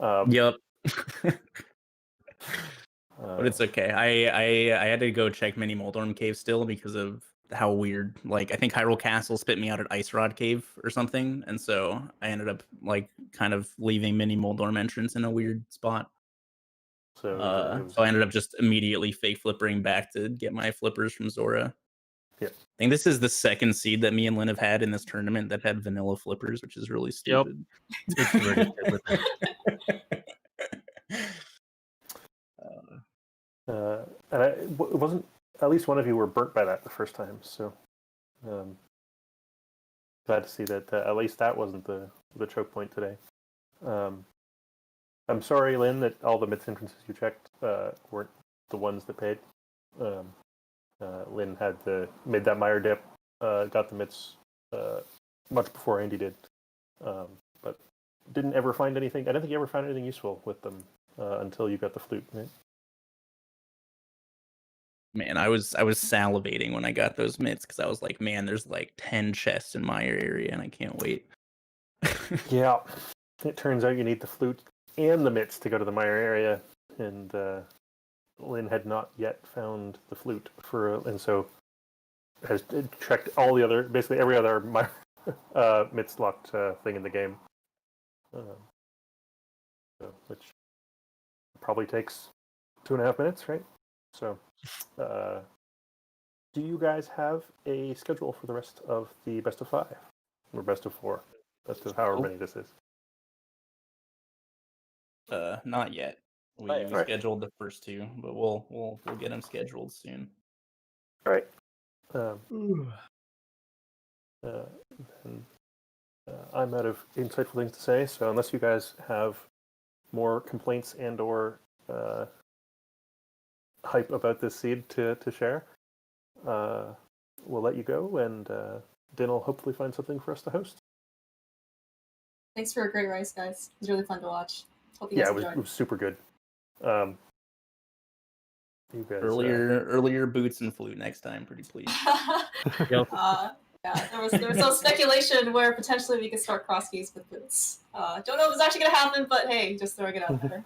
Yep. But it's okay. I had to go check Mini Moldorm Cave still because of how weird. Like, I think Hyrule Castle spit me out at Ice Rod Cave or something, and so I ended up like kind of leaving Mini Moldorm entrance in a weird spot. So, So I ended up just immediately fake flippering back to get my flippers from Zora. Yeah. I think this is the second seed that me and Lynn have had in this tournament that had vanilla flippers, which is really stupid. It's really stupid. And it wasn't. At least one of you were burnt by that the first time, so glad to see that at least that wasn't the choke point today. I'm sorry, Lynn, that all the myths entrances you checked weren't the ones that paid. Lynn made that Meyer dip, got the myths much before Andy did, but didn't ever find anything. I don't think you ever found anything useful with them until you got the flute, right? Man, I was salivating when I got those mitts because I was like, man, there's like 10 chests in my area and I can't wait. Yeah, it turns out you need the flute and the mitts to go to the Meyer area, and Lynn had not yet found the flute and so has checked all the other, basically every other mitts locked thing in the game, which probably takes 2.5 minutes, right? So. Do you guys have a schedule for the rest of the best of 5 or best of 4, best of however many this is? Not yet. We scheduled the first 2, but we'll get them scheduled soon. All right. I'm out of insightful things to say, so unless you guys have more complaints and/or hype about this seed to share, we'll let you go, and Din will hopefully find something for us to host. Thanks for a great race, guys. It was really fun to watch. Hope you guys enjoyed. It was super good. You guys, earlier boots and flute next time, pretty please. Yep. Yeah, there was some speculation where potentially we could start Crosskeys with boots. Don't know if it's actually gonna happen, but hey, just throwing it out there.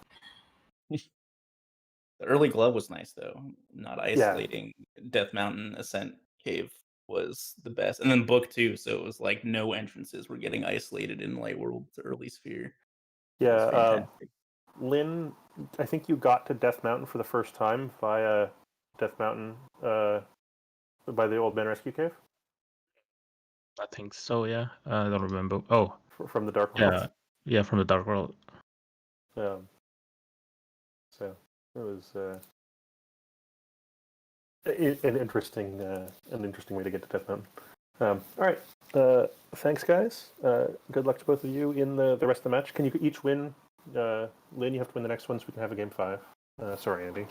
The early glove was nice though. Not isolating Death Mountain Ascent Cave was the best, and then book 2. So it was like no entrances were getting isolated in Light World's early sphere. Yeah, Lynn, I think you got to Death Mountain for the first time via Death Mountain by the Old Man Rescue Cave. I think so. Yeah, I don't remember. Oh, from the Dark World. Yeah, from the Dark World. So it was an interesting way to get to Death Mountain. All right, thanks, guys. Good luck to both of you in the rest of the match. Can you each win? Lynn, you have to win the next one so we can have a game 5. Sorry, Andy.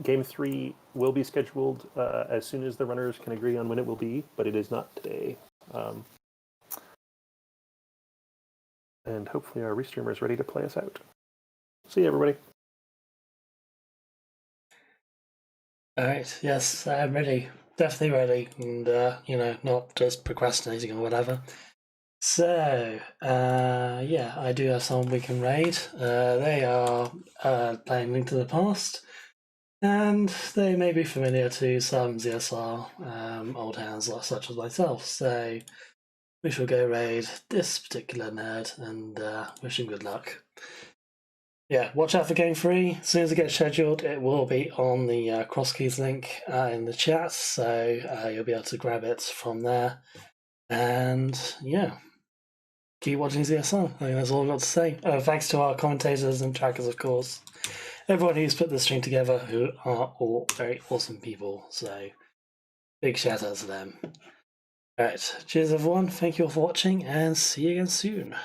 Game 3 will be scheduled as soon as the runners can agree on when it will be, but it is not today. And hopefully our restreamer is ready to play us out. See you, everybody. All right. Yes, I'm ready. Definitely ready, and not just procrastinating or whatever. So, I do have someone we can raid. They are playing Link to the Past, and they may be familiar to some ZSR old hands such as myself. So, we shall go raid this particular nerd and wish him good luck. Yeah, watch out for Game 3. As soon as it gets scheduled, it will be on the Crosskeys link in the chat, so you'll be able to grab it from there. And yeah, keep watching ZSR. I think that's all I've got to say. Thanks to our commentators and trackers, of course. Everyone who's put this stream together, who are all very awesome people. So big shout out to them. Alright, cheers everyone. Thank you all for watching, and see you again soon.